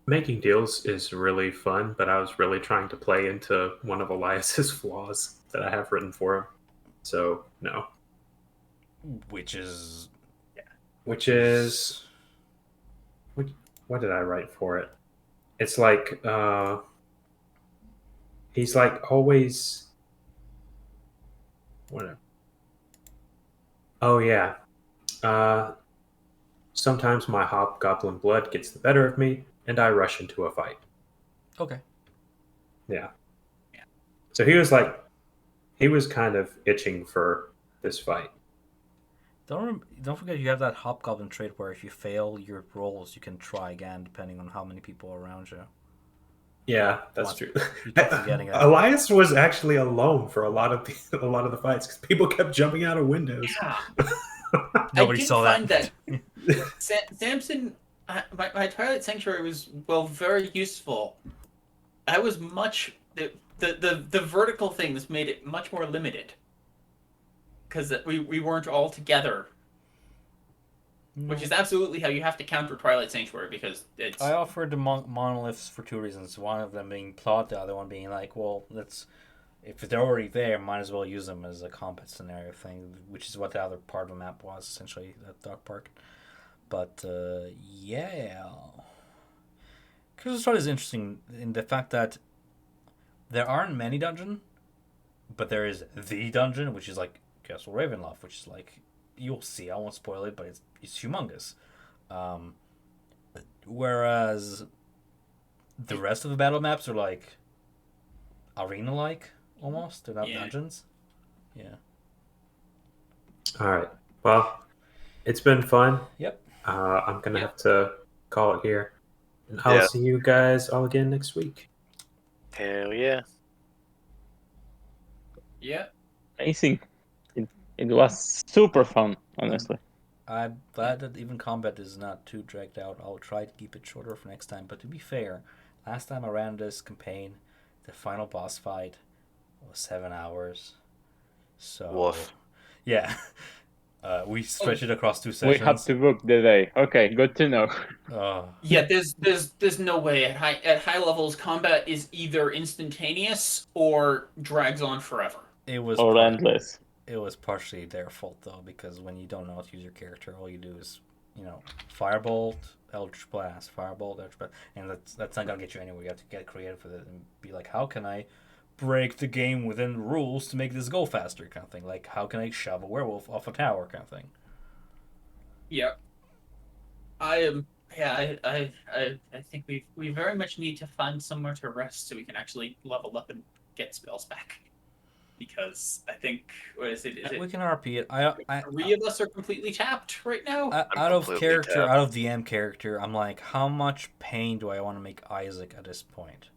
making deals is really fun, but I was really trying to play into one of Elias's flaws that I have written for him. So no, which is which is what did I write for it? It's like he's like always whatever. Oh yeah. Sometimes my hobgoblin blood gets the better of me, and I rush into a fight. okay. Yeah. So he was kind of itching for this fight. Don't forget you have that hobgoblin trait where if you fail your rolls, you can try again depending on how many people are around you. Yeah, that's What? true. You keep forgetting that. Elias was actually alone for a lot of the fights because people kept jumping out of windows. Yeah. Nobody I did saw find that. Samson, my Twilight Sanctuary was very useful. I was much the vertical things made it much more limited because we weren't all together, which is absolutely how you have to counter Twilight Sanctuary because it's I offered the monoliths for two reasons. One of them being plot, the other one being like, well, if they're already there, might as well use them as a combat scenario thing, which is what the other part of the map was, essentially, that dog park. But, yeah. Crystal Strahd is interesting in the fact that there aren't many dungeons, but there is the dungeon, which is like Castle Ravenloft, which is like you'll see. I won't spoil it, but it's humongous. Whereas the rest of the battle maps are like arena-like almost. They're not dungeons. Yeah. All right. Well, it's been fun. Yep. I'm gonna have to call it here, and I'll Yeah. see you guys all again next week. Hell yeah. Yeah. Amazing. It was super fun, honestly. I'm glad that even combat is not too dragged out. I'll try to keep it shorter for next time. But to be fair, last time I ran this campaign, the final boss fight was 7 hours. So, Woof. yeah. We stretched it across 2 sessions. We have to book the day. Okay, good to know. Yeah, there's no way at high levels combat is either instantaneous or drags on forever. It was Or endless. It was partially their fault though, because when you don't know how to use your character, all you do is, firebolt, eldritch blast, firebolt, eldritch blast, and that's not gonna get you anywhere. You have to get creative with it and be like, how can I break the game within rules to make this go faster, kind of thing. Like, how can I shove a werewolf off a tower, kind of thing. Yeah. I think we very much need to find somewhere to rest so we can actually level up and get spells back. Because I think what is it? We can RP it. Three of us are completely tapped right now. Out of character, tapped. out of DM character, I'm like, how much pain do I want to make Isaac at this point?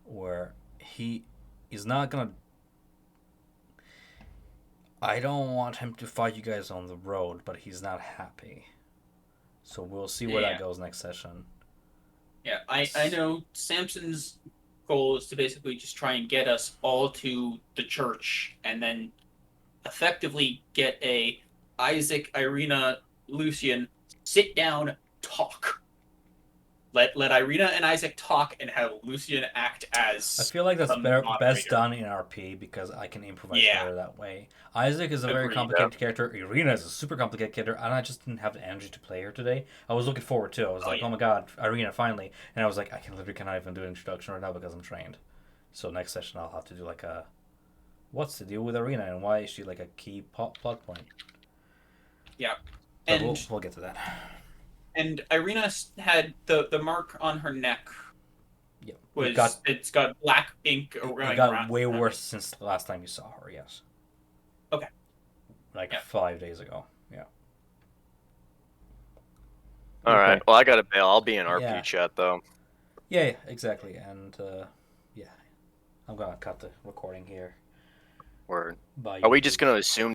Where he is not gonna. I don't want him to fight you guys on the road, but he's not happy. So we'll see where that goes next session. Yeah, I know Samson's goal is to basically just try and get us all to the church and then effectively get a Isaac, Irina, Lucian sit down, talk. Let Irina and Isaac talk and have Lucian act as. I feel like that's moderator. best done in RP because I can improvise better that way. Isaac is a very Agreed. complicated character. Irina is a super complicated character, and I just didn't have the energy to play her today. I was looking forward to it. I was oh my god, Irina, finally. And I was like, I cannot even do an introduction right now because I'm trained. So next session I'll have to do like a, what's the deal with Irina and why is she like a key plot point? Yeah. But And we'll get to that. And Irina had the mark on her neck. Yeah, it's got black ink around. It got way worse since the last time you saw her. Yes. Okay. Like 5 days ago. Yeah. All right. Well, I gotta bail. I'll be in RP chat though. Yeah, exactly. And I'm gonna cut the recording here. Word. Are we just gonna assume